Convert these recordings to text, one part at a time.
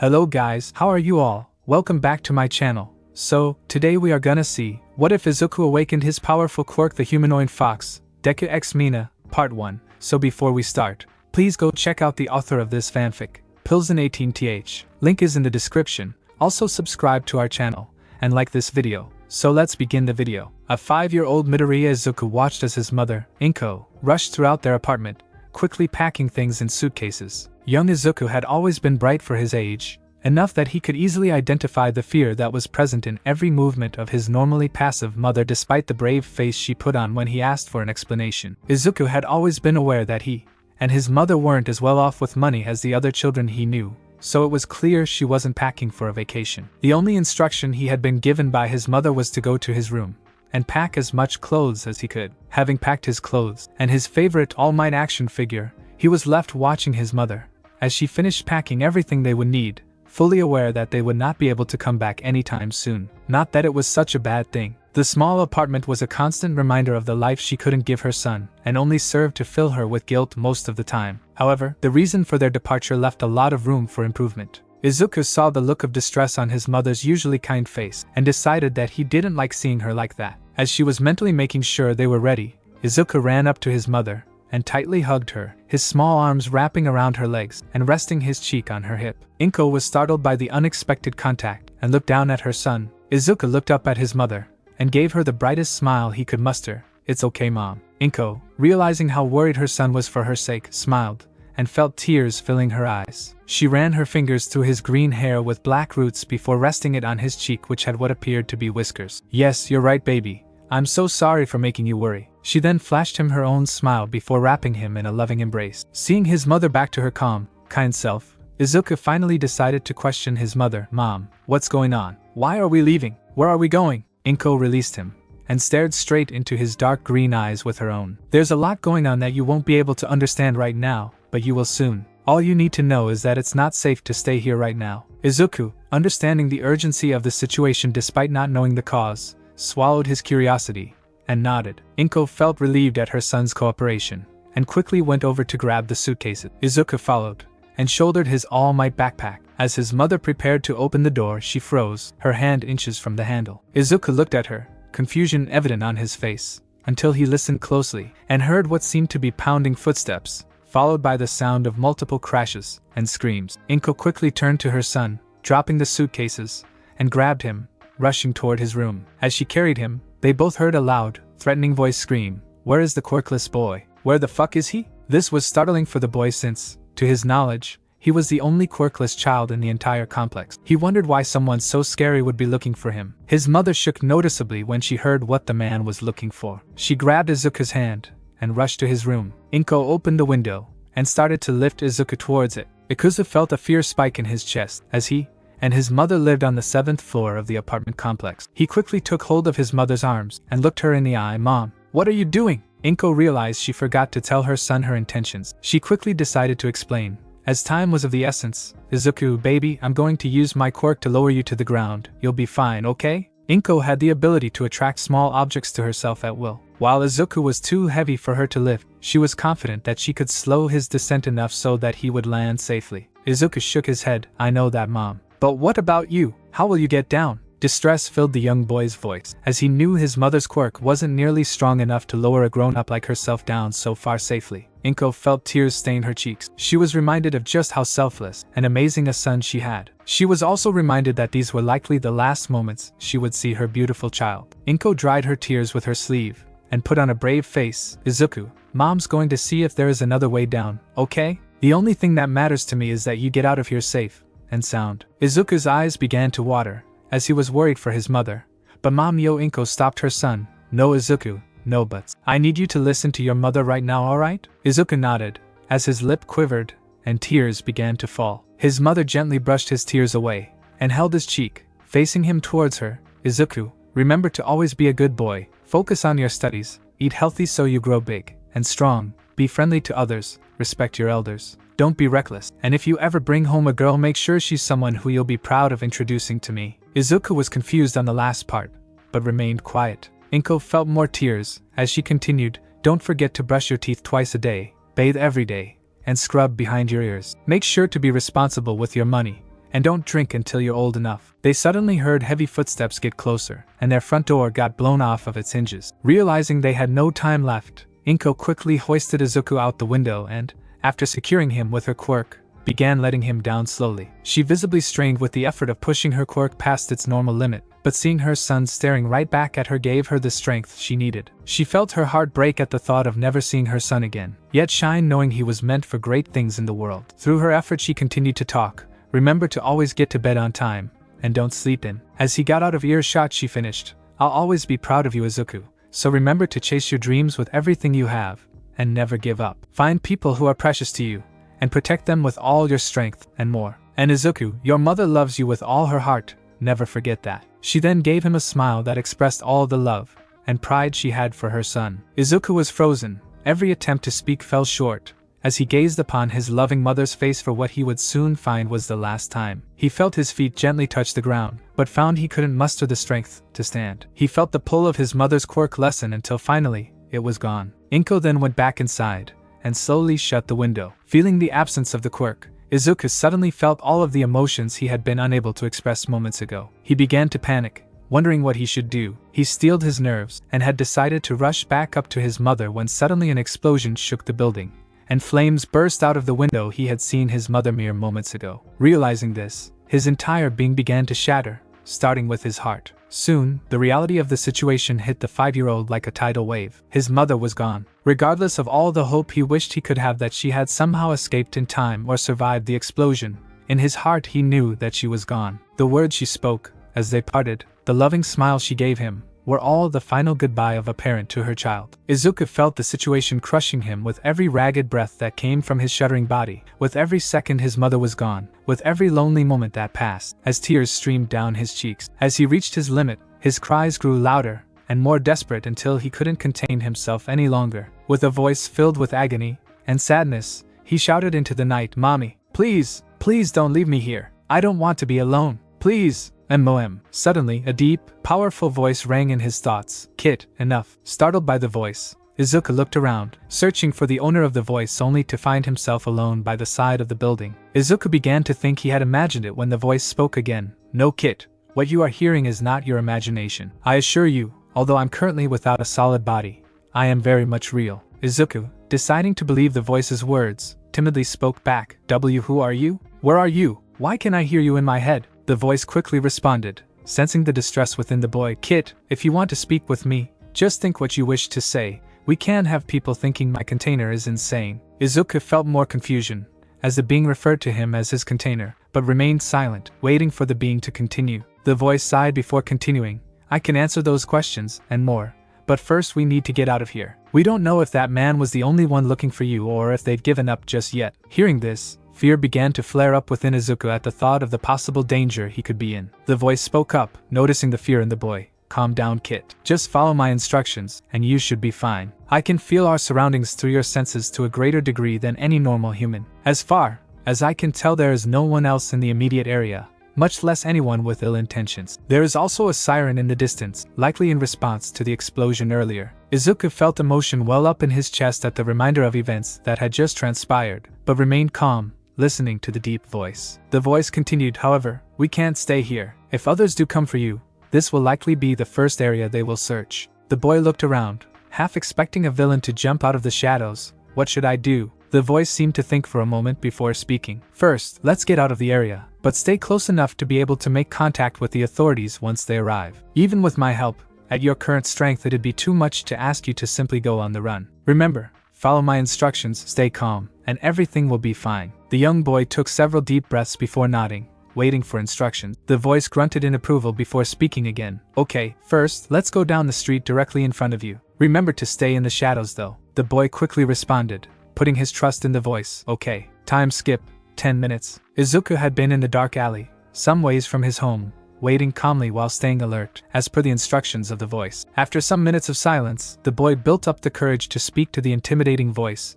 Hello guys, how are you all? Welcome back to my channel. So, today we are gonna see, what if Izuku awakened his powerful quirk the humanoid fox, Deku x Mina, part 1. So before we start, please go check out the author of this fanfic, Pilsen18th, link is in the description, also subscribe to our channel, and like this video. So let's begin the video. A 5-year-old Midoriya Izuku watched as his mother, Inko, rushed throughout their apartment, quickly packing things in suitcases. Young Izuku had always been bright for his age, enough that he could easily identify the fear that was present in every movement of his normally passive mother despite the brave face she put on when he asked for an explanation. Izuku had always been aware that he and his mother weren't as well off with money as the other children he knew, so it was clear she wasn't packing for a vacation. The only instruction he had been given by his mother was to go to his room and pack as much clothes as he could. Having packed his clothes and his favorite All Might action figure, he was left watching his mother as she finished packing everything they would need, fully aware that they would not be able to come back anytime soon. Not that it was such a bad thing. The small apartment was a constant reminder of the life she couldn't give her son, and only served to fill her with guilt most of the time. However, the reason for their departure left a lot of room for improvement. Izuku saw the look of distress on his mother's usually kind face, and decided that he didn't like seeing her like that. As she was mentally making sure they were ready, Izuku ran up to his mother and tightly hugged her, his small arms wrapping around her legs and resting his cheek on her hip. Inko was startled by the unexpected contact and looked down at her son. Izuku looked up at his mother and gave her the brightest smile he could muster. "It's okay, Mom." Inko, realizing how worried her son was for her sake, smiled and felt tears filling her eyes. She ran her fingers through his green hair with black roots before resting it on his cheek, which had what appeared to be whiskers. "Yes, you're right, baby. I'm so sorry for making you worry." She then flashed him her own smile before wrapping him in a loving embrace. Seeing his mother back to her calm, kind self, Izuku finally decided to question his mother. "Mom, what's going on? Why are we leaving? Where are we going?" Inko released him and stared straight into his dark green eyes with her own. "There's a lot going on that you won't be able to understand right now, but you will soon. All you need to know is that it's not safe to stay here right now." Izuku, understanding the urgency of the situation despite not knowing the cause, swallowed his curiosity and nodded. Inko felt relieved at her son's cooperation and quickly went over to grab the suitcases. Izuku followed and shouldered his All Might backpack. As his mother prepared to open the door, she froze, her hand inches from the handle. Izuku looked at her, confusion evident on his face, until he listened closely and heard what seemed to be pounding footsteps, followed by the sound of multiple crashes and screams. Inko quickly turned to her son, dropping the suitcases, and grabbed him, rushing toward his room. As she carried him, they both heard a loud, threatening voice scream, "Where is the quirkless boy? Where the fuck is he?" This was startling for the boy since, to his knowledge, he was the only quirkless child in the entire complex. He wondered why someone so scary would be looking for him. His mother shook noticeably when she heard what the man was looking for. She grabbed Izuku's hand and rushed to his room. Inko opened the window and started to lift Izuku towards it. Izuku felt a fear spike in his chest as he and his mother lived on the 7th floor of the apartment complex. He quickly took hold of his mother's arms and looked her in the eye. "Mom, what are you doing?" Inko realized she forgot to tell her son her intentions. She quickly decided to explain. As time was of the essence, "Izuku, baby, I'm going to use my quirk to lower you to the ground. You'll be fine, okay?" Inko had the ability to attract small objects to herself at will. While Izuku was too heavy for her to lift, she was confident that she could slow his descent enough so that he would land safely. Izuku shook his head. "I know that, Mom. But what about you? How will you get down?" Distress filled the young boy's voice, as he knew his mother's quirk wasn't nearly strong enough to lower a grown-up like herself down so far safely. Inko felt tears stain her cheeks. She was reminded of just how selfless and amazing a son she had. She was also reminded that these were likely the last moments she would see her beautiful child. Inko dried her tears with her sleeve and put on a brave face. "Izuku, Mom's going to see if there is another way down, okay? The only thing that matters to me is that you get out of here safe and sound." Izuku's eyes began to water, as he was worried for his mother. But Mom Inko stopped her son. "No, Izuku, no buts. I need you to listen to your mother right now, alright?" Izuku nodded, as his lip quivered, and tears began to fall. His mother gently brushed his tears away, and held his cheek, facing him towards her. "Izuku, remember to always be a good boy, focus on your studies, eat healthy so you grow big and strong, be friendly to others, respect your elders. Don't be reckless, and if you ever bring home a girl, make sure she's someone who you'll be proud of introducing to me." Izuku was confused on the last part, but remained quiet. Inko felt more tears, as she continued, "Don't forget to brush your teeth twice a day, bathe every day, and scrub behind your ears. Make sure to be responsible with your money, and don't drink until you're old enough. They suddenly heard heavy footsteps get closer, and their front door got blown off of its hinges. Realizing they had no time left, Inko quickly hoisted Izuku out the window and, after securing him with her quirk, began letting him down slowly. She visibly strained with the effort of pushing her quirk past its normal limit, but seeing her son staring right back at her gave her the strength she needed. She felt her heart break at the thought of never seeing her son again, yet shine knowing he was meant for great things in the world. Through her effort she continued to talk, "Remember to always get to bed on time, and don't sleep in." As he got out of earshot she finished, "I'll always be proud of you, Izuku, so remember to chase your dreams with everything you have, and never give up. Find people who are precious to you, and protect them with all your strength, and more. And Izuku, your mother loves you with all her heart, never forget that." She then gave him a smile that expressed all the love and pride she had for her son. Izuku was frozen, every attempt to speak fell short, as he gazed upon his loving mother's face for what he would soon find was the last time. He felt his feet gently touch the ground, but found he couldn't muster the strength to stand. He felt the pull of his mother's quirk lessen until finally, it was gone. Inko then went back inside, and slowly shut the window. Feeling the absence of the quirk, Izuku suddenly felt all of the emotions he had been unable to express moments ago. He began to panic, wondering what he should do. He steeled his nerves, and had decided to rush back up to his mother when suddenly an explosion shook the building, and flames burst out of the window he had seen his mother mere moments ago. Realizing this, his entire being began to shatter, starting with his heart. Soon, the reality of the situation hit the 5-year-old like a tidal wave. His mother was gone. Regardless of all the hope he wished he could have that she had somehow escaped in time or survived the explosion, in his heart he knew that she was gone. The words she spoke, as they parted, the loving smile she gave him, were all the final goodbye of a parent to her child. Izuku felt the situation crushing him with every ragged breath that came from his shuddering body, with every second his mother was gone, with every lonely moment that passed, as tears streamed down his cheeks. As he reached his limit, his cries grew louder and more desperate until he couldn't contain himself any longer. With a voice filled with agony and sadness, he shouted into the night, "Mommy, please, please don't leave me here. I don't want to be alone. Please." M.O.M. Suddenly, a deep, powerful voice rang in his thoughts. "Kit, enough." Startled by the voice, Izuku looked around, searching for the owner of the voice only to find himself alone by the side of the building. Izuku began to think he had imagined it when the voice spoke again. "No, Kit, what you are hearing is not your imagination. I assure you, although I'm currently without a solid body, I am very much real." Izuku, deciding to believe the voice's words, timidly spoke back. "Who are you? Where are you? Why can I hear you in my head?" The voice quickly responded, sensing the distress within the boy. "Kit, if you want to speak with me, just think what you wish to say. We can't have people thinking my container is insane." Izuku felt more confusion, as the being referred to him as his container, but remained silent, waiting for the being to continue. The voice sighed before continuing, "I can answer those questions, and more, but first we need to get out of here. We don't know if that man was the only one looking for you or if they've given up just yet." Hearing this, fear began to flare up within Izuku at the thought of the possible danger he could be in. The voice spoke up, noticing the fear in the boy. "Calm down, Kit. Just follow my instructions, and you should be fine. I can feel our surroundings through your senses to a greater degree than any normal human. As far as I can tell, there is no one else in the immediate area, much less anyone with ill intentions. There is also a siren in the distance, likely in response to the explosion earlier." Izuku felt emotion well up in his chest at the reminder of events that had just transpired, but remained calm, listening to the deep voice. The voice continued, "However, we can't stay here. If others do come for you, this will likely be the first area they will search." The boy looked around, half expecting a villain to jump out of the shadows. "What should I do?" The voice seemed to think for a moment before speaking. "First, let's get out of the area, but stay close enough to be able to make contact with the authorities once they arrive. Even with my help, at your current strength it'd be too much to ask you to simply go on the run. Remember, follow my instructions, stay calm, and everything will be fine." The young boy took several deep breaths before nodding, waiting for instructions. The voice grunted in approval before speaking again. "Okay, first, let's go down the street directly in front of you. Remember to stay in the shadows though." The boy quickly responded, putting his trust in the voice. "Okay." Time skip, 10 minutes. Izuku had been in the dark alley, some ways from his home, waiting calmly while staying alert, as per the instructions of the voice. After some minutes of silence, the boy built up the courage to speak to the intimidating voice.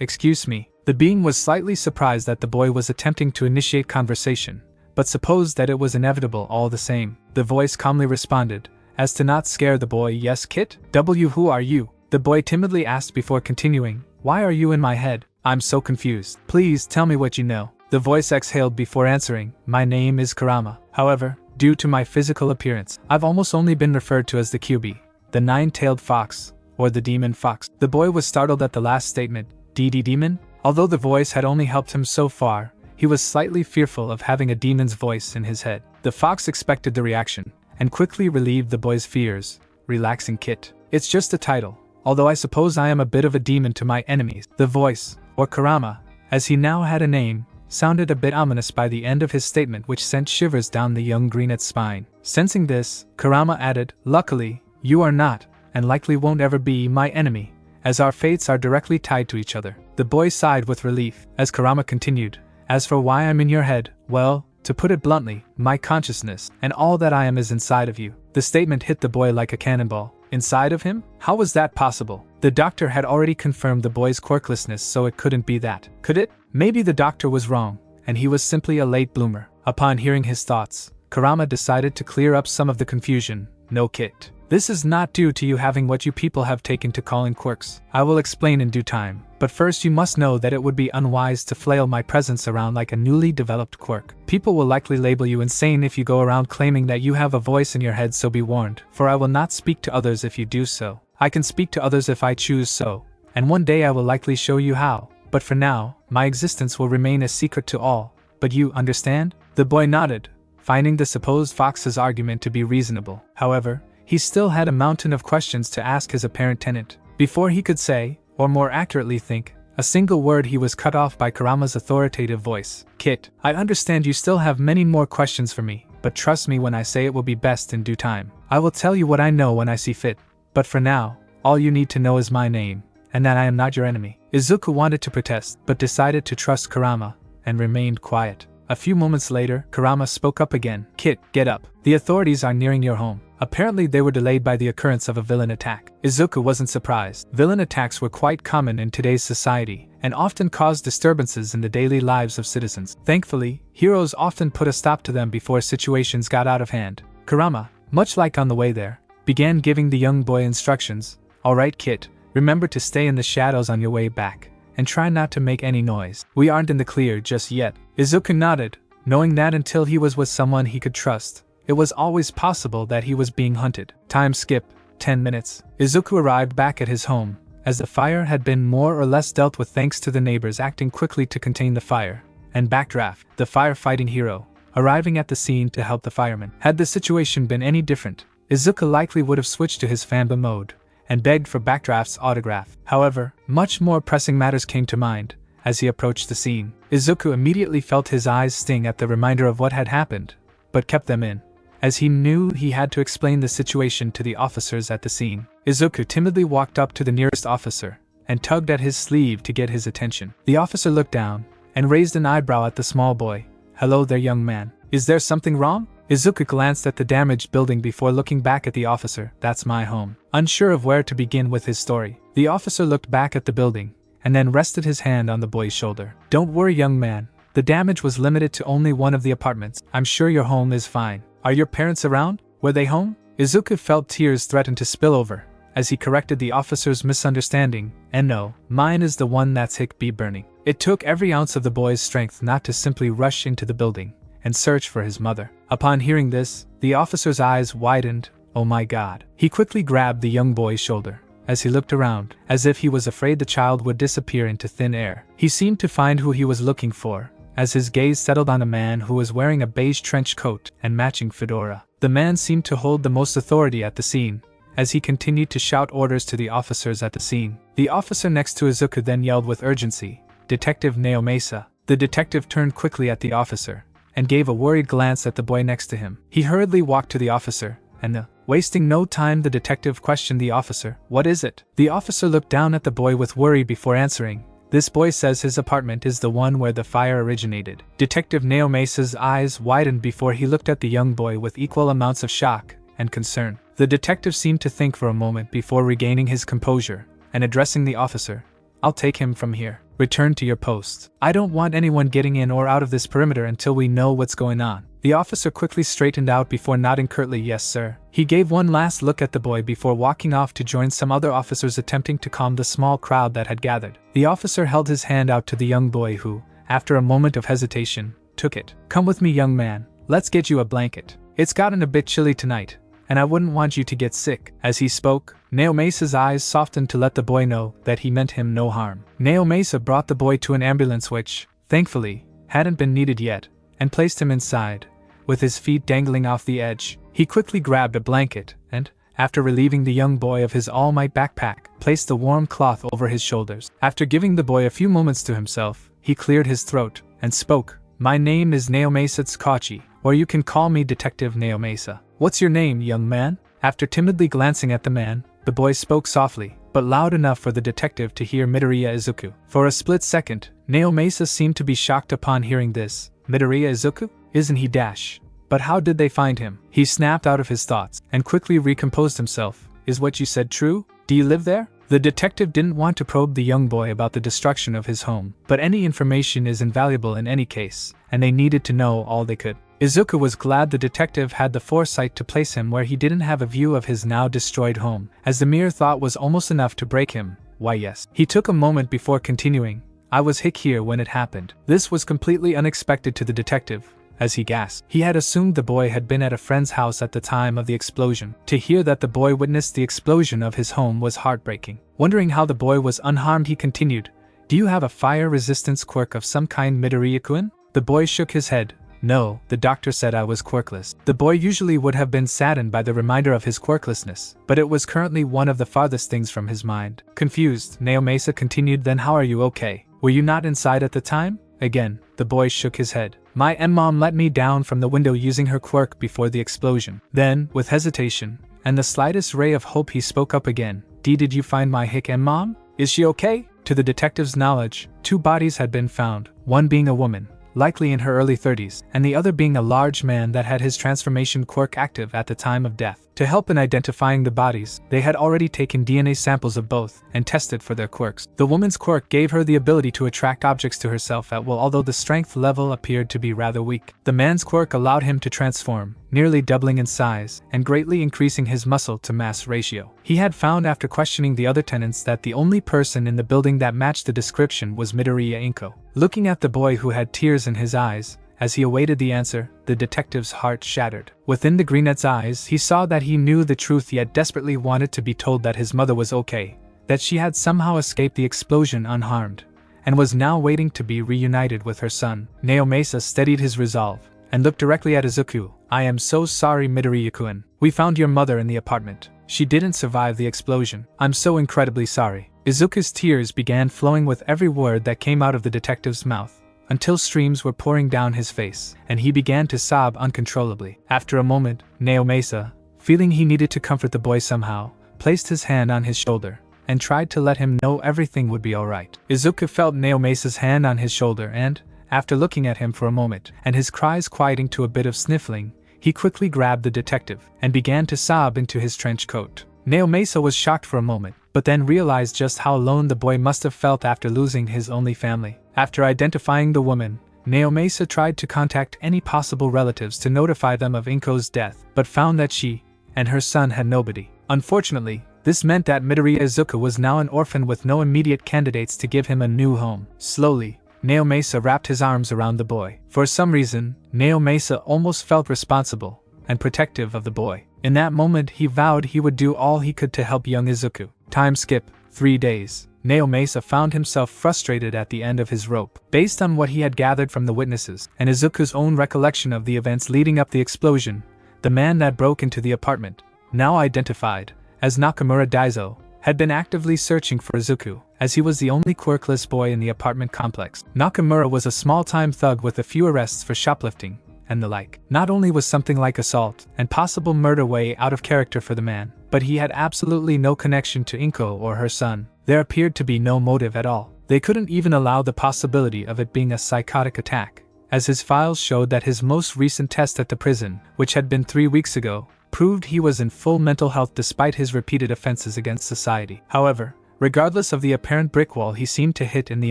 Excuse me." The being was slightly surprised that the boy was attempting to initiate conversation, but supposed that it was inevitable all the same. The voice calmly responded, as to not scare the boy. "Yes, Kit? Who are you?" The boy timidly asked before continuing, "Why are you in my head? I'm so confused. Please tell me what you know." The voice exhaled before answering, "My name is Kurama. However, due to my physical appearance, I've almost only been referred to as the QB, the nine-tailed fox, or the demon fox." The boy was startled at the last statement, demon? Although the voice had only helped him so far, he was slightly fearful of having a demon's voice in his head. The fox expected the reaction, and quickly relieved the boy's fears, relaxing Kit. "It's just a title, although I suppose I am a bit of a demon to my enemies." The voice, or Kurama, as he now had a name, sounded a bit ominous by the end of his statement, which sent shivers down the young greenet's spine. Sensing this, Kurama added, "Luckily, you are not, and likely won't ever be, my enemy, as our fates are directly tied to each other." The boy sighed with relief, as Kurama continued, "As for why I'm in your head, well, to put it bluntly, my consciousness, and all that I am is inside of you." The statement hit the boy like a cannonball. Inside of him? How was that possible? The doctor had already confirmed the boy's quirklessness, so it couldn't be that. Could it? Maybe the doctor was wrong, and he was simply a late bloomer. Upon hearing his thoughts, Kurama decided to clear up some of the confusion. "No, Kit. This is not due to you having what you people have taken to calling quirks. I will explain in due time, but first you must know that it would be unwise to flail my presence around like a newly developed quirk. People will likely label you insane if you go around claiming that you have a voice in your head, so be warned, for I will not speak to others if you do so. I can speak to others if I choose so, and one day I will likely show you how, but for now, my existence will remain a secret to all, but you understand?" The boy nodded, finding the supposed fox's argument to be reasonable. However, he still had a mountain of questions to ask his apparent tenant. Before he could say, or more accurately think, a single word, he was cut off by Kurama's authoritative voice. "Kit, I understand you still have many more questions for me, but trust me when I say it will be best in due time. I will tell you what I know when I see fit, but for now, all you need to know is my name, and that I am not your enemy." Izuku wanted to protest, but decided to trust Kurama, and remained quiet. A few moments later, Kurama spoke up again. "Kit, get up. The authorities are nearing your home." Apparently they were delayed by the occurrence of a villain attack. Izuku wasn't surprised. Villain attacks were quite common in today's society, and often caused disturbances in the daily lives of citizens. Thankfully, heroes often put a stop to them before situations got out of hand. Kurama, much like on the way there, began giving the young boy instructions. "Alright, Kit, remember to stay in the shadows on your way back, and try not to make any noise. We aren't in the clear just yet." Izuku nodded, knowing that until he was with someone he could trust, it was always possible that he was being hunted. Time skip, 10 minutes. Izuku arrived back at his home, as the fire had been more or less dealt with thanks to the neighbors acting quickly to contain the fire. And Backdraft, the firefighting hero, arriving at the scene to help the firemen. Had the situation been any different, Izuku likely would have switched to his fanboy mode, and begged for Backdraft's autograph. However, much more pressing matters came to mind, as he approached the scene. Izuku immediately felt his eyes sting at the reminder of what had happened, but kept them in, as he knew he had to explain the situation to the officers at the scene. Izuku timidly walked up to the nearest officer, and tugged at his sleeve to get his attention. The officer looked down, and raised an eyebrow at the small boy. "Hello there, young man. Is there something wrong?" Izuku glanced at the damaged building before looking back at the officer. "That's my home." Unsure of where to begin with his story, the officer looked back at the building, and then rested his hand on the boy's shoulder. "Don't worry, young man. The damage was limited to only one of the apartments. I'm sure your home is fine. Are your parents around? Were they home?" Izuku felt tears threaten to spill over, as he corrected the officer's misunderstanding. "And no, mine is the one that's be burning." It took every ounce of the boy's strength not to simply rush into the building, and search for his mother. Upon hearing this, the officer's eyes widened. "Oh my God." He quickly grabbed the young boy's shoulder, as he looked around, as if he was afraid the child would disappear into thin air. He seemed to find who he was looking for, as his gaze settled on a man who was wearing a beige trench coat and matching fedora. The man seemed to hold the most authority at the scene, as he continued to shout orders to the officers at the scene. The officer next to Izuku then yelled with urgency, "Detective Naomasa." The detective turned quickly at the officer, and gave a worried glance at the boy next to him. He hurriedly walked to the officer, and wasting no time, the detective questioned the officer, "What is it?" The officer looked down at the boy with worry before answering, "This boy says his apartment is the one where the fire originated." Detective Naomasa's eyes widened before he looked at the young boy with equal amounts of shock and concern. The detective seemed to think for a moment before regaining his composure, and addressing the officer, "I'll take him from here. Return to your post. I don't want anyone getting in or out of this perimeter until we know what's going on." The officer quickly straightened out before nodding curtly, "Yes, sir." He gave one last look at the boy before walking off to join some other officers attempting to calm the small crowd that had gathered. The officer held his hand out to the young boy who, after a moment of hesitation, took it. "Come with me, young man. Let's get you a blanket. It's gotten a bit chilly tonight, and I wouldn't want you to get sick." As he spoke, Naomesa's eyes softened to let the boy know that he meant him no harm. Naomesa brought the boy to an ambulance which, thankfully, hadn't been needed yet, and placed him inside. With his feet dangling off the edge, he quickly grabbed a blanket and, after relieving the young boy of his all-might backpack, placed the warm cloth over his shoulders. After giving the boy a few moments to himself, he cleared his throat and spoke. "My name is Naomesa Tsukachi, or you can call me Detective Naomesa. What's your name, young man?" After timidly glancing at the man, the boy spoke softly, but loud enough for the detective to hear Midoriya Izuku. For a split second, Naomesa seemed to be shocked upon hearing this. Midoriya Izuku? Isn't he dash? But how did they find him? He snapped out of his thoughts, and quickly recomposed himself. "Is what you said true? Do you live there?" The detective didn't want to probe the young boy about the destruction of his home, but any information is invaluable in any case, and they needed to know all they could. Izuku was glad the detective had the foresight to place him where he didn't have a view of his now destroyed home, as the mere thought was almost enough to break him. "Why yes." He took a moment before continuing. "I was here when it happened." This was completely unexpected to the detective, as he gasped. He had assumed the boy had been at a friend's house at the time of the explosion. To hear that the boy witnessed the explosion of his home was heartbreaking. Wondering how the boy was unharmed, he continued, "Do you have a fire resistance quirk of some kind, Midoriya-kun?" The boy shook his head. "No, the doctor said I was quirkless." The boy usually would have been saddened by the reminder of his quirklessness, but it was currently one of the farthest things from his mind. Confused, Naomesa continued, "Then how are you okay? Were you not inside at the time?" Again, the boy shook his head. "My mom let me down from the window using her quirk before the explosion." Then, with hesitation, and the slightest ray of hope, he spoke up again. Did you find my mom? Is she okay?" To the detective's knowledge, 2 bodies had been found, one being a woman, likely in her early 30s, and the other being a large man that had his transformation quirk active at the time of death. To help in identifying the bodies, they had already taken DNA samples of both and tested for their quirks. The woman's quirk gave her the ability to attract objects to herself at will, although the strength level appeared to be rather weak. The man's quirk allowed him to transform, nearly doubling in size and greatly increasing his muscle to mass ratio. He had found after questioning the other tenants that the only person in the building that matched the description was Midoriya Inko. Looking at the boy who had tears in his eyes, as he awaited the answer, the detective's heart shattered. Within the greenette's eyes, he saw that he knew the truth yet desperately wanted to be told that his mother was okay, that she had somehow escaped the explosion unharmed, and was now waiting to be reunited with her son. Naomesa steadied his resolve, and looked directly at Izuku. "I am so sorry, Midoriya-kun. We found your mother in the apartment. She didn't survive the explosion. I'm so incredibly sorry." Izuku's tears began flowing with every word that came out of the detective's mouth, until streams were pouring down his face, and he began to sob uncontrollably. After a moment, Naomesa, feeling he needed to comfort the boy somehow, placed his hand on his shoulder, and tried to let him know everything would be alright. Izuku felt Naomesa's hand on his shoulder and, after looking at him for a moment, and his cries quieting to a bit of sniffling, he quickly grabbed the detective, and began to sob into his trench coat. Naomesa was shocked for a moment, but then realized just how alone the boy must have felt after losing his only family. After identifying the woman, Naomesa tried to contact any possible relatives to notify them of Inko's death, but found that she and her son had nobody. Unfortunately, this meant that Midoriya Izuku was now an orphan with no immediate candidates to give him a new home. Slowly, Naomesa wrapped his arms around the boy. For some reason, Naomesa almost felt responsible and protective of the boy. In that moment, he vowed he would do all he could to help young Izuku. Time skip, 3 days. Naomesa found himself frustrated at the end of his rope. Based on what he had gathered from the witnesses, and Izuku's own recollection of the events leading up the explosion, the man that broke into the apartment, now identified as Nakamura Daizo, had been actively searching for Izuku, as he was the only quirkless boy in the apartment complex. Nakamura was a small-time thug with a few arrests for shoplifting and the like. Not only was something like assault and possible murder way out of character for the man, but he had absolutely no connection to Inko or her son. There appeared to be no motive at all. They couldn't even allow the possibility of it being a psychotic attack, as his files showed that his most recent test at the prison, which had been 3 weeks ago, proved he was in full mental health despite his repeated offenses against society. However, regardless of the apparent brick wall he seemed to hit in the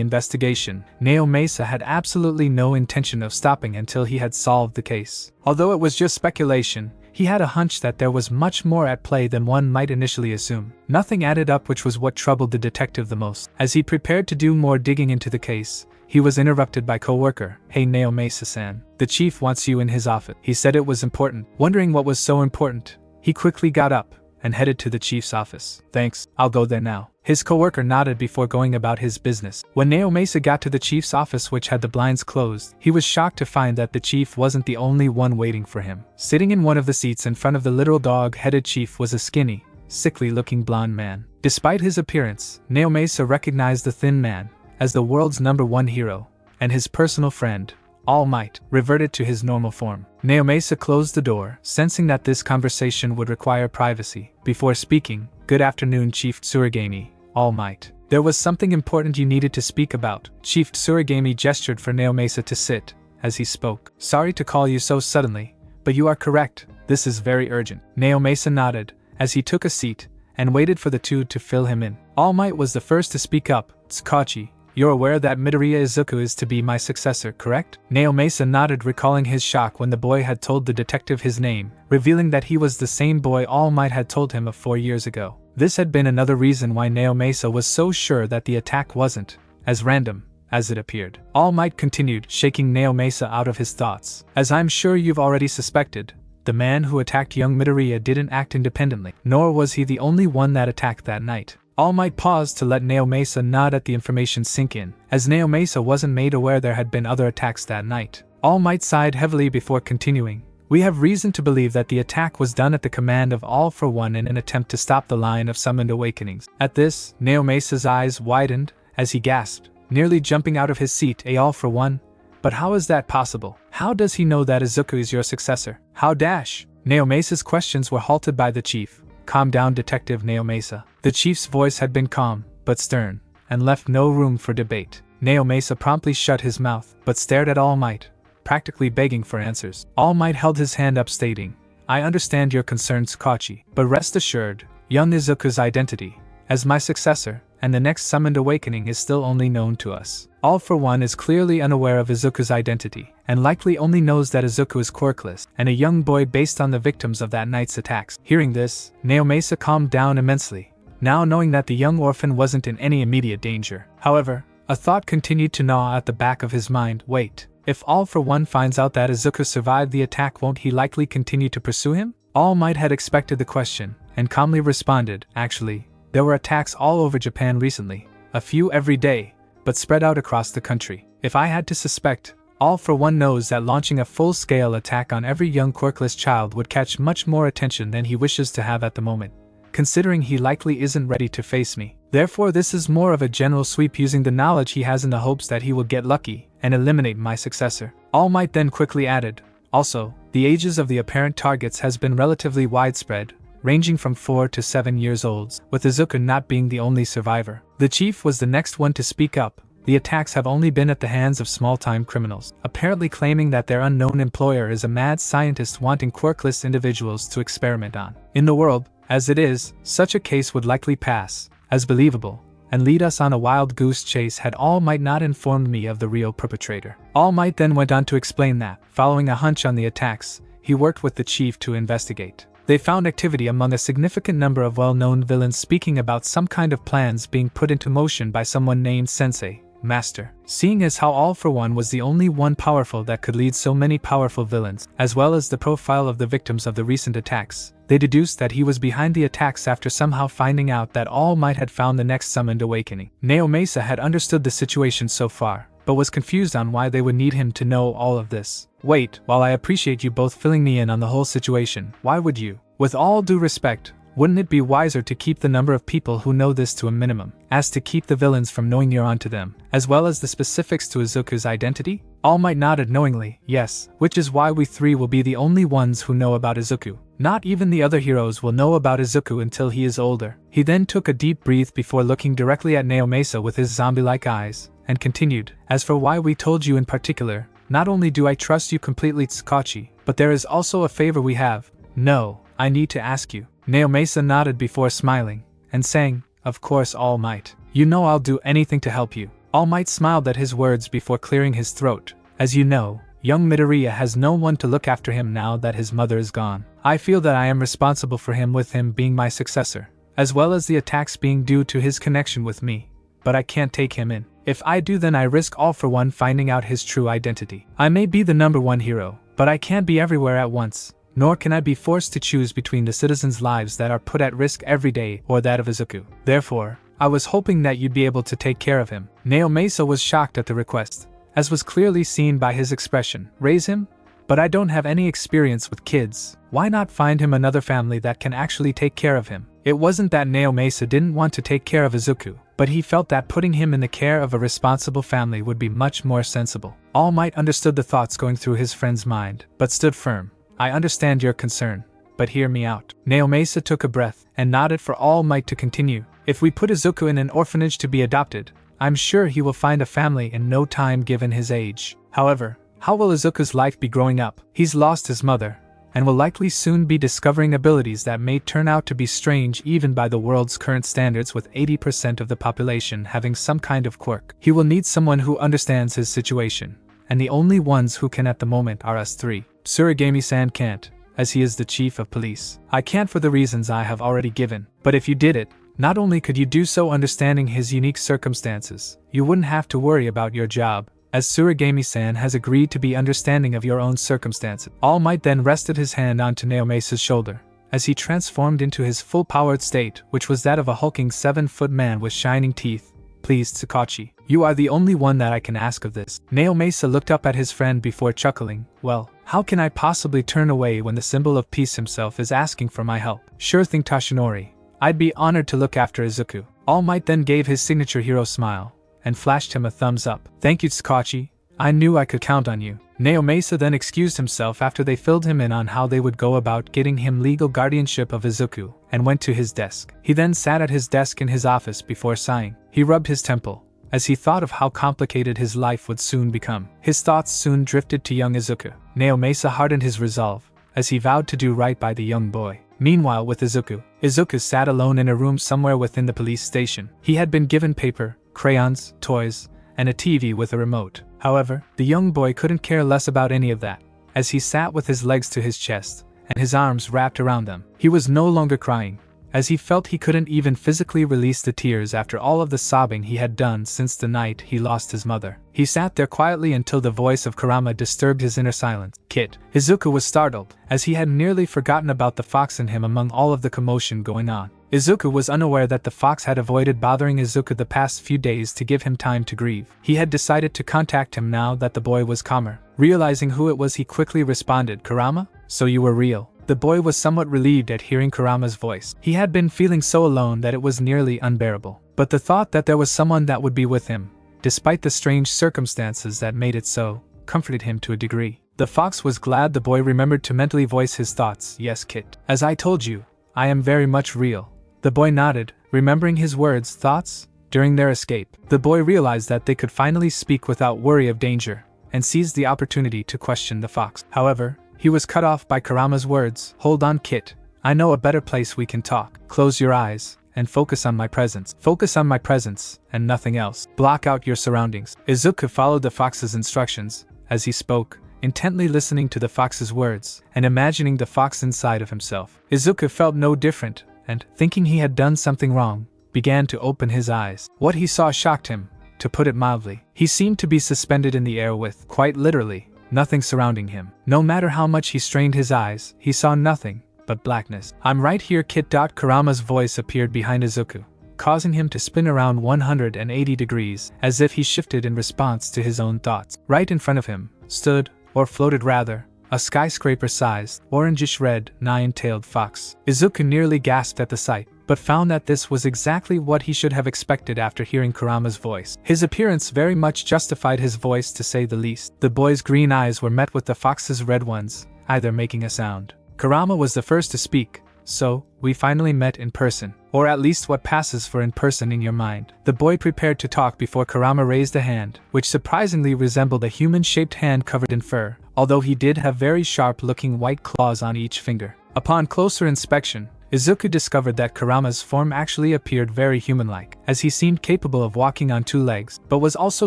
investigation, Naomesa had absolutely no intention of stopping until he had solved the case. Although it was just speculation, he had a hunch that there was much more at play than one might initially assume. Nothing added up, which was what troubled the detective the most. As he prepared to do more digging into the case, he was interrupted by co-worker. "Hey Naomasa-san, the chief wants you in his office." He said it was important. Wondering what was so important, he quickly got up and headed to the chief's office. "Thanks, I'll go there now." His co-worker nodded before going about his business. When Naomasa got to the chief's office, which had the blinds closed, he was shocked to find that the chief wasn't the only one waiting for him. Sitting in one of the seats in front of the literal dog-headed chief was a skinny, sickly-looking blonde man. Despite his appearance, Naomasa recognized the thin man as the world's #1 hero, and his personal friend, All Might, reverted to his normal form. Naomasa closed the door, sensing that this conversation would require privacy. Before speaking, "Good afternoon, Chief Tsurigami, All Might. There was something important you needed to speak about." Chief Tsurigami gestured for Naomasa to sit as he spoke. "Sorry to call you so suddenly, but you are correct, this is very urgent." Naomasa nodded as he took a seat and waited for the two to fill him in. All Might was the first to speak up. "Tsukachi, you're aware that Midoriya Izuku is to be my successor, correct?" Naomasa nodded, recalling his shock when the boy had told the detective his name, revealing that he was the same boy All Might had told him of 4 years ago. This had been another reason why Naomasa was so sure that the attack wasn't as random as it appeared. All Might continued, shaking Naomasa out of his thoughts. "As I'm sure you've already suspected, the man who attacked young Midoriya didn't act independently, nor was he the only one that attacked that night." All Might paused to let Naomasa nod at the information sink in, as Naomasa wasn't made aware there had been other attacks that night. All Might sighed heavily before continuing. "We have reason to believe that the attack was done at the command of All for One in an attempt to stop the line of summoned awakenings." At this, Naomasa's eyes widened as he gasped, nearly jumping out of his seat. "A All for One? But how is that possible? How does he know that Izuku is your successor? How dash?" Naomasa's questions were halted by the chief. "Calm down, Detective Naomasa." The chief's voice had been calm, but stern, and left no room for debate. Naomasa promptly shut his mouth, but stared at All Might, practically begging for answers. All Might held his hand up, stating, "I understand your concerns, Tsukachi, but rest assured, young Izuku's identity, as my successor, and the next summoned awakening is still only known to us. All for One is clearly unaware of Izuku's identity, and likely only knows that Izuku is quirkless, and a young boy based on the victims of that night's attacks." Hearing this, Naomasa calmed down immensely, now knowing that the young orphan wasn't in any immediate danger. However, a thought continued to gnaw at the back of his mind. Wait, if All for One finds out that Izuku survived the attack, won't he likely continue to pursue him? All Might had expected the question, and calmly responded, "Actually, there were attacks all over Japan recently, a few every day, but spread out across the country. If I had to suspect, All for One knows that launching a full-scale attack on every young quirkless child would catch much more attention than he wishes to have at the moment, considering he likely isn't ready to face me. Therefore this is more of a general sweep using the knowledge he has in the hopes that he will get lucky and eliminate my successor." All Might then quickly added, "Also, the ages of the apparent targets has been relatively widespread, ranging from 4 to 7 years old, with Izuku not being the only survivor." The chief was the next one to speak up. "The attacks have only been at the hands of small-time criminals, apparently claiming that their unknown employer is a mad scientist wanting quirkless individuals to experiment on. In the world, as it is, such a case would likely pass as believable, and lead us on a wild goose chase had All Might not informed me of the real perpetrator." All Might then went on to explain that, following a hunch on the attacks, he worked with the chief to investigate. They found activity among a significant number of well-known villains, speaking about some kind of plans being put into motion by someone named Sensei, Master. Seeing as how All for One was the only one powerful that could lead so many powerful villains, as well as the profile of the victims of the recent attacks, they deduced that he was behind the attacks after somehow finding out that All Might had found the next summoned awakening. Naomasa had understood the situation so far, but was confused on why they would need him to know all of this. "Wait, while I appreciate you both filling me in on the whole situation, why would you? With all due respect, wouldn't it be wiser to keep the number of people who know this to a minimum, as to keep the villains from knowing you're onto them, as well as the specifics to Izuku's identity?" All Might nodded knowingly. "Yes, which is why we three will be the only ones who know about Izuku. Not even the other heroes will know about Izuku until he is older." He then took a deep breath before looking directly at Naomasa with his zombie-like eyes, and continued, "As for why we told you in particular, not only do I trust you completely, Tsukachi, but there is also a favor we have. No, I need to ask you." Naomasa nodded before smiling, and saying, "Of course, All Might. You know I'll do anything to help you." All Might smiled at his words before clearing his throat. "As you know, young Midoriya has no one to look after him now that his mother is gone. I feel that I am responsible for him, with him being my successor, as well as the attacks being due to his connection with me, but I can't take him in. If I do, then I risk all for one finding out his true identity. I may be the #1 hero, but I can't be everywhere at once, nor can I be forced to choose between the citizens' lives that are put at risk every day or that of Izuku. Therefore, I was hoping that you'd be able to take care of him. Naomasa was shocked at the request, as was clearly seen by his expression. Raise him? But I don't have any experience with kids. Why not find him another family that can actually take care of him? It wasn't that Naomasa didn't want to take care of Izuku, but he felt that putting him in the care of a responsible family would be much more sensible. All Might understood the thoughts going through his friend's mind, but stood firm. I understand your concern, but hear me out. Naomasa took a breath and nodded for All Might to continue. If we put Izuku in an orphanage to be adopted, I'm sure he will find a family in no time given his age. However, how will Izuku's life be growing up? He's lost his mother, and will likely soon be discovering abilities that may turn out to be strange even by the world's current standards, with 80% of the population having some kind of quirk. He will need someone who understands his situation, and the only ones who can at the moment are us three. Tsurigami-san can't, as he is the chief of police. I can't for the reasons I have already given, but if you did it, not only could you do so understanding his unique circumstances, you wouldn't have to worry about your job, as Tsurigami-san has agreed to be understanding of your own circumstances. All Might then rested his hand onto Naomasa's shoulder, as he transformed into his full-powered state, which was that of a hulking 7-foot man with shining teeth. Please, Tsukachi, you are the only one that I can ask of this. Naomasa looked up at his friend before chuckling. Well, how can I possibly turn away when the symbol of peace himself is asking for my help? Sure thing, Tashinori. I'd be honored to look after Izuku. All Might then gave his signature hero smile, and flashed him a thumbs up. Thank you, Tsukachi. I knew I could count on you. Naomasa then excused himself after they filled him in on how they would go about getting him legal guardianship of Izuku, and went to his desk. He then sat at his desk in his office before sighing. He rubbed his temple, as he thought of how complicated his life would soon become. His thoughts soon drifted to young Izuku. Naomasa hardened his resolve, as he vowed to do right by the young boy. Meanwhile, with Izuku sat alone in a room somewhere within the police station. He had been given paper, crayons, toys, and a TV with a remote. However, the young boy couldn't care less about any of that, as he sat with his legs to his chest, and his arms wrapped around them. He was no longer crying, as he felt he couldn't even physically release the tears after all of the sobbing he had done since the night he lost his mother. He sat there quietly until the voice of Kurama disturbed his inner silence. Kid. Izuku was startled, as he had nearly forgotten about the fox in him among all of the commotion going on. Izuku was unaware that the fox had avoided bothering Izuku the past few days to give him time to grieve. He had decided to contact him now that the boy was calmer. Realizing who it was, he quickly responded, Kurama? So you were real. The boy was somewhat relieved at hearing Kurama's voice. He had been feeling so alone that it was nearly unbearable. But the thought that there was someone that would be with him, despite the strange circumstances that made it so, comforted him to a degree. The fox was glad the boy remembered to mentally voice his thoughts. Yes, Kit. As I told you, I am very much real. The boy nodded, remembering his words, thoughts. During their escape, the boy realized that they could finally speak without worry of danger, and seized the opportunity to question the fox. However, he was cut off by Kurama's words. Hold on, Kit. I know a better place we can talk. Close your eyes, and focus on my presence. Focus on my presence, and nothing else. Block out your surroundings. Izuku followed the fox's instructions, as he spoke, intently listening to the fox's words, and imagining the fox inside of himself. Izuku felt no different, and, thinking he had done something wrong, began to open his eyes. What he saw shocked him, to put it mildly. He seemed to be suspended in the air with, quite literally, nothing surrounding him. No matter how much he strained his eyes, he saw nothing but blackness. I'm right here, Kit. Kurama's voice appeared behind Izuku, causing him to spin around 180 degrees, as if he shifted in response to his own thoughts. Right in front of him stood, or floated rather, a skyscraper-sized, orangish-red, nine-tailed fox. Izuku nearly gasped at the sight, but found that this was exactly what he should have expected after hearing Kurama's voice. His appearance very much justified his voice, to say the least. The boy's green eyes were met with the fox's red ones, either making a sound. Kurama was the first to speak. So, we finally met in person. Or at least what passes for in person in your mind. The boy prepared to talk before Kurama raised a hand, which surprisingly resembled a human-shaped hand covered in fur, although he did have very sharp-looking white claws on each finger. Upon closer inspection, Izuku discovered that Kurama's form actually appeared very human-like, as he seemed capable of walking on two legs, but was also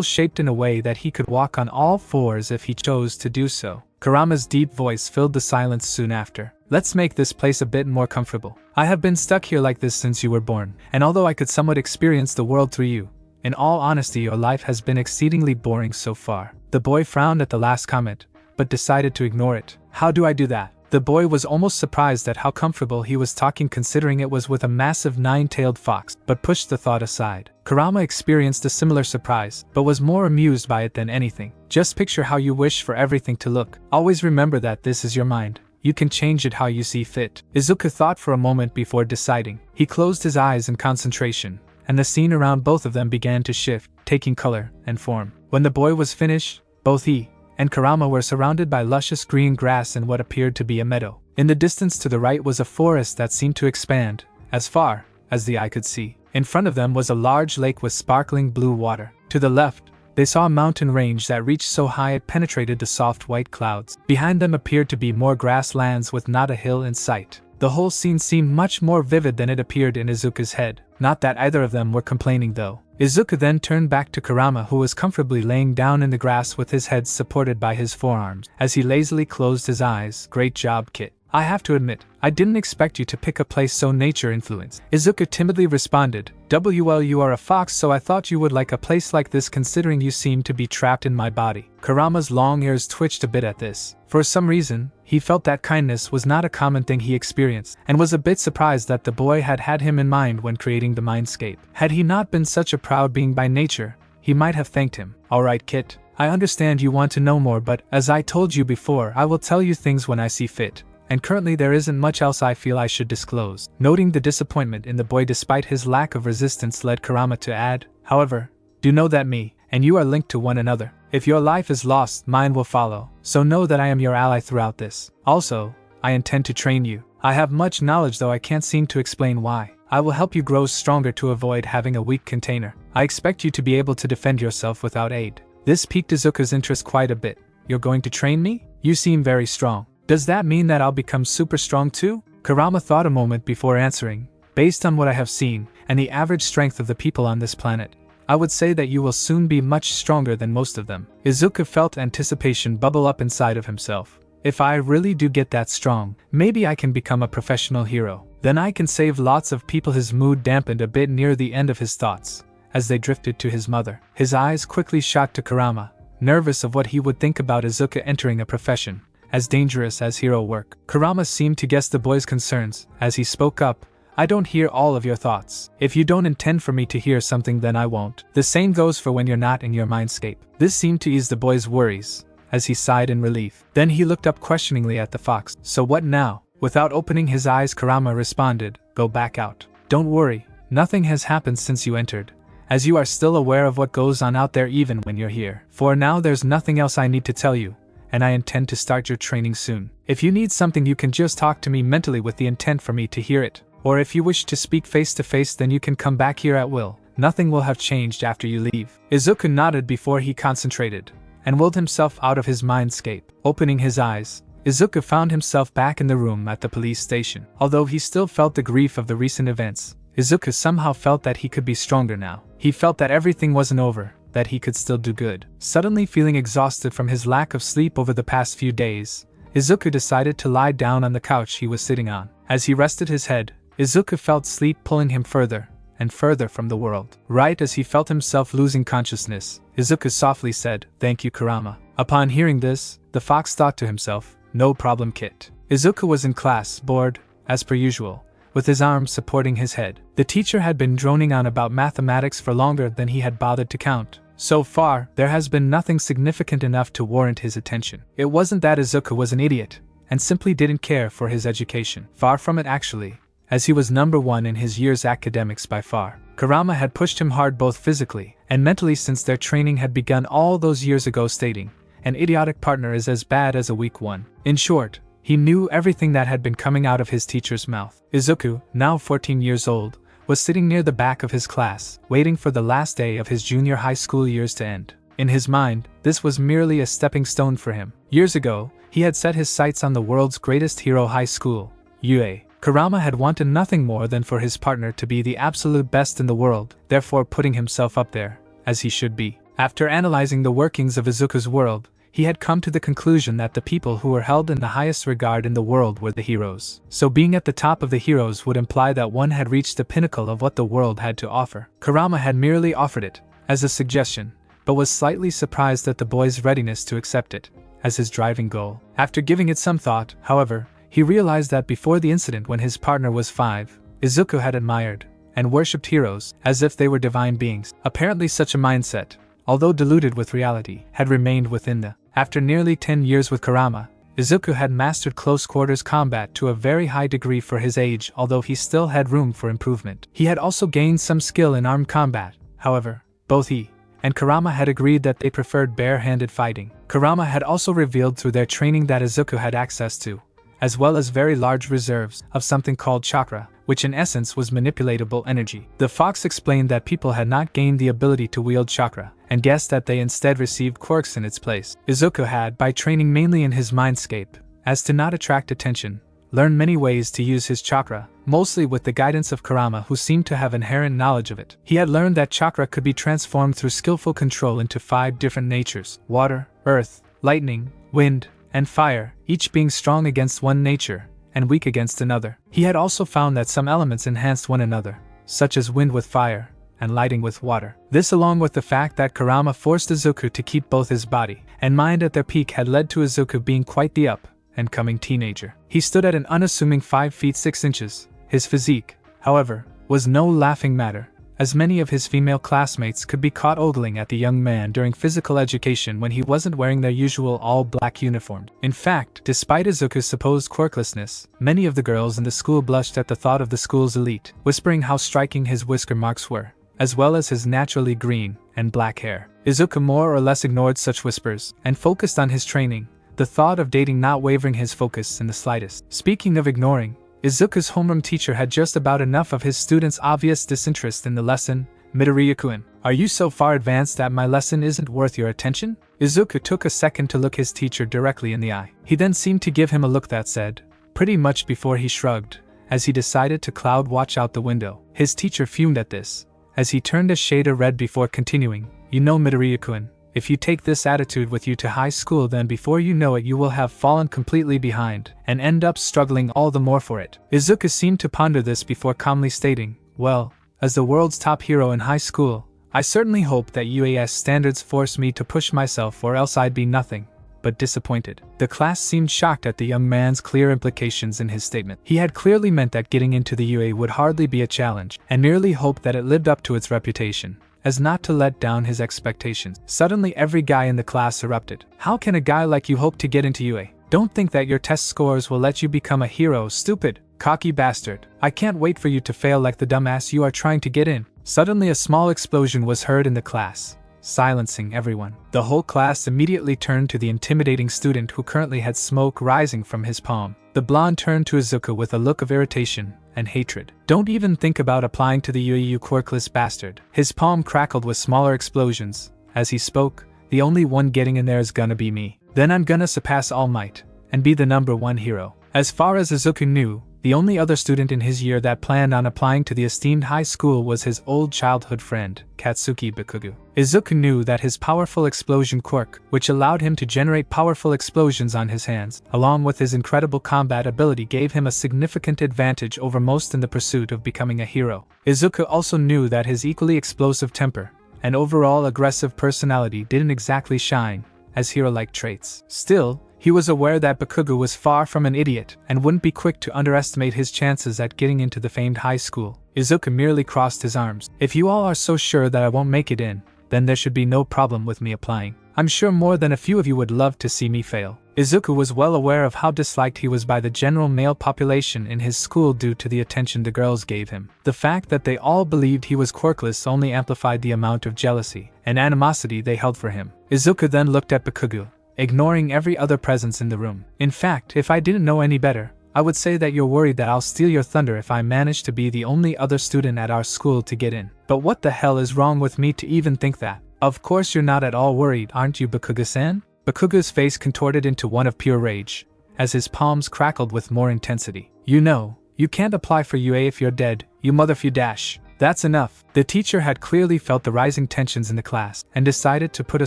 shaped in a way that he could walk on all fours if he chose to do so. Kurama's deep voice filled the silence soon after. Let's make this place a bit more comfortable. I have been stuck here like this since you were born, and although I could somewhat experience the world through you, In all honesty, your life has been exceedingly boring so far. The boy frowned at the last comment, but decided to ignore it. How do I do that? The boy was almost surprised at how comfortable he was talking considering it was with a massive nine-tailed fox, but pushed the thought aside. Kurama experienced a similar surprise, but was more amused by it than anything. Just picture how you wish for everything to look. Always remember that this is your mind. You can change it how you see fit. Izuku thought for a moment before deciding. He closed his eyes in concentration, and the scene around both of them began to shift, taking color and form. When the boy was finished, both he and Kurama were surrounded by luscious green grass in what appeared to be a meadow. In the distance to the right was a forest that seemed to expand, as far as the eye could see. In front of them was a large lake with sparkling blue water. To the left, they saw a mountain range that reached so high it penetrated the soft white clouds. Behind them appeared to be more grasslands with not a hill in sight. The whole scene seemed much more vivid than it appeared in Izuku's head. Not that either of them were complaining though. Izuku then turned back to Kurama, who was comfortably laying down in the grass with his head supported by his forearms, as he lazily closed his eyes. Great job, Kit. I have to admit, I didn't expect you to pick a place so nature-influenced. Izuku timidly responded, well, you are a fox, so I thought you would like a place like this considering you seem to be trapped in my body. Kurama's long ears twitched a bit at this. For some reason, he felt that kindness was not a common thing he experienced, and was a bit surprised that the boy had had him in mind when creating the mindscape. Had he not been such a proud being by nature, he might have thanked him. Alright, Kit, I understand you want to know more, but as I told you before, I will tell you things when I see fit. And currently there isn't much else I feel I should disclose. Noting the disappointment in the boy despite his lack of resistance led Kurama to add, however, do know that me and you are linked to one another. If your life is lost, mine will follow, so know that I am your ally throughout this. Also, I intend to train you. I have much knowledge though I can't seem to explain why. I will help you grow stronger to avoid having a weak container. I expect you to be able to defend yourself without aid. This piqued Izuku's interest quite a bit. You're going to train me? You seem very strong. Does that mean that I'll become super strong too? Kurama thought a moment before answering. Based on what I have seen, and the average strength of the people on this planet, I would say that you will soon be much stronger than most of them. Izuku felt anticipation bubble up inside of himself. If I really do get that strong, maybe I can become a professional hero. Then I can save lots of people. His mood dampened a bit near the end of his thoughts, as they drifted to his mother. His eyes quickly shot to Kurama, nervous of what he would think about Izuku entering a profession as dangerous as hero work. Kurama seemed to guess the boy's concerns, as he spoke up, I don't hear all of your thoughts. If you don't intend for me to hear something, then I won't. The same goes for when you're not in your mindscape. This seemed to ease the boy's worries, as he sighed in relief. Then he looked up questioningly at the fox. So what now? Without opening his eyes, Kurama responded, go back out. Don't worry, nothing has happened since you entered, as you are still aware of what goes on out there even when you're here. For now there's nothing else I need to tell you, and I intend to start your training soon. If you need something you can just talk to me mentally with the intent for me to hear it, or if you wish to speak face to face then you can come back here at will. Nothing will have changed after you leave. Izuku nodded before he concentrated, and willed himself out of his mindscape. Opening his eyes, Izuku found himself back in the room at the police station. Although he still felt the grief of the recent events, Izuku somehow felt that he could be stronger now. He felt that everything wasn't over, that he could still do good. Suddenly feeling exhausted from his lack of sleep over the past few days, Izuku decided to lie down on the couch he was sitting on. As he rested his head, Izuku felt sleep pulling him further and further from the world. Right as he felt himself losing consciousness, Izuku softly said, thank you, Kurama. Upon hearing this, the fox thought to himself, no problem, Kit. Izuku was in class, bored, as per usual, with his arms supporting his head. The teacher had been droning on about mathematics for longer than he had bothered to count. So far, there has been nothing significant enough to warrant his attention. It wasn't that Izuku was an idiot, and simply didn't care for his education. Far from it actually, as he was number one in his year's academics by far. Kurama had pushed him hard both physically and mentally since their training had begun all those years ago, stating, an idiotic partner is as bad as a weak one. In short, he knew everything that had been coming out of his teacher's mouth. Izuku, now 14 years old, was sitting near the back of his class, waiting for the last day of his junior high school years to end. In his mind, this was merely a stepping stone for him. Years ago, he had set his sights on the world's greatest hero high school, UA. Kurama had wanted nothing more than for his partner to be the absolute best in the world, therefore putting himself up there, as he should be. After analyzing the workings of Izuku's world, he had come to the conclusion that the people who were held in the highest regard in the world were the heroes. So being at the top of the heroes would imply that one had reached the pinnacle of what the world had to offer. Kurama had merely offered it, as a suggestion, but was slightly surprised at the boy's readiness to accept it as his driving goal. After giving it some thought, however, he realized that before the incident when his partner was 5, Izuku had admired and worshipped heroes as if they were divine beings. Apparently such a mindset, although diluted with reality, had remained within the. After nearly 10 years with Kurama, Izuku had mastered close-quarters combat to a very high degree for his age, although he still had room for improvement. He had also gained some skill in armed combat. However, both he and Kurama had agreed that they preferred bare-handed fighting. Kurama had also revealed through their training that Izuku had access to, as well as very large reserves of something called chakra, which in essence was manipulatable energy. The fox explained that people had not gained the ability to wield chakra, and guessed that they instead received quirks in its place. Izuku had, by training mainly in his mindscape, as to not attract attention, learned many ways to use his chakra, mostly with the guidance of Kurama, who seemed to have inherent knowledge of it. He had learned that chakra could be transformed through skillful control into 5 different natures: water, earth, lightning, wind, and fire, each being strong against one nature and weak against another. He had also found that some elements enhanced one another, such as wind with fire and lighting with water. This, along with the fact that Kurama forced Izuku to keep both his body and mind at their peak, had led to Izuku being quite the up and coming teenager. He stood at an unassuming 5 feet 6 inches. His physique, however, was no laughing matter, as many of his female classmates could be caught ogling at the young man during physical education when he wasn't wearing their usual all-black uniform. In fact, despite Izuku's supposed quirklessness, many of the girls in the school blushed at the thought of the school's elite, whispering how striking his whisker marks were, as well as his naturally green and black hair. Izuku more or less ignored such whispers, and focused on his training, the thought of dating not wavering his focus in the slightest. Speaking of ignoring, Izuku's homeroom teacher had just about enough of his students' obvious disinterest in the lesson. Midoriya-kun, are you so far advanced that my lesson isn't worth your attention? Izuku took a second to look his teacher directly in the eye. He then seemed to give him a look that said, pretty much, before he shrugged, as he decided to cloud watch out the window. His teacher fumed at this, as he turned a shade of red before continuing, you know, Midoriya-kun, if you take this attitude with you to high school, then before you know it you will have fallen completely behind, and end up struggling all the more for it. Izuku seemed to ponder this before calmly stating, well, as the world's top hero in high school, I certainly hope that UAS standards force me to push myself, or else I'd be nothing but disappointed. The class seemed shocked at the young man's clear implications in his statement. He had clearly meant that getting into the UA would hardly be a challenge, and merely hoped that it lived up to its reputation, as not to let down his expectations. Suddenly every guy in the class erupted. How can a guy like you hope to get into UA? Don't think that your test scores will let you become a hero, stupid, cocky bastard. I can't wait for you to fail like the dumbass you are trying to get in. Suddenly a small explosion was heard in the class, silencing everyone. The whole class immediately turned to the intimidating student who currently had smoke rising from his palm. The blonde turned to Izuku with a look of irritation and hatred. Don't even think about applying to the UA, you quirkless bastard. His palm crackled with smaller explosions. As he spoke, the only one getting in there is gonna be me. Then I'm gonna surpass All Might and be the #1 hero. As far as Izuku knew, the only other student in his year that planned on applying to the esteemed high school was his old childhood friend, Katsuki Bakugo. Izuku knew that his powerful explosion quirk, which allowed him to generate powerful explosions on his hands, along with his incredible combat ability, gave him a significant advantage over most in the pursuit of becoming a hero. Izuku also knew that his equally explosive temper and overall aggressive personality didn't exactly shine as hero-like traits. Still, he was aware that Bakugo was far from an idiot and wouldn't be quick to underestimate his chances at getting into the famed high school. Izuku merely crossed his arms. If you all are so sure that I won't make it in, then there should be no problem with me applying. I'm sure more than a few of you would love to see me fail. Izuku was well aware of how disliked he was by the general male population in his school due to the attention the girls gave him. The fact that they all believed he was quirkless only amplified the amount of jealousy and animosity they held for him. Izuku then looked at Bakugo, ignoring every other presence in the room. In fact, if I didn't know any better, I would say that you're worried that I'll steal your thunder if I manage to be the only other student at our school to get in. But what the hell is wrong with me to even think that? Of course you're not at all worried, aren't you, Bakugo-san? Bakugo's face contorted into one of pure rage, as his palms crackled with more intensity. You know, you can't apply for UA if you're dead, you motherfudash. That's enough. The teacher had clearly felt the rising tensions in the class, and decided to put a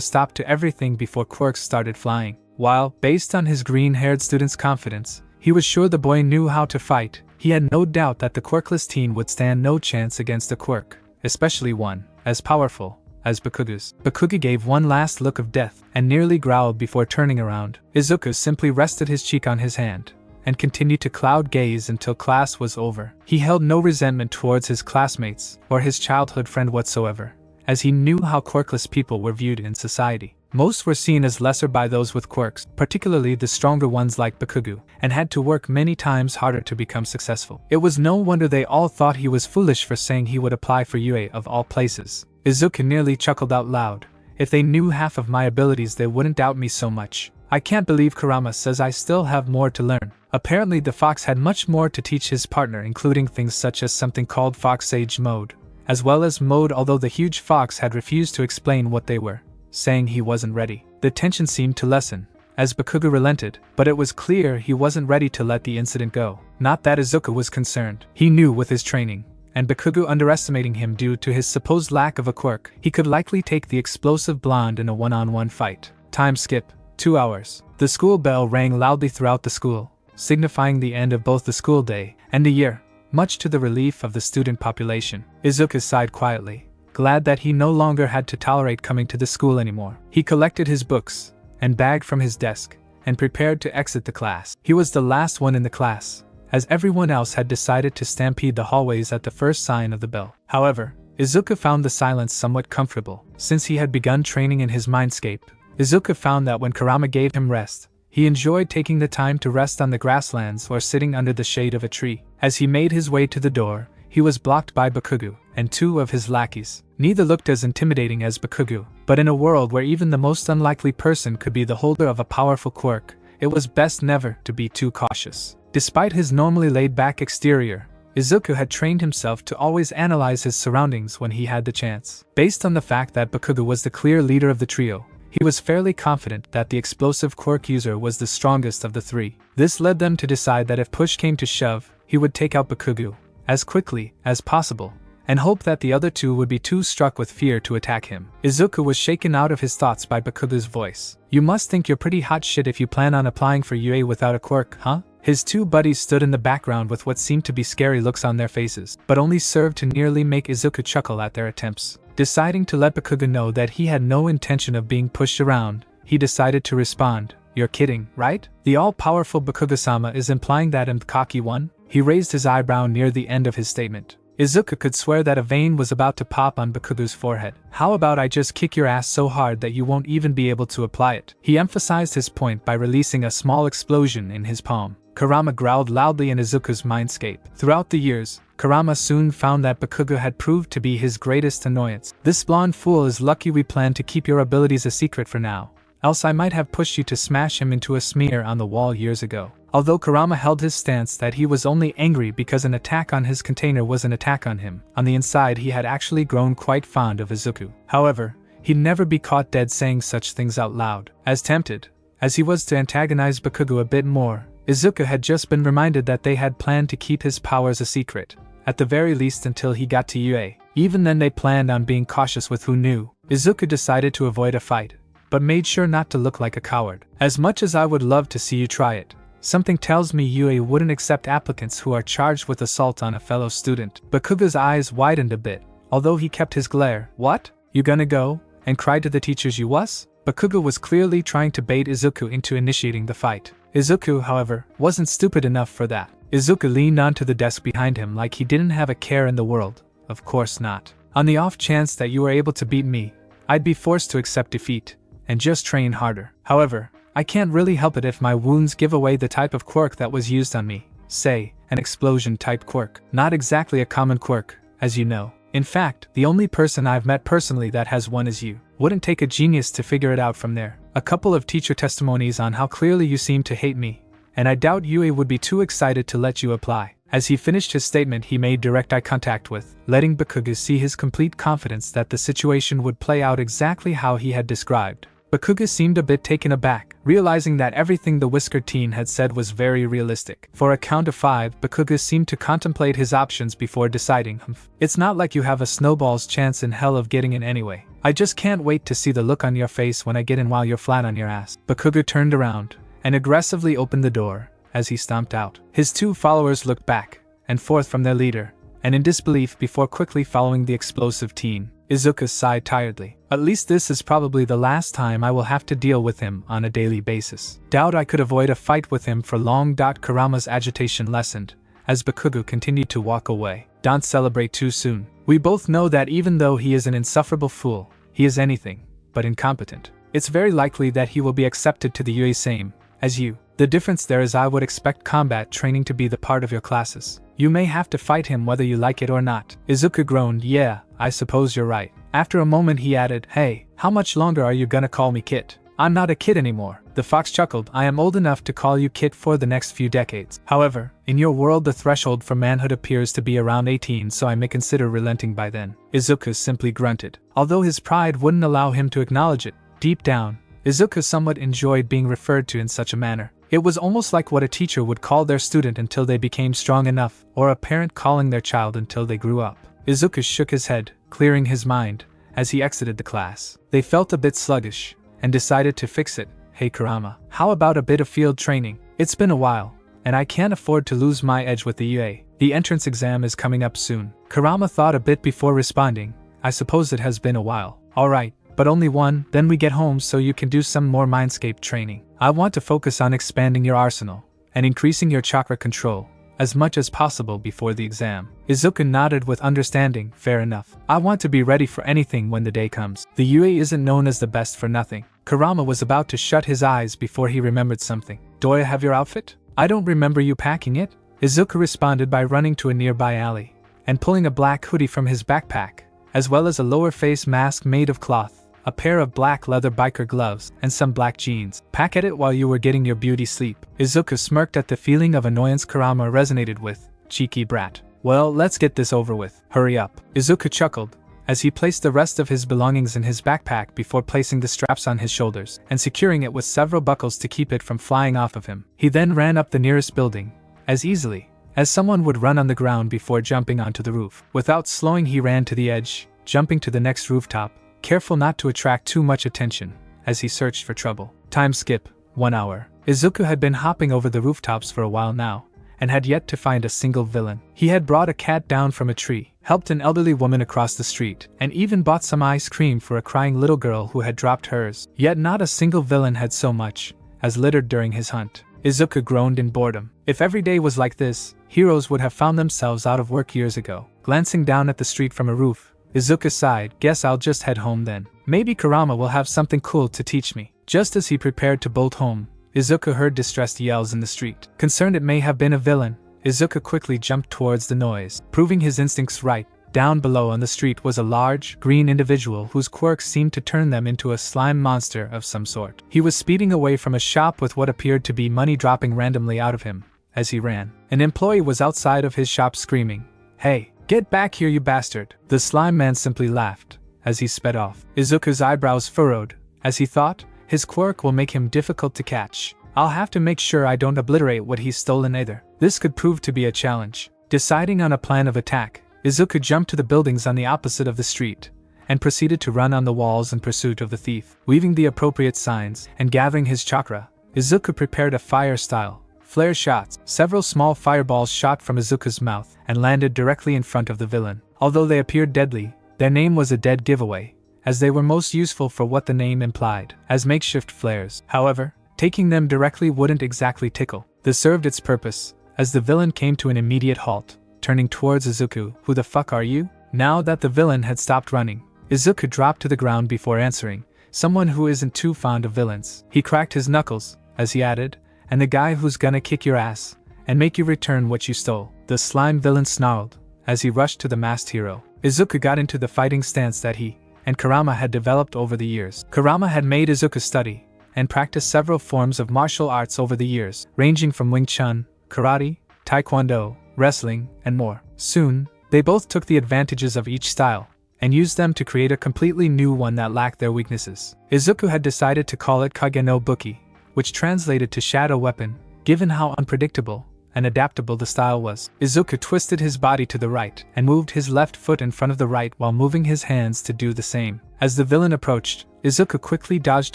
stop to everything before quirks started flying. While, based on his green-haired student's confidence, he was sure the boy knew how to fight, he had no doubt that the quirkless teen would stand no chance against a quirk, especially one as powerful as Bakugu's. Bakugu gave one last look of death and nearly growled before turning around. Izuku simply rested his cheek on his hand and continued to cloud gaze until class was over. He held no resentment towards his classmates or his childhood friend whatsoever, as he knew how quirkless people were viewed in society. Most were seen as lesser by those with quirks, particularly the stronger ones like Bakugu, and had to work many times harder to become successful. It was no wonder they all thought he was foolish for saying he would apply for UA of all places. Izuku nearly chuckled out loud. If they knew half of my abilities, they wouldn't doubt me so much. I can't believe Kurama says I still have more to learn. Apparently the fox had much more to teach his partner, including things such as something called Fox Age Mode, as well as Mode, although the huge fox had refused to explain what they were, saying he wasn't ready. The tension seemed to lessen as Bakugu relented, but it was clear he wasn't ready to let the incident go. Not that Izuku was concerned. He knew with his training, and Bakugu underestimating him due to his supposed lack of a quirk, he could likely take the explosive blonde in a one-on-one fight. Time skip. 2 hours. The school bell rang loudly throughout the school, signifying the end of both the school day and the year, much to the relief of the student population. Izuku sighed quietly, glad that he no longer had to tolerate coming to the school anymore. He collected his books and bag from his desk and prepared to exit the class. He was the last one in the class, as everyone else had decided to stampede the hallways at the first sign of the bell. However, Izuku found the silence somewhat comfortable. Since he had begun training in his mindscape, Izuku found that when Kurama gave him rest, he enjoyed taking the time to rest on the grasslands or sitting under the shade of a tree. As he made his way to the door, he was blocked by Bakugu and 2 of his lackeys. Neither looked as intimidating as Bakugu, but in a world where even the most unlikely person could be the holder of a powerful quirk, it was best never to be too cautious. Despite his normally laid-back exterior, Izuku had trained himself to always analyze his surroundings when he had the chance. Based on the fact that Bakugu was the clear leader of the trio, he was fairly confident that the explosive quirk user was the strongest of the 3. This led them to decide that if push came to shove, he would take out Bakugu as quickly as possible, and hope that the other 2 would be too struck with fear to attack him. Izuku was shaken out of his thoughts by Bakugu's voice. "You must think you're pretty hot shit if you plan on applying for UA without a quirk, huh?" His 2 buddies stood in the background with what seemed to be scary looks on their faces, but only served to nearly make Izuku chuckle at their attempts. Deciding to let Bakugu know that he had no intention of being pushed around, he decided to respond, "You're kidding, right? The all-powerful Bakugu-sama is implying that I'm the cocky one?" He raised his eyebrow near the end of his statement. Izuku could swear that a vein was about to pop on Bakugu's forehead. "How about I just kick your ass so hard that you won't even be able to apply it?" He emphasized his point by releasing a small explosion in his palm. Kurama growled loudly in Izuku's mindscape. Throughout the years, Kurama soon found that Bakugu had proved to be his greatest annoyance. "This blonde fool is lucky we planned to keep your abilities a secret for now, else I might have pushed you to smash him into a smear on the wall years ago." Although Kurama held his stance that he was only angry because an attack on his container was an attack on him, on the inside he had actually grown quite fond of Izuku. However, he'd never be caught dead saying such things out loud. As tempted as he was to antagonize Bakugu a bit more, Izuku had just been reminded that they had planned to keep his powers a secret, at the very least until he got to UA. Even then they planned on being cautious with who knew. Izuku decided to avoid a fight, but made sure not to look like a coward. "As much as I would love to see you try it, something tells me UA wouldn't accept applicants who are charged with assault on a fellow student." Bakugu's eyes widened a bit, although he kept his glare. "What? You gonna go and cry to the teachers you was?" Bakugu was clearly trying to bait Izuku into initiating the fight. Izuku, however, wasn't stupid enough for that. Izuku leaned onto the desk behind him like he didn't have a care in the world. "Of course not. On the off chance that you were able to beat me, I'd be forced to accept defeat and just train harder. However, I can't really help it if my wounds give away the type of quirk that was used on me. Say, an explosion-type quirk. Not exactly a common quirk, as you know. In fact, the only person I've met personally that has one is you. Wouldn't take a genius to figure it out from there. A couple of teacher testimonies on how clearly you seem to hate me, and I doubt UA would be too excited to let you apply." As he finished his statement, he made direct eye contact with, letting Bakugu see his complete confidence that the situation would play out exactly how he had described. Bakugu seemed a bit taken aback, realizing that everything the whiskered teen had said was very realistic. For a count of 5, Bakugu seemed to contemplate his options before deciding, "It's not like you have a snowball's chance in hell of getting in anyway. I just can't wait to see the look on your face when I get in while you're flat on your ass." Bakugu turned around and aggressively opened the door as he stomped out. His 2 followers looked back and forth from their leader, and in disbelief before quickly following the explosive teen. Izuku sighed tiredly. At least this is probably the last time I will have to deal with him on a daily basis. Doubt I could avoid a fight with him for long. Kurama's agitation lessened, as Bakugo continued to walk away. Don't celebrate too soon. We both know that even though he is an insufferable fool, he is anything but incompetent. It's very likely that he will be accepted to the UA same as you. The difference there is I would expect combat training to be the part of your classes. You may have to fight him whether you like it or not. Izuku groaned. Yeah, I suppose you're right. After a moment he added, hey, how much longer are you gonna call me Kit? I'm not a kid anymore. The fox chuckled. I am old enough to call you Kit for the next few decades. However, in your world the threshold for manhood appears to be around 18, so I may consider relenting by then. Izuku simply grunted. Although his pride wouldn't allow him to acknowledge it, deep down, Izuku somewhat enjoyed being referred to in such a manner. It was almost like what a teacher would call their student until they became strong enough, or a parent calling their child until they grew up. Izuku shook his head, clearing his mind, as he exited the class. They felt a bit sluggish, and decided to fix it. Hey Kurama, how about a bit of field training? It's been a while, and I can't afford to lose my edge with the UA. The entrance exam is coming up soon. Kurama thought a bit before responding. I suppose it has been a while. Alright, but only one, then we get home so you can do some more mindscape training. I want to focus on expanding your arsenal, and increasing your chakra control, as much as possible before the exam. Izuku nodded with understanding. Fair enough. I want to be ready for anything when the day comes. The UA isn't known as the best for nothing. Kurama was about to shut his eyes before he remembered something. Do I have your outfit? I don't remember you packing it. Izuku responded by running to a nearby alley, and pulling a black hoodie from his backpack, as well as a lower face mask made of cloth, a pair of black leather biker gloves, and some black jeans. Pack at it while you were getting your beauty sleep. Izuku smirked at the feeling of annoyance Kurama resonated with. Cheeky brat. Well, let's get this over with. Hurry up. Izuku chuckled, as he placed the rest of his belongings in his backpack before placing the straps on his shoulders, and securing it with several buckles to keep it from flying off of him. He then ran up the nearest building, as easily as someone would run on the ground before jumping onto the roof. Without slowing he ran to the edge, jumping to the next rooftop, careful not to attract too much attention, as he searched for trouble. Time skip, 1 hour. Izuku had been hopping over the rooftops for a while now, and had yet to find a single villain. He had brought a cat down from a tree, helped an elderly woman across the street, and even bought some ice cream for a crying little girl who had dropped hers. Yet not a single villain had so much as littered during his hunt. Izuku groaned in boredom. If every day was like this, heroes would have found themselves out of work years ago. Glancing down at the street from a roof, Izuku sighed. Guess I'll just head home then. Maybe Kurama will have something cool to teach me. Just as he prepared to bolt home, Izuku heard distressed yells in the street. Concerned it may have been a villain, Izuku quickly jumped towards the noise. Proving his instincts right, down below on the street was a large, green individual whose quirks seemed to turn them into a slime monster of some sort. He was speeding away from a shop with what appeared to be money dropping randomly out of him as he ran. An employee was outside of his shop screaming, "Hey! Get back here, you bastard!" The slime man simply laughed as he sped off. Izuku's eyebrows furrowed, as he thought, his quirk will make him difficult to catch. I'll have to make sure I don't obliterate what he's stolen either. This could prove to be a challenge. Deciding on a plan of attack, Izuku jumped to the buildings on the opposite of the street, and proceeded to run on the walls in pursuit of the thief. Weaving the appropriate signs, and gathering his chakra, Izuku prepared a fire-style flare shots. Several small fireballs shot from Izuku's mouth and landed directly in front of the villain. Although they appeared deadly, their name was a dead giveaway, as they were most useful for what the name implied, as makeshift flares. However, taking them directly wouldn't exactly tickle. This served its purpose, as the villain came to an immediate halt, turning towards Izuku. Who the fuck are you? Now that the villain had stopped running, Izuku dropped to the ground before answering, someone who isn't too fond of villains. He cracked his knuckles, as he added, and the guy who's gonna kick your ass, and make you return what you stole. The slime villain snarled, as he rushed to the masked hero. Izuku got into the fighting stance that he and Kurama had developed over the years. Kurama had made Izuku study and practice several forms of martial arts over the years, ranging from Wing Chun, karate, taekwondo, wrestling, and more. Soon, they both took the advantages of each style and used them to create a completely new one that lacked their weaknesses. Izuku had decided to call it Kage no Buki, which translated to shadow weapon, given how unpredictable and adaptable the style was. Izuku twisted his body to the right and moved his left foot in front of the right while moving his hands to do the same. As the villain approached, Izuku quickly dodged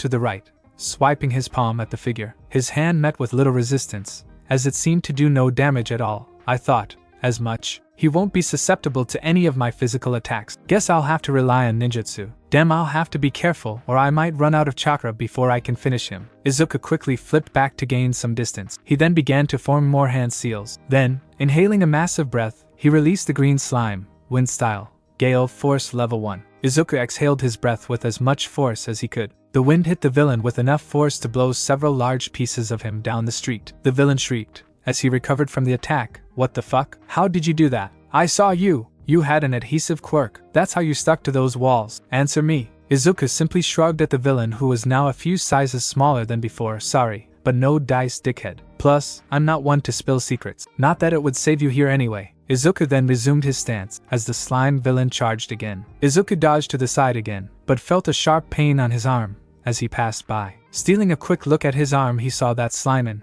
to the right, swiping his palm at the figure. His hand met with little resistance, as it seemed to do no damage at all. I thought, as much. He won't be susceptible to any of my physical attacks. Guess I'll have to rely on ninjutsu. Damn, I'll have to be careful or I might run out of chakra before I can finish him. Izuku quickly flipped back to gain some distance. He then began to form more hand seals. Then, inhaling a massive breath, he released the green slime, wind style, gale force level 1. Izuku exhaled his breath with as much force as he could. The wind hit the villain with enough force to blow several large pieces of him down the street. The villain shrieked as he recovered from the attack. What the fuck? How did you do that? I saw you. You had an adhesive quirk. That's how you stuck to those walls. Answer me. Izuku simply shrugged at the villain, who was now a few sizes smaller than before. Sorry, but no dice, dickhead. Plus, I'm not one to spill secrets. Not that it would save you here anyway. Izuku then resumed his stance as the slime villain charged again. Izuku dodged to the side again, but felt a sharp pain on his arm as he passed by. Stealing a quick look at his arm, he saw that Slime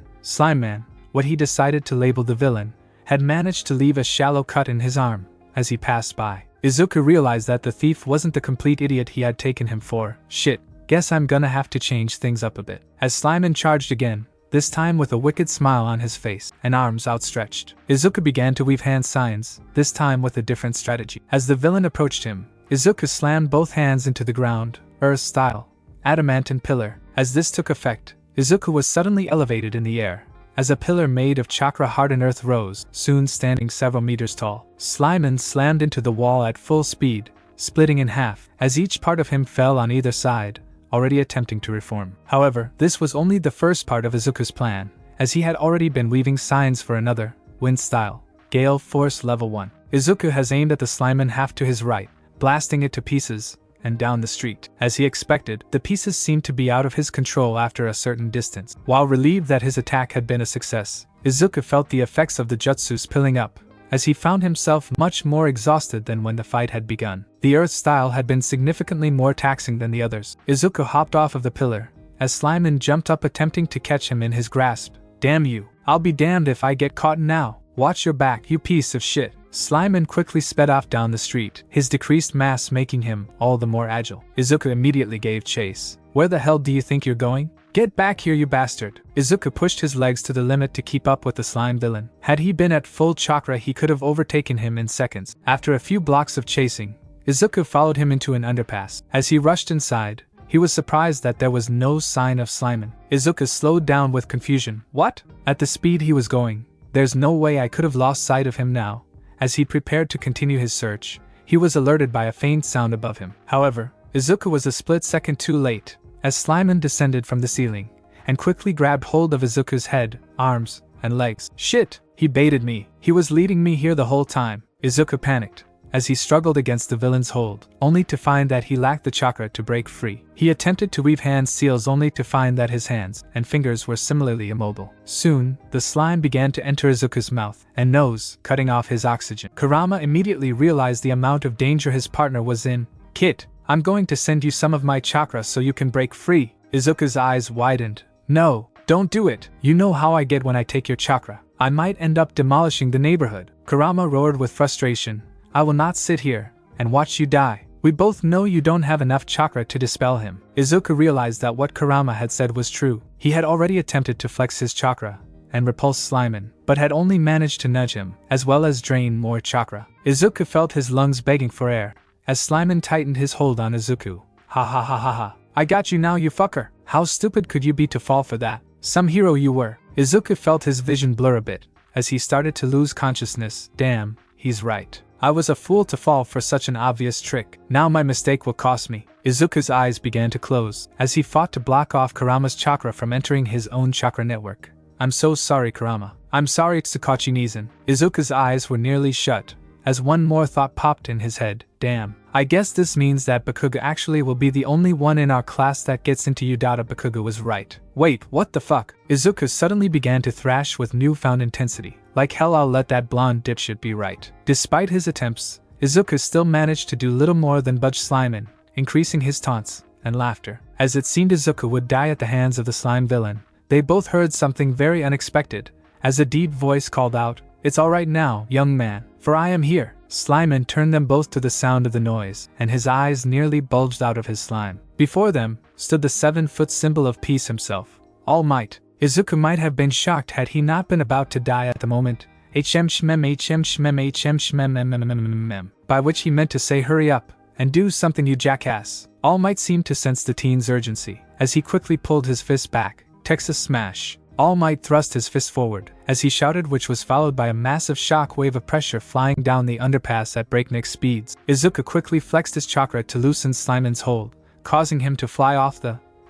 Man, what he decided to label the villain, had managed to leave a shallow cut in his arm as he passed by. Izuku realized that the thief wasn't the complete idiot he had taken him for. Shit, guess I'm gonna have to change things up a bit. As Slimeman charged again, this time with a wicked smile on his face and arms outstretched, Izuku began to weave hand signs, this time with a different strategy. As the villain approached him, Izuku slammed both hands into the ground, Earth-style, adamantine pillar. As this took effect, Izuku was suddenly elevated in the air, as a pillar made of chakra-hardened earth rose, soon standing several meters tall. Slimeman slammed into the wall at full speed, splitting in half, as each part of him fell on either side, already attempting to reform. However, this was only the first part of Izuku's plan, as he had already been weaving signs for another, wind style, gale force level 1. Izuku has aimed at the Slimeman half to his right, blasting it to pieces, and down the street. As he expected, the pieces seemed to be out of his control after a certain distance. While relieved that his attack had been a success, Izuku felt the effects of the jutsus piling up, as he found himself much more exhausted than when the fight had begun. The earth style had been significantly more taxing than the others. Izuku hopped off of the pillar, as Slimeman jumped up attempting to catch him in his grasp. Damn you, I'll be damned if I get caught now. Watch your back, you piece of shit. Slimeman quickly sped off down the street, his decreased mass making him all the more agile. Izuku immediately gave chase. Where the hell do you think you're going? Get back here, you bastard! Izuku pushed his legs to the limit to keep up with the slime villain. Had he been at full chakra, he could have overtaken him in seconds. After a few blocks of chasing, Izuku followed him into an underpass. As he rushed inside, he was surprised that there was no sign of Slimeman. Izuku slowed down with confusion. What? At the speed he was going, there's no way I could have lost sight of him now. As he prepared to continue his search, he was alerted by a faint sound above him. However, Izuku was a split second too late, as Slimeman descended from the ceiling, and quickly grabbed hold of Izuku's head, arms, and legs. Shit! He baited me. He was leading me here the whole time. Izuku panicked, as he struggled against the villain's hold, only to find that he lacked the chakra to break free. He attempted to weave hand seals only to find that his hands and fingers were similarly immobile. Soon, the slime began to enter Izuku's mouth and nose, cutting off his oxygen. Kurama immediately realized the amount of danger his partner was in. Kid, I'm going to send you some of my chakra so you can break free. Izuku's eyes widened. No, don't do it. You know how I get when I take your chakra. I might end up demolishing the neighborhood. Kurama roared with frustration. I will not sit here and watch you die. We both know you don't have enough chakra to dispel him. Izuku realized that what Kurama had said was true. He had already attempted to flex his chakra and repulse Slimeman, but had only managed to nudge him, as well as drain more chakra. Izuku felt his lungs begging for air, as Slimeman tightened his hold on Izuku. Ha ha ha ha ha. I got you now, you fucker. How stupid could you be to fall for that? Some hero you were. Izuku felt his vision blur a bit, as he started to lose consciousness. Damn, he's right. I was a fool to fall for such an obvious trick. Now my mistake will cost me. Izuku's eyes began to close, as he fought to block off Kurama's chakra from entering his own chakra network. I'm so sorry, Kurama. I'm sorry, Tsukauchi-Nizan. Izuku's eyes were nearly shut, as one more thought popped in his head. Damn. I guess this means that Bakugo actually will be the only one in our class that gets into Udata. Bakugo was right. Wait, what the fuck? Izuku suddenly began to thrash with newfound intensity. Like hell, I'll let that blonde dipshit be right. Despite his attempts, Izuku still managed to do little more than budge Slimeman, increasing his taunts and laughter. As it seemed Izuku would die at the hands of the slime villain, they both heard something very unexpected, as a deep voice called out, "It's alright now, young man, for I am here." Slimeman turned them both to the sound of the noise, and his eyes nearly bulged out of his slime. Before them stood the 7-foot symbol of peace himself, All Might. Izuku might have been shocked had he not been about to die at the moment, by which he meant to say hurry up and do something, you jackass. All Might seemed to sense the teen's urgency, as he quickly pulled his fist back. Texas smash. All Might thrust his fist forward, as he shouted, which was followed by a massive shock wave of pressure flying down the underpass at breakneck speeds. Izuku quickly flexed his chakra to loosen Slime's hold, causing him to fly off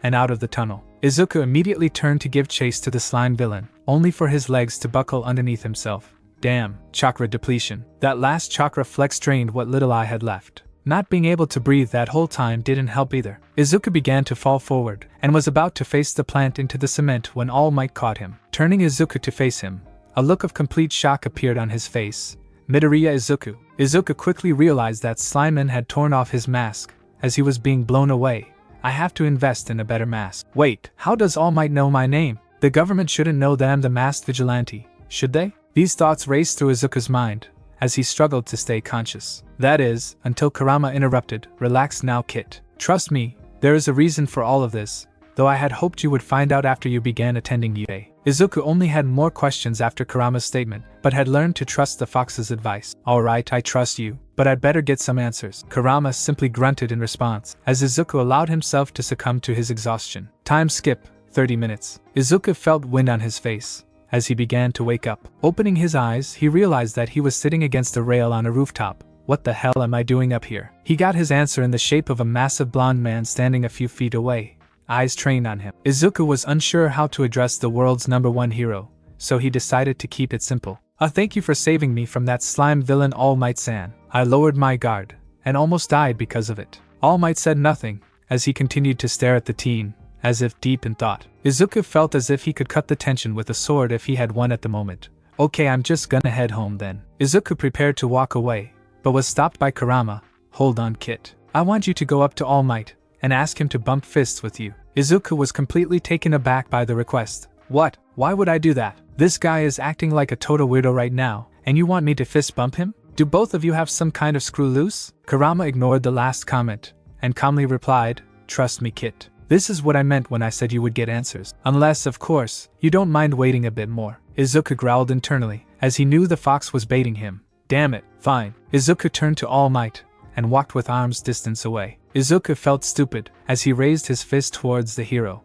and out of the tunnel. Izuku immediately turned to give chase to the slime villain, only for his legs to buckle underneath himself. Damn, chakra depletion. That last chakra flex drained what little I had left. Not being able to breathe that whole time didn't help either. Izuku began to fall forward, and was about to face the plant into the cement when All Might caught him. Turning Izuku to face him, a look of complete shock appeared on his face. Midoriya Izuku. Izuku quickly realized that Slimeman had torn off his mask, as he was being blown away. I have to invest in a better mask. Wait, how does All Might know my name? The government shouldn't know that I'm the masked vigilante, should they? These thoughts raced through Izuku's mind, as he struggled to stay conscious. That is, until Kurama interrupted. Relax now, Kit. Trust me, there is a reason for all of this, though I had hoped you would find out after you began attending UA. Izuku only had more questions after Kurama's statement, but had learned to trust the fox's advice. Alright, I trust you, but I'd better get some answers. Kurama simply grunted in response, as Izuku allowed himself to succumb to his exhaustion. Time skip, 30 minutes. Izuku felt wind on his face, as he began to wake up. Opening his eyes, he realized that he was sitting against a rail on a rooftop. What the hell am I doing up here? He got his answer in the shape of a massive blonde man standing a few feet away, eyes trained on him. Izuku was unsure how to address the world's #1 hero, so he decided to keep it simple. Thank you for saving me from that slime villain All Might-san. I lowered my guard, and almost died because of it. All Might said nothing, as he continued to stare at the teen, as if deep in thought. Izuku felt as if he could cut the tension with a sword if he had one at the moment. Okay, I'm just gonna head home then. Izuku prepared to walk away, but was stopped by Kurama. Hold on, Kit. I want you to go up to All Might and ask him to bump fists with you. Izuku was completely taken aback by the request. What? Why would I do that? This guy is acting like a total weirdo right now, and you want me to fist bump him? Do both of you have some kind of screw loose? Kurama ignored the last comment, and calmly replied, Trust me, Kit. This is what I meant when I said you would get answers. Unless, of course, you don't mind waiting a bit more. Izuku growled internally, as he knew the fox was baiting him. Damn it, fine. Izuku turned to All Might, and walked with arms distance away. Izuku felt stupid, as he raised his fist towards the hero.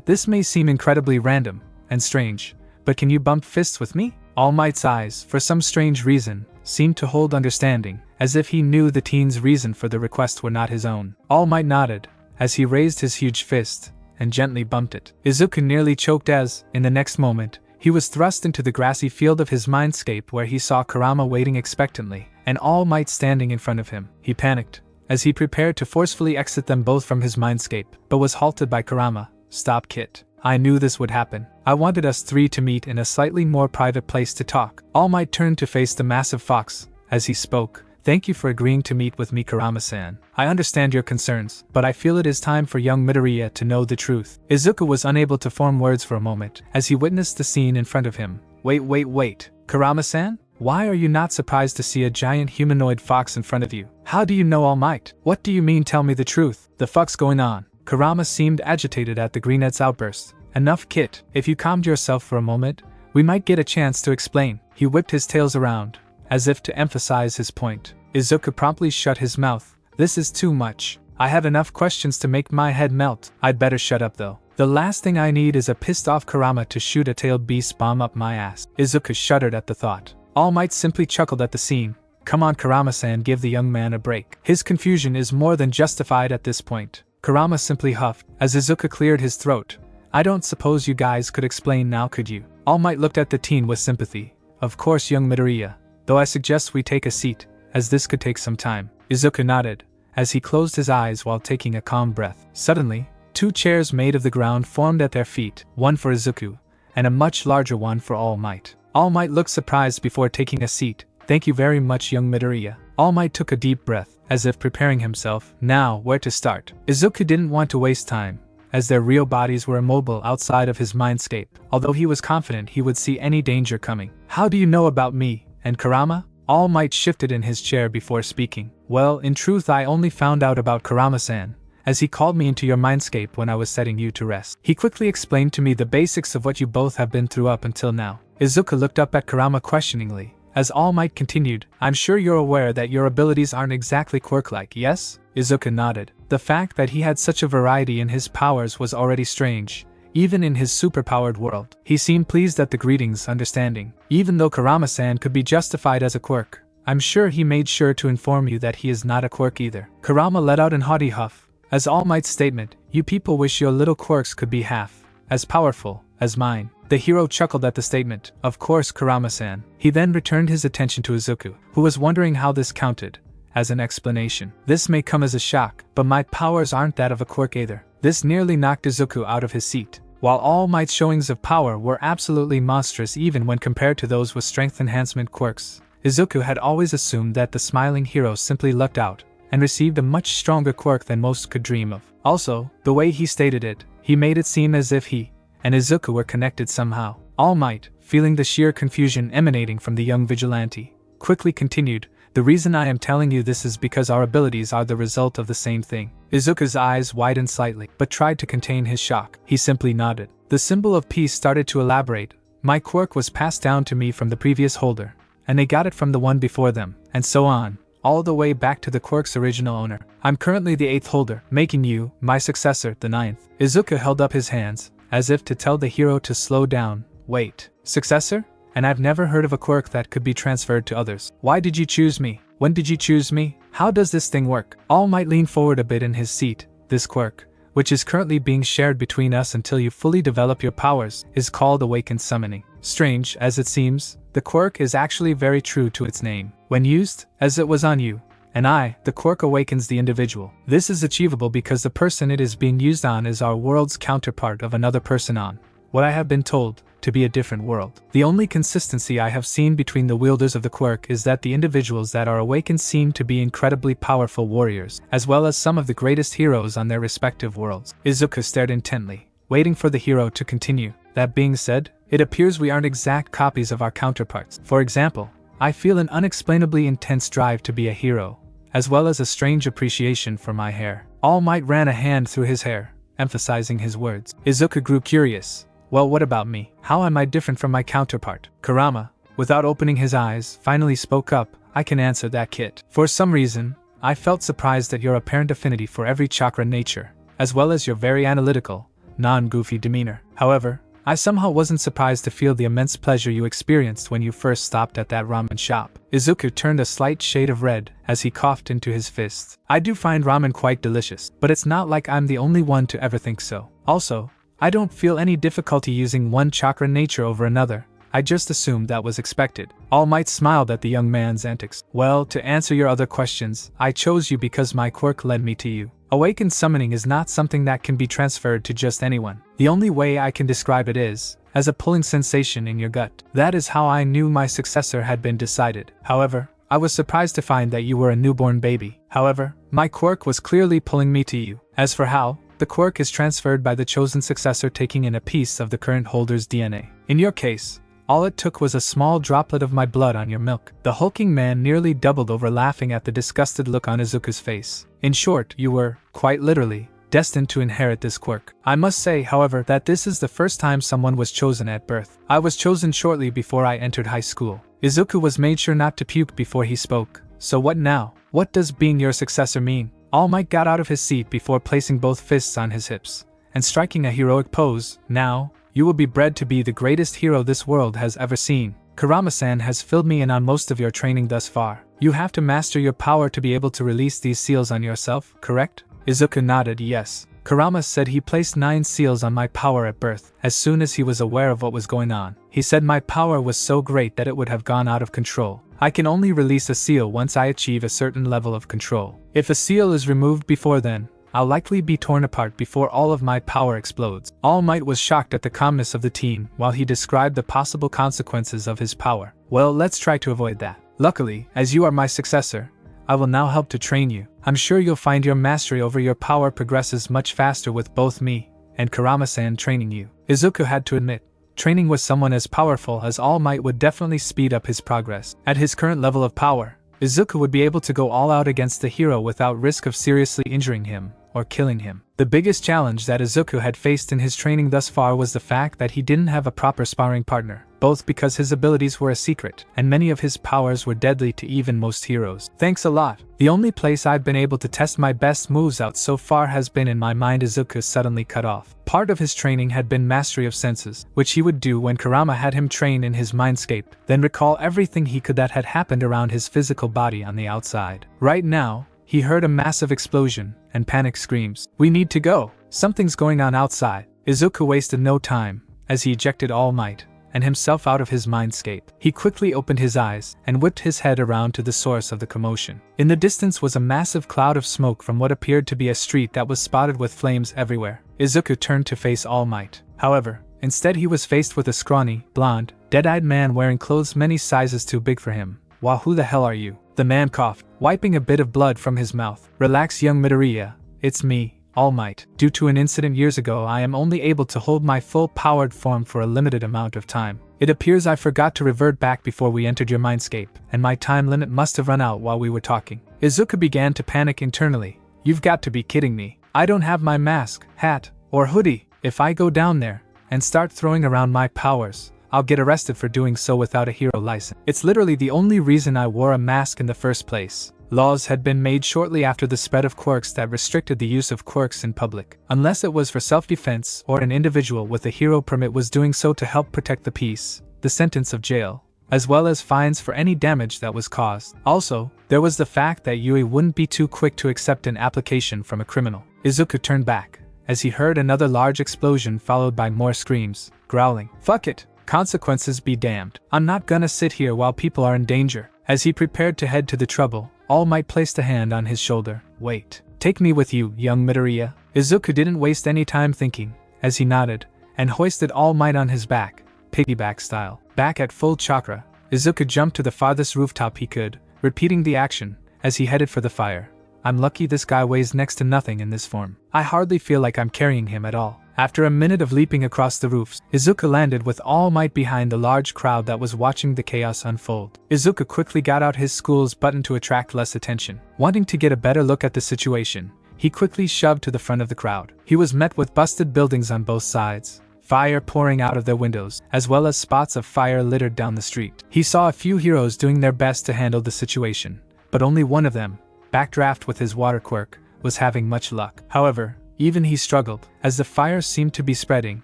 This may seem incredibly random, and strange, but can you bump fists with me? All Might's eyes, for some strange reason, seemed to hold understanding, as if he knew the teen's reason for the request were not his own. All Might nodded, as he raised his huge fist, and gently bumped it. Izuku nearly choked as, in the next moment, he was thrust into the grassy field of his mindscape where he saw Kurama waiting expectantly, and All Might standing in front of him. He panicked, as he prepared to forcefully exit them both from his mindscape, but was halted by Kurama. Stop, Kit. I knew this would happen. I wanted us three to meet in a slightly more private place to talk. All Might turned to face the massive fox, as he spoke. Thank you for agreeing to meet with me, Kurama-san. I understand your concerns, but I feel it is time for young Midoriya to know the truth. Izuku was unable to form words for a moment, as he witnessed the scene in front of him. Wait. Kurama-san? Why are you not surprised to see a giant humanoid fox in front of you? How do you know All Might? What do you mean, tell me the truth? The fuck's going on? Kurama seemed agitated at the greenette's outburst. Enough, Kit. If you calmed yourself for a moment, we might get a chance to explain. He whipped his tails around, as if to emphasize his point. Izuku promptly shut his mouth. This is too much. I have enough questions to make my head melt. I'd better shut up though. The last thing I need is a pissed off Kurama to shoot a tailed beast bomb up my ass. Izuku shuddered at the thought. All Might simply chuckled at the scene. Come on, Kurama-san, give the young man a break. His confusion is more than justified at this point. Kurama simply huffed, as Izuku cleared his throat. I don't suppose you guys could explain now, could you? All Might looked at the teen with sympathy. Of course, young Midoriya. Though I suggest we take a seat, as this could take some time. Izuku nodded, as he closed his eyes while taking a calm breath. Suddenly, two chairs made of the ground formed at their feet, one for Izuku, and a much larger one for All Might. All Might looked surprised before taking a seat. Thank you very much, young Midoriya. All Might took a deep breath, as if preparing himself. Now, where to start? Izuku didn't want to waste time, as their real bodies were immobile outside of his mindscape, although he was confident he would see any danger coming. How do you know about me, and Kurama? All Might shifted in his chair before speaking. Well, in truth I only found out about Kurama-san, as he called me into your mindscape when I was setting you to rest. He quickly explained to me the basics of what you both have been through up until now. Izuku looked up at Kurama questioningly, as All Might continued, I'm sure you're aware that your abilities aren't exactly Quirk-like, yes? Izuku nodded. The fact that he had such a variety in his powers was already strange, even in his superpowered world. He seemed pleased at the greetings, understanding. Even though Kurama-san could be justified as a Quirk, I'm sure he made sure to inform you that he is not a Quirk either. Kurama let out an haughty huff, as All Might's statement, you people wish your little quirks could be half as powerful as mine. The hero chuckled at the statement, of course Kurama-san. He then returned his attention to Izuku, who was wondering how this counted as an explanation. This may come as a shock, but my powers aren't that of a Quirk either. This nearly knocked Izuku out of his seat. While All Might's showings of power were absolutely monstrous even when compared to those with strength enhancement quirks, Izuku had always assumed that the smiling hero simply lucked out and received a much stronger quirk than most could dream of. Also, the way he stated it, he made it seem as if he and Izuku were connected somehow. All Might, feeling the sheer confusion emanating from the young vigilante, quickly continued, the reason I am telling you this is because our abilities are the result of the same thing. Izuku's eyes widened slightly, but tried to contain his shock. He simply nodded. The symbol of peace started to elaborate. My quirk was passed down to me from the previous holder, and they got it from the one before them, and so on, all the way back to the quirk's original owner. I'm currently the 8th holder, making you, my successor, the 9th. Izuku held up his hands, as if to tell the hero to slow down. Wait, successor? And I've never heard of a quirk that could be transferred to others. Why did you choose me? When did you choose me? How does this thing work? All Might lean forward a bit in his seat. This quirk, which is currently being shared between us until you fully develop your powers, is called Awakened Summoning. Strange as it seems, the quirk is actually very true to its name. When used, as it was on you, and the quirk awakens the individual. This is achievable because the person it is being used on is our world's counterpart of another person on what I have been told to be a different world. The only consistency I have seen between the wielders of the quirk is that the individuals that are awakened seem to be incredibly powerful warriors, as well as some of the greatest heroes on their respective worlds. Izuku stared intently, waiting for the hero to continue. That being said, it appears we aren't exact copies of our counterparts. For example, I feel an unexplainably intense drive to be a hero, as well as a strange appreciation for my hair. All Might ran a hand through his hair, emphasizing his words. Izuku grew curious. Well, what about me? How am I different from my counterpart? Kurama, without opening his eyes, finally spoke up, I can answer that, kid. For some reason, I felt surprised at your apparent affinity for every chakra nature, as well as your very analytical, non-goofy demeanor. However, I somehow wasn't surprised to feel the immense pleasure you experienced when you first stopped at that ramen shop. Izuku turned a slight shade of red as he coughed into his fists. I do find ramen quite delicious, but it's not like I'm the only one to ever think so. Also, I don't feel any difficulty using one chakra nature over another. I just assumed that was expected. All Might smiled at the young man's antics. Well, to answer your other questions, I chose you because my quirk led me to you. Awakened summoning is not something that can be transferred to just anyone. The only way I can describe it is as a pulling sensation in your gut. That is how I knew my successor had been decided. However, I was surprised to find that you were a newborn baby. However, my quirk was clearly pulling me to you. As for how, the quirk is transferred by the chosen successor taking in a piece of the current holder's DNA. In your case, all it took was a small droplet of my blood on your milk. The hulking man nearly doubled over laughing at the disgusted look on Izuku's face. In short, you were, quite literally, destined to inherit this quirk. I must say, however, that this is the first time someone was chosen at birth. I was chosen shortly before I entered high school. Izuku was made sure not to puke before he spoke. So what now? What does being your successor mean? All Might got out of his seat before placing both fists on his hips and striking a heroic pose. Now, you will be bred to be the greatest hero this world has ever seen. Kurama-san has filled me in on most of your training thus far. You have to master your power to be able to release these seals on yourself, correct? Izuku nodded yes. Kurama said he placed 9 seals on my power at birth, as soon as he was aware of what was going on. He said my power was so great that it would have gone out of control. I can only release a seal once I achieve a certain level of control. If a seal is removed before then, I'll likely be torn apart before all of my power explodes. All Might was shocked at the calmness of the teen while he described the possible consequences of his power. Well, let's try to avoid that. Luckily, as you are my successor, I will now help to train you. I'm sure you'll find your mastery over your power progresses much faster with both me and Kurama-san training you. Izuku had to admit, training with someone as powerful as All Might would definitely speed up his progress. At his current level of power, Izuku would be able to go all out against the hero without risk of seriously injuring him or killing him. The biggest challenge that Izuku had faced in his training thus far was the fact that he didn't have a proper sparring partner, both because his abilities were a secret, and many of his powers were deadly to even most heroes. Thanks a lot. The only place I've been able to test my best moves out so far has been in my mind. Izuku suddenly cut off. Part of his training had been mastery of senses, which he would do when Kurama had him train in his mindscape, then recall everything he could that had happened around his physical body on the outside. Right now, he heard a massive explosion, and panic screams. "We need to go! Something's going on outside." Izuku wasted no time, as he ejected All Might and himself out of his mindscape. He quickly opened his eyes and whipped his head around to the source of the commotion. In the distance was a massive cloud of smoke from what appeared to be a street that was spotted with flames everywhere. Izuku turned to face All Might. However, instead he was faced with a scrawny, blonde, dead-eyed man wearing clothes many sizes too big for him. "Wah, who the hell are you?" The man coughed, wiping a bit of blood from his mouth. "Relax, young Midoriya. It's me, All Might. Due to an incident years ago, I am only able to hold my full-powered form for a limited amount of time. It appears I forgot to revert back before we entered your mindscape, and my time limit must have run out while we were talking." Izuku began to panic internally. "You've got to be kidding me. I don't have my mask, hat, or hoodie. If I go down there and start throwing around my powers, I'll get arrested for doing so without a hero license. It's literally the only reason I wore a mask in the first place." Laws had been made shortly after the spread of quirks that restricted the use of quirks in public, unless it was for self-defense or an individual with a hero permit was doing so to help protect the peace, the sentence of jail, as well as fines for any damage that was caused. Also, there was the fact that Yui wouldn't be too quick to accept an application from a criminal. Izuku turned back, as he heard another large explosion followed by more screams, growling, "Fuck it! Consequences be damned. I'm not gonna sit here while people are in danger." As he prepared to head to the trouble, All Might placed a hand on his shoulder. "Wait. Take me with you, young Midoriya." Izuku didn't waste any time thinking, as he nodded, and hoisted All Might on his back, piggyback style. Back at full chakra, Izuku jumped to the farthest rooftop he could, repeating the action, as he headed for the fire. "I'm lucky this guy weighs next to nothing in this form. I hardly feel like I'm carrying him at all." After a minute of leaping across the roofs, Izuku landed with All Might behind the large crowd that was watching the chaos unfold. Izuku quickly got out his school's button to attract less attention. Wanting to get a better look at the situation, he quickly shoved to the front of the crowd. He was met with busted buildings on both sides, fire pouring out of their windows, as well as spots of fire littered down the street. He saw a few heroes doing their best to handle the situation, but only one of them, Backdraft with his water quirk, was having much luck. However, even he struggled, as the fires seemed to be spreading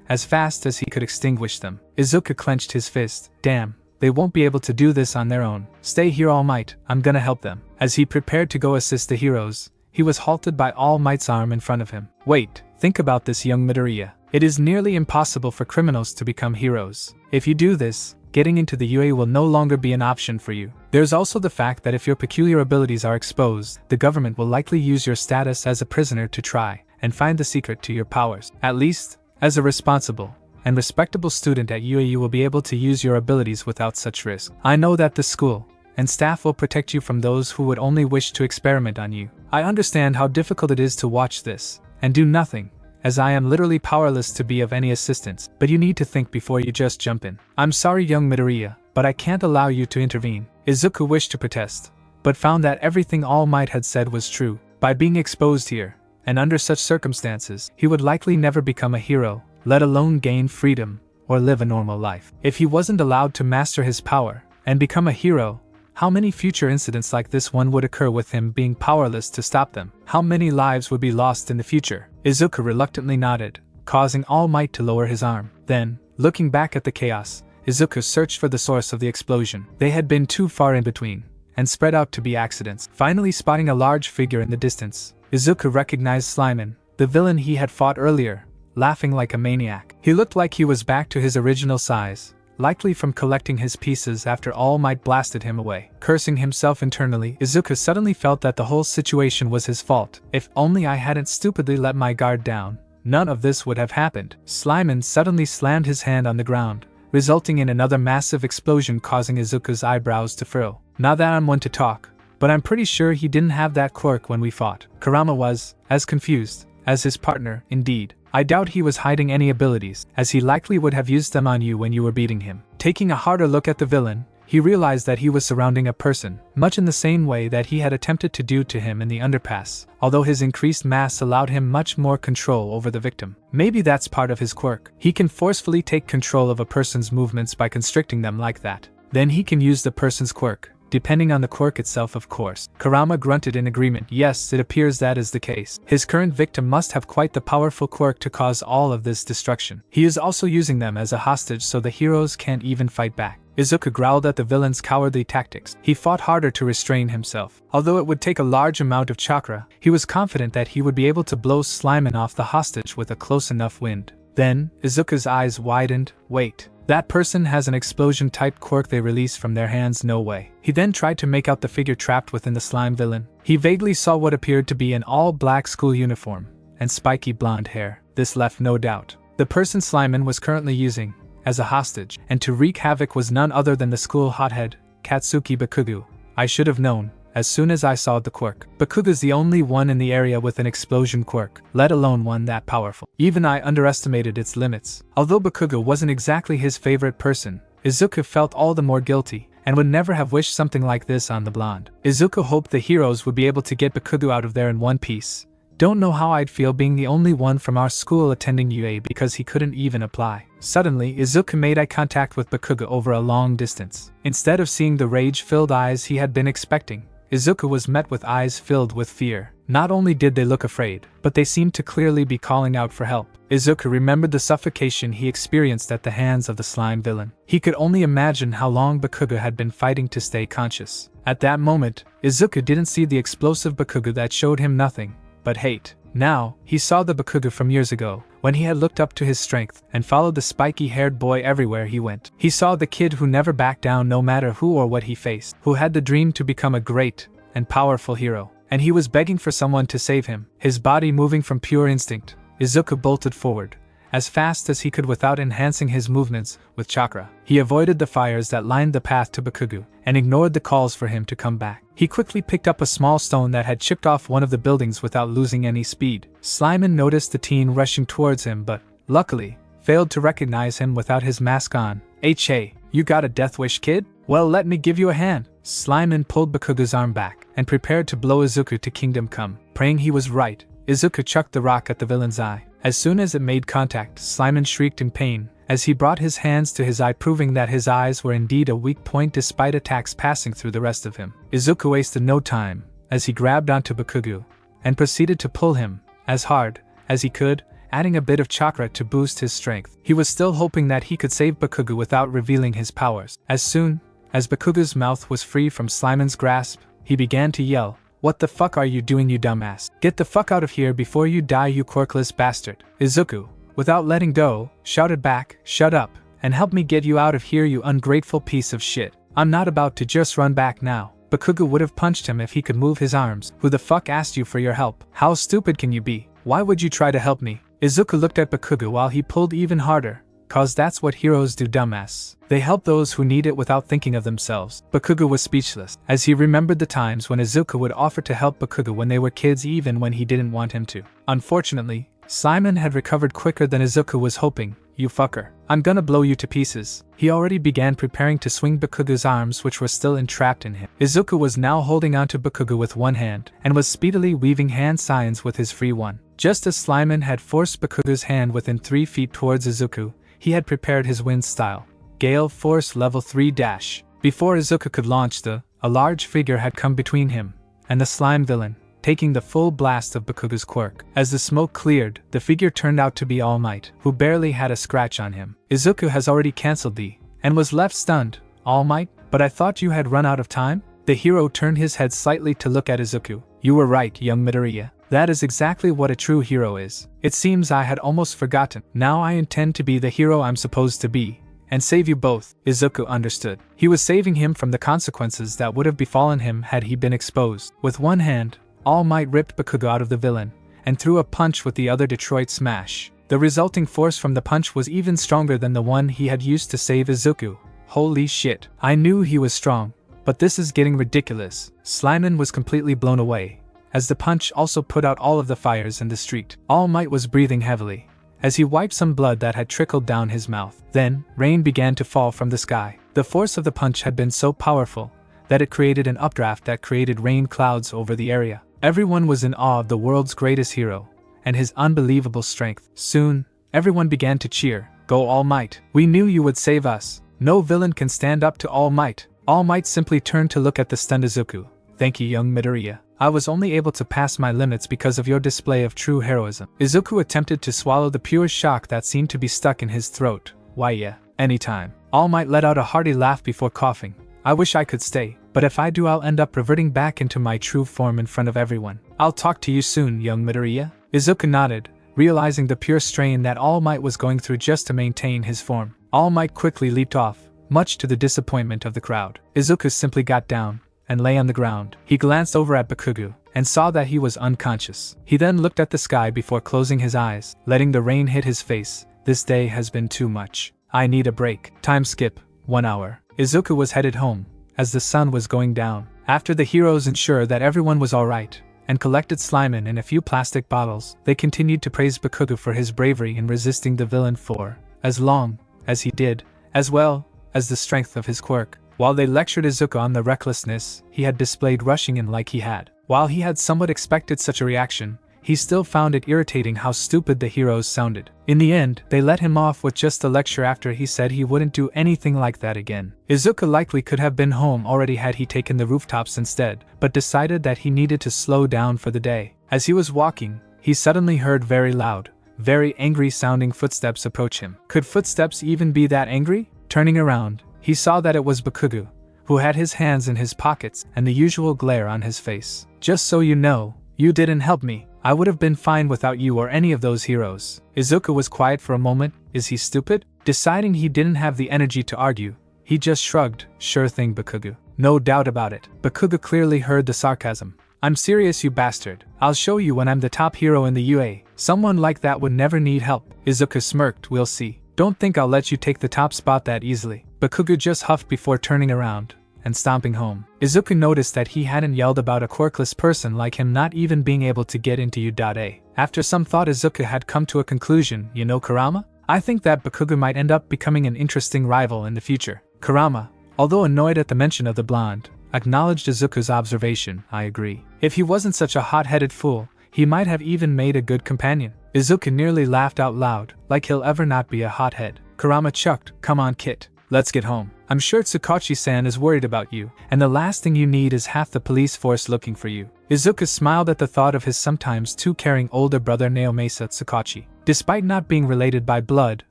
as fast as he could extinguish them. Izuku clenched his fist. "Damn, they won't be able to do this on their own. Stay here, All Might, I'm gonna help them." As he prepared to go assist the heroes, he was halted by All Might's arm in front of him. "Wait, think about this, young Midoriya. It is nearly impossible for criminals to become heroes. If you do this, getting into the UA will no longer be an option for you. There's also the fact that if your peculiar abilities are exposed, the government will likely use your status as a prisoner to try and find the secret to your powers. At least, as a responsible and respectable student at UA, you will be able to use your abilities without such risk. I know that the school and staff will protect you from those who would only wish to experiment on you. I understand how difficult it is to watch this and do nothing, as I am literally powerless to be of any assistance, but you need to think before you just jump in. I'm sorry, young Midoriya, but I can't allow you to intervene." Izuku wished to protest, but found that everything All Might had said was true. By being exposed here, and under such circumstances, he would likely never become a hero, let alone gain freedom, or live a normal life. If he wasn't allowed to master his power, and become a hero, how many future incidents like this one would occur with him being powerless to stop them? How many lives would be lost in the future? Izuku reluctantly nodded, causing All Might to lower his arm. Then, looking back at the chaos, Izuku searched for the source of the explosion. They had been too far in between, and spread out to be accidents. Finally spotting a large figure in the distance, Izuku recognized Slimane, the villain he had fought earlier, laughing like a maniac. He looked like he was back to his original size, likely from collecting his pieces after All Might blasted him away. Cursing himself internally, Izuku suddenly felt that the whole situation was his fault. If only I hadn't stupidly let my guard down, none of this would have happened. Slimane suddenly slammed his hand on the ground, resulting in another massive explosion causing Izuku's eyebrows to furrow. Not that I'm one to talk, but I'm pretty sure he didn't have that quirk when we fought. Kurama was as confused as his partner, indeed. I doubt he was hiding any abilities, as he likely would have used them on you when you were beating him. Taking a harder look at the villain, he realized that he was surrounding a person, much in the same way that he had attempted to do to him in the underpass, although his increased mass allowed him much more control over the victim. Maybe that's part of his quirk. He can forcefully take control of a person's movements by constricting them like that. Then he can use the person's quirk, depending on the quirk itself, of course. Kurama grunted in agreement. Yes, it appears that is the case. His current victim must have quite the powerful quirk to cause all of this destruction. He is also using them as a hostage so the heroes can't even fight back. Izuku growled at the villain's cowardly tactics. He fought harder to restrain himself. Although it would take a large amount of chakra, he was confident that he would be able to blow Slimane off the hostage with a close enough wind. Then, Izuku's eyes widened. Wait. That person has an explosion-type quirk they release from their hands, no way. He then tried to make out the figure trapped within the slime villain. He vaguely saw what appeared to be an all-black school uniform, and spiky blonde hair. This left no doubt. The person Slimane was currently using as a hostage, and to wreak havoc was none other than the school hothead, Katsuki Bakugo. I should have known, as soon as I saw the quirk. Bakugo's the only one in the area with an explosion quirk, let alone one that powerful. Even I underestimated its limits. Although Bakugo wasn't exactly his favorite person, Izuku felt all the more guilty, and would never have wished something like this on the blonde. Izuku hoped the heroes would be able to get Bakugo out of there in one piece. Don't know how I'd feel being the only one from our school attending UA because he couldn't even apply. Suddenly, Izuku made eye contact with Bakugo over a long distance. Instead of seeing the rage-filled eyes he had been expecting, Izuku was met with eyes filled with fear. Not only did they look afraid, but they seemed to clearly be calling out for help. Izuku remembered the suffocation he experienced at the hands of the slime villain. He could only imagine how long Bakugo had been fighting to stay conscious. At that moment, Izuku didn't see the explosive Bakugo that showed him nothing but hate. Now, he saw the Bakugo from years ago, when he had looked up to his strength and followed the spiky-haired boy everywhere he went. He saw the kid who never backed down no matter who or what he faced, who had the dream to become a great and powerful hero, and he was begging for someone to save him. His body moving from pure instinct, Izuku bolted forward, as fast as he could without enhancing his movements with chakra. He avoided the fires that lined the path to Bakugo, and ignored the calls for him to come back. He quickly picked up a small stone that had chipped off one of the buildings without losing any speed. Slimane noticed the teen rushing towards him but, luckily, failed to recognize him without his mask on. Hey, you got a death wish, kid? Well, let me give you a hand. Slimane pulled Bakugo's arm back, and prepared to blow Izuku to kingdom come. Praying he was right, Izuku chucked the rock at the villain's eye. As soon as it made contact, Slimane shrieked in pain, as he brought his hands to his eye, proving that his eyes were indeed a weak point despite attacks passing through the rest of him. Izuku wasted no time, as he grabbed onto Bakugo, and proceeded to pull him, as hard as he could, adding a bit of chakra to boost his strength. He was still hoping that he could save Bakugo without revealing his powers. As soon as Bakugo's mouth was free from Slimane's grasp, he began to yell, "What the fuck are you doing, you dumbass? Get the fuck out of here before you die, you quirkless bastard." Izuku, without letting go, shouted back, "Shut up, and help me get you out of here, you ungrateful piece of shit. I'm not about to just run back now." Bakugo would have punched him if he could move his arms. "Who the fuck asked you for your help? How stupid can you be? Why would you try to help me?" Izuku looked at Bakugo while he pulled even harder. "'Cause that's what heroes do, dumbass. They help those who need it without thinking of themselves." Bakugo was speechless, as he remembered the times when Izuku would offer to help Bakugo when they were kids even when he didn't want him to. Unfortunately, Slimane had recovered quicker than Izuku was hoping. "You fucker. I'm gonna blow you to pieces." He already began preparing to swing Bakugo's arms, which were still entrapped in him. Izuku was now holding onto Bakugo with one hand, and was speedily weaving hand signs with his free one. Just as Slimane had forced Bakugo's hand within 3 feet towards Izuku, he had prepared his wind style, Gale Force Level 3 dash. Before Izuku could launch a large figure had come between him and the slime villain, taking the full blast of Bakugo's quirk. As the smoke cleared, the figure turned out to be All Might, who barely had a scratch on him. "Izuku has already cancelled and was left stunned. All Might? But I thought you had run out of time?" The hero turned his head slightly to look at Izuku. "You were right, young Midoriya. That is exactly what a true hero is. It seems I had almost forgotten. Now I intend to be the hero I'm supposed to be, and save you both." Izuku understood. He was saving him from the consequences that would have befallen him had he been exposed. With one hand, All Might ripped Bakugo out of the villain, and threw a punch with the other Detroit Smash. The resulting force from the punch was even stronger than the one he had used to save Izuku. Holy shit. I knew he was strong, but this is getting ridiculous. Slimane was completely blown away, as the punch also put out all of the fires in the street. All Might was breathing heavily, as he wiped some blood that had trickled down his mouth. Then, rain began to fall from the sky. The force of the punch had been so powerful that it created an updraft that created rain clouds over the area. Everyone was in awe of the world's greatest hero and his unbelievable strength. Soon, everyone began to cheer, "Go All Might! We knew you would save us! No villain can stand up to All Might!" All Might simply turned to look at the stunned Izuku. "Thank you, young Midoriya. I was only able to pass my limits because of your display of true heroism." Izuku attempted to swallow the pure shock that seemed to be stuck in his throat. "Why yeah, anytime." All Might let out a hearty laugh before coughing. "I wish I could stay, but if I do I'll end up reverting back into my true form in front of everyone. I'll talk to you soon, young Midoriya." Izuku nodded, realizing the pure strain that All Might was going through just to maintain his form. All Might quickly leaped off, much to the disappointment of the crowd. Izuku simply got down and lay on the ground. He glanced over at Bakugo and saw that he was unconscious. He then looked at the sky before closing his eyes, letting the rain hit his face. "This day has been too much. I need a break." Time skip, 1 hour. Izuku was headed home, as the sun was going down. After the heroes ensured that everyone was alright, and collected slime in a few plastic bottles, they continued to praise Bakugo for his bravery in resisting the villain for as long as he did, as well as the strength of his quirk. While they lectured Izuku on the recklessness he had displayed rushing in like he had. While he had somewhat expected such a reaction, he still found it irritating how stupid the heroes sounded. In the end, they let him off with just a lecture after he said he wouldn't do anything like that again. Izuku likely could have been home already had he taken the rooftops instead, but decided that he needed to slow down for the day. As he was walking, he suddenly heard very loud, very angry sounding footsteps approach him. Could footsteps even be that angry? Turning around, he saw that it was Bakugo, who had his hands in his pockets and the usual glare on his face. "Just so you know, you didn't help me. I would have been fine without you or any of those heroes." Izuku was quiet for a moment. Is he stupid? Deciding he didn't have the energy to argue, he just shrugged. "Sure thing, Bakugo. No doubt about it." Bakugo clearly heard the sarcasm. "I'm serious, you bastard. I'll show you when I'm the top hero in the UA. Someone like that would never need help." Izuku smirked. "We'll see. Don't think I'll let you take the top spot that easily." Bakugo just huffed before turning around and stomping home. Izuku noticed that he hadn't yelled about a quirkless person like him not even being able to get into U.A. After some thought, Izuku had come to a conclusion. "You know Kurama? I think that Bakugo might end up becoming an interesting rival in the future." Kurama, although annoyed at the mention of the blonde, acknowledged Izuku's observation. "I agree. If he wasn't such a hot-headed fool, he might have even made a good companion." Izuku nearly laughed out loud, like he'll ever not be a hothead. Kurama chucked. "Come on, Kit. Let's get home. I'm sure Tsukachi-san is worried about you, and the last thing you need is half the police force looking for you." Izuku smiled at the thought of his sometimes too caring older brother Naomasa Tsukachi. Despite not being related by blood,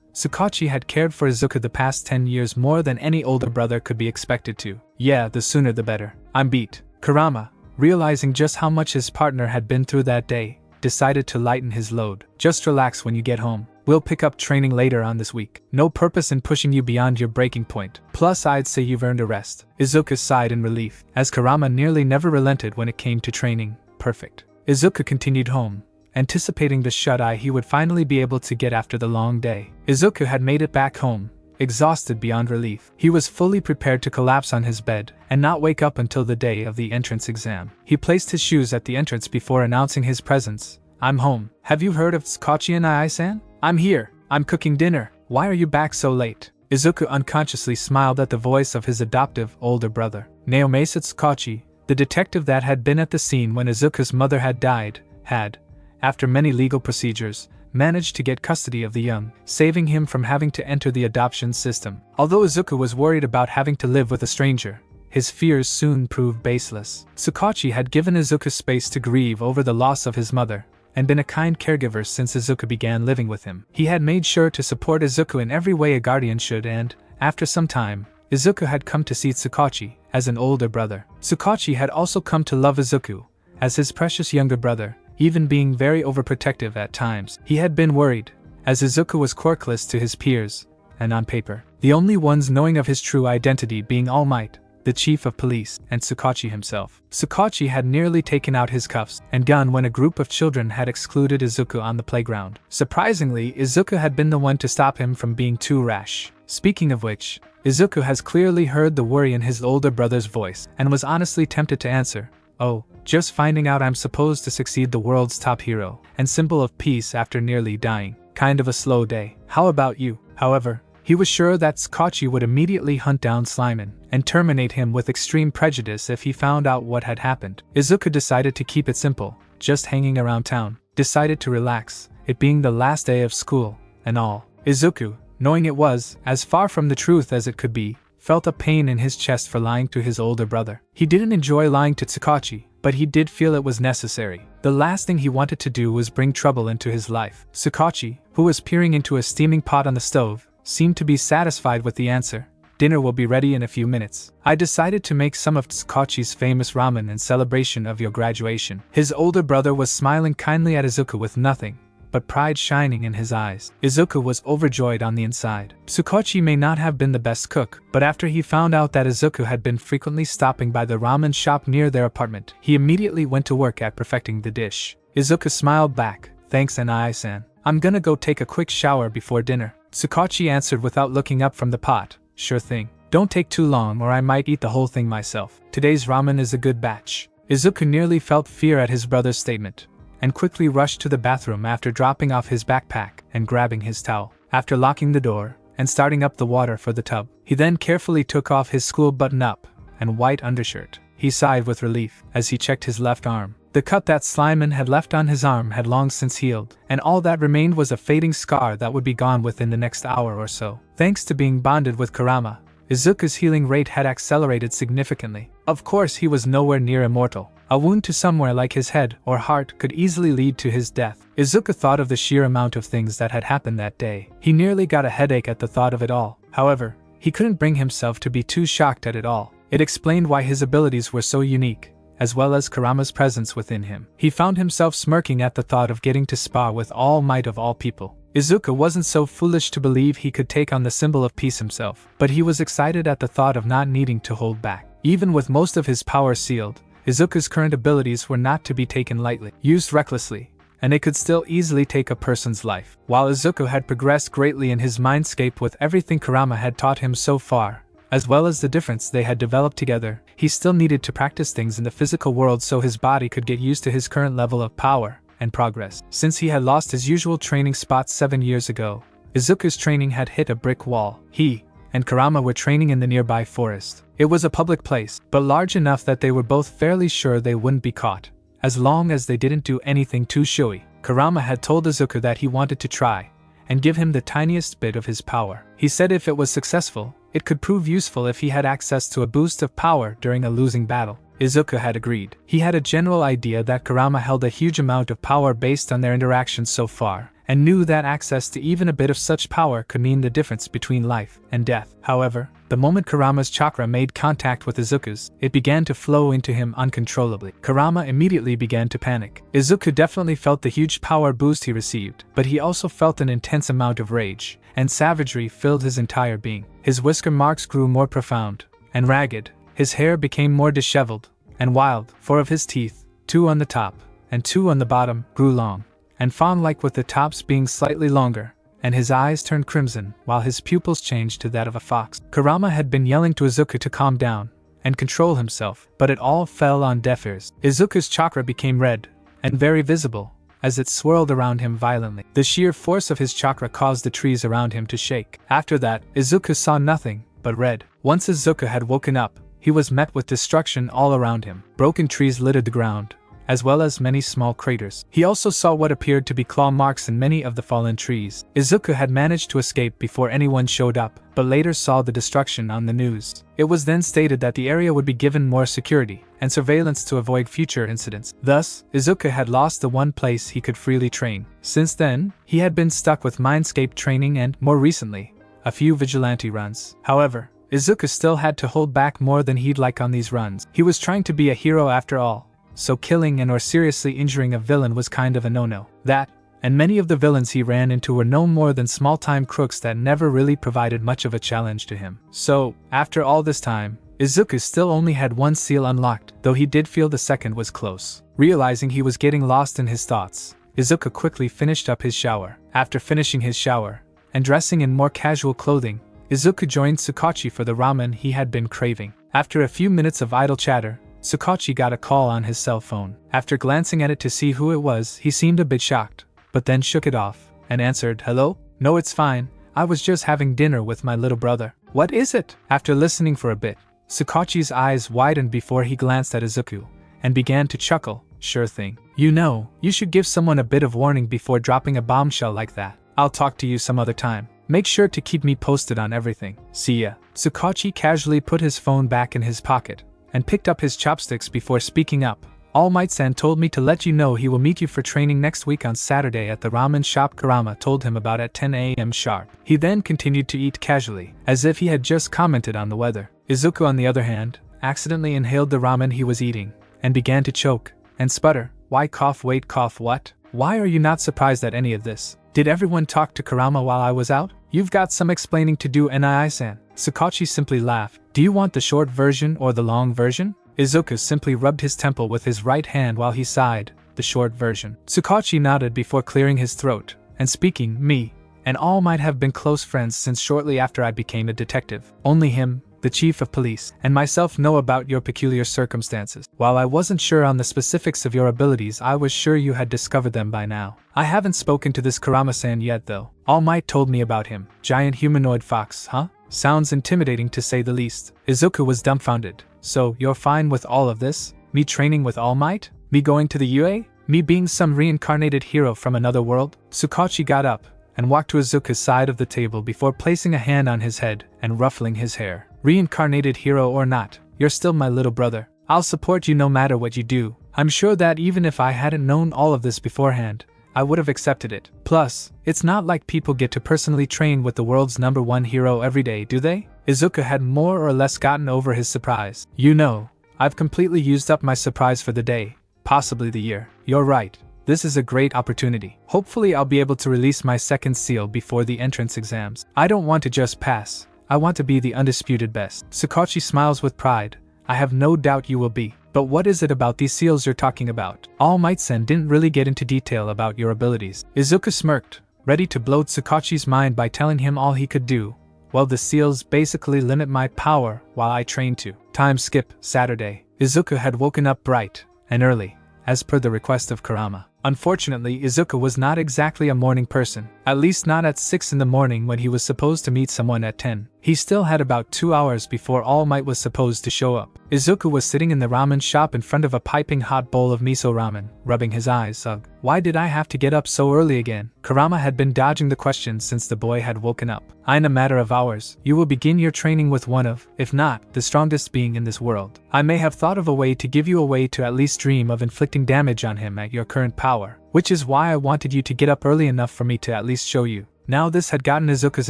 Tsukachi had cared for Izuku the past 10 years more than any older brother could be expected to. "Yeah, the sooner the better. I'm beat." Kurama, realizing just how much his partner had been through that day, decided to lighten his load. "Just relax when you get home. We'll pick up training later on this week. No purpose in pushing you beyond your breaking point. Plus I'd say you've earned a rest." Izuku sighed in relief, as Kurama nearly never relented when it came to training. Perfect. Izuku continued home, anticipating the shut-eye he would finally be able to get after the long day. Izuku had made it back home, exhausted beyond relief. He was fully prepared to collapse on his bed and not wake up until the day of the entrance exam. He placed his shoes at the entrance before announcing his presence. "I'm home. Have you heard of Tsukachi and I-san? I'm here. I'm cooking dinner. Why are you back so late?" Izuku unconsciously smiled at the voice of his adoptive older brother. Naomasa Tsukachi, the detective that had been at the scene when Izuku's mother had died, had, after many legal procedures, managed to get custody of the young, saving him from having to enter the adoption system. Although Izuku was worried about having to live with a stranger, his fears soon proved baseless. Tsukachi had given Izuku space to grieve over the loss of his mother, and been a kind caregiver since Izuku began living with him. He had made sure to support Izuku in every way a guardian should, and, after some time, Izuku had come to see Tsukachi as an older brother. Tsukachi had also come to love Izuku as his precious younger brother, even being very overprotective at times. He had been worried, as Izuku was quirkless to his peers, and on paper, the only ones knowing of his true identity being All Might, the chief of police, and Tsukachi himself. Tsukachi had nearly taken out his cuffs and gun when a group of children had excluded Izuku on the playground. Surprisingly, Izuku had been the one to stop him from being too rash. Speaking of which, Izuku has clearly heard the worry in his older brother's voice, and was honestly tempted to answer, "Oh, just finding out I'm supposed to succeed the world's top hero, and symbol of peace after nearly dying. Kind of a slow day. How about you?" However, He was sure that Sakachi would immediately hunt down Slimon and terminate him with extreme prejudice if he found out what had happened. Izuku decided to keep it simple, just hanging around town, decided to relax, it being the last day of school, and all. Izuku, knowing it was as far from the truth as it could be, felt a pain in his chest for lying to his older brother. He didn't enjoy lying to Sakachi, but he did feel it was necessary. The last thing he wanted to do was bring trouble into his life. Sakachi, who was peering into a steaming pot on the stove, seemed to be satisfied with the answer. Dinner will be ready in a few minutes. I decided to make some of Sakachi's famous ramen in celebration of your graduation. His older brother was smiling kindly at Izuku with nothing but pride shining in his eyes. Izuku was overjoyed on the inside. Sakachi may not have been the best cook, but after he found out that Izuku had been frequently stopping by the ramen shop near their apartment, he immediately went to work at perfecting the dish. Izuku smiled back, "Thanks, Anai-san. I'm gonna go take a quick shower before dinner." Sakachi answered without looking up from the pot, "Sure thing. Don't take too long or I might eat the whole thing myself. Today's ramen is a good batch." Izuku nearly felt fear at his brother's statement, and quickly rushed to the bathroom after dropping off his backpack and grabbing his towel. After locking the door and starting up the water for the tub, he then carefully took off his school button-up and white undershirt. He sighed with relief as he checked his left arm. The cut that Slimon had left on his arm had long since healed, and all that remained was a fading scar that would be gone within the next hour or so. Thanks to being bonded with Kurama, Izuku's healing rate had accelerated significantly. Of course, he was nowhere near immortal. A wound to somewhere like his head or heart could easily lead to his death. Izuku thought of the sheer amount of things that had happened that day. He nearly got a headache at the thought of it all. However, he couldn't bring himself to be too shocked at it all. It explained why his abilities were so unique, as well as Kurama's presence within him. He found himself smirking at the thought of getting to spar with All Might of all people. Izuku wasn't so foolish to believe he could take on the symbol of peace himself, but he was excited at the thought of not needing to hold back. Even with most of his power sealed, Izuku's current abilities were not to be taken lightly. Used recklessly, and it could still easily take a person's life. While Izuku had progressed greatly in his mindscape with everything Kurama had taught him so far, as well as the difference they had developed together, he still needed to practice things in the physical world so his body could get used to his current level of power and progress. Since he had lost his usual training spot 7 years ago, Izuku's training had hit a brick wall. He and Kurama were training in the nearby forest. It was a public place, but large enough that they were both fairly sure they wouldn't be caught, as long as they didn't do anything too showy. Kurama had told Izuku that he wanted to try and give him the tiniest bit of his power. He said if it was successful, it could prove useful if he had access to a boost of power during a losing battle. Izuku had agreed. He had a general idea that Kurama held a huge amount of power based on their interactions so far, and knew that access to even a bit of such power could mean the difference between life and death. However, the moment Kurama's chakra made contact with Izuku's, it began to flow into him uncontrollably. Kurama immediately began to panic. Izuku definitely felt the huge power boost he received, but he also felt an intense amount of rage, and savagery filled his entire being. His whisker marks grew more profound and ragged, his hair became more disheveled and wild. 4 of his teeth, 2 on the top and 2 on the bottom, grew long and fawn-like, with the tops being slightly longer, and his eyes turned crimson while his pupils changed to that of a fox. Kurama had been yelling to Izuku to calm down and control himself, but it all fell on deaf ears. Izuku's chakra became red and very visible as it swirled around him violently. The sheer force of his chakra caused the trees around him to shake. After that, Izuku saw nothing but red. Once Izuku had woken up, he was met with destruction all around him. Broken trees littered the ground, as well as many small craters. He also saw what appeared to be claw marks in many of the fallen trees. Izuku had managed to escape before anyone showed up, but later saw the destruction on the news. It was then stated that the area would be given more security and surveillance to avoid future incidents. Thus, Izuku had lost the one place he could freely train. Since then, he had been stuck with mindscape training and, more recently, a few vigilante runs. However, Izuku still had to hold back more than he'd like on these runs. He was trying to be a hero after all, so killing and or seriously injuring a villain was kind of a no-no. That, and many of the villains he ran into were no more than small-time crooks that never really provided much of a challenge to him. So, after all this time, Izuku still only had one seal unlocked, though he did feel the second was close. Realizing he was getting lost in his thoughts, Izuku quickly finished up his shower. After finishing his shower, and dressing in more casual clothing, Izuku joined Sakachi for the ramen he had been craving. After a few minutes of idle chatter, Sakachi got a call on his cell phone. After glancing at it to see who it was, he seemed a bit shocked, but then shook it off and answered, "Hello? No, it's fine. I was just having dinner with my little brother. What is it? After listening for a bit, Tsukachi's eyes widened before he glanced at Izuku, and began to chuckle. Sure thing. You know, you should give someone a bit of warning before dropping a bombshell like that. I'll talk to you some other time. Make sure to keep me posted on everything. See ya. Tsukachi casually put his phone back in his pocket, and picked up his chopsticks before speaking up. All Might-san told me to let you know he will meet you for training next week on Saturday at the ramen shop Kurama told him about at 10 a.m. sharp. He then continued to eat casually, as if he had just commented on the weather. Izuku, on the other hand, accidentally inhaled the ramen he was eating, and began to choke and sputter. Why cough, wait, cough, what? Why are you not surprised at any of this? Did everyone talk to Kurama while I was out? You've got some explaining to do, Nii-san. Tsukachi simply laughed. Do you want the short version or the long version? Izuku simply rubbed his temple with his right hand while he sighed. The short version. Tsukachi nodded before clearing his throat, and speaking. Me and All Might have been close friends since shortly after I became a detective. Only him, the chief of police, and myself know about your peculiar circumstances. While I wasn't sure on the specifics of your abilities, I was sure you had discovered them by now. I haven't spoken to this Kurama-san yet though. All Might told me about him. Giant humanoid fox, huh? Sounds intimidating to say the least. Izuku was dumbfounded. So, you're fine with all of this? Me training with All Might? Me going to the UA? Me being some reincarnated hero from another world? Tsukachi got up and walked to Izuku's side of the table before placing a hand on his head and ruffling his hair. Reincarnated hero or not, you're still my little brother. I'll support you no matter what you do. I'm sure that even if I hadn't known all of this beforehand, I would have accepted it. Plus, it's not like people get to personally train with the world's #1 hero every day, do they? Izuku had more or less gotten over his surprise. You know, I've completely used up my surprise for the day, possibly the year. You're right. This is a great opportunity. Hopefully I'll be able to release my second seal before the entrance exams. I don't want to just pass. I want to be the undisputed best. Tsukachi smiles with pride. I have no doubt you will be. But what is it about these seals you're talking about? All Might-san didn't really get into detail about your abilities. Izuku smirked, ready to blow Tsukachi's mind by telling him all he could do. Well, the seals basically limit my power while I train too. Time skip, Saturday. Izuku had woken up bright and early, as per the request of Kurama. Unfortunately, Izuku was not exactly a morning person, at least not at 6 in the morning when he was supposed to meet someone at 10. He still had about 2 hours before All Might was supposed to show up. Izuku was sitting in the ramen shop in front of a piping hot bowl of miso ramen, rubbing his eyes. Ugh. Why did I have to get up so early again? Kurama had been dodging the question since the boy had woken up. In a matter of hours, you will begin your training with one of, if not, the strongest being in this world. I may have thought of a way to give you a way to at least dream of inflicting damage on him at your current power, which is why I wanted you to get up early enough for me to at least show you. Now this had gotten Izuku's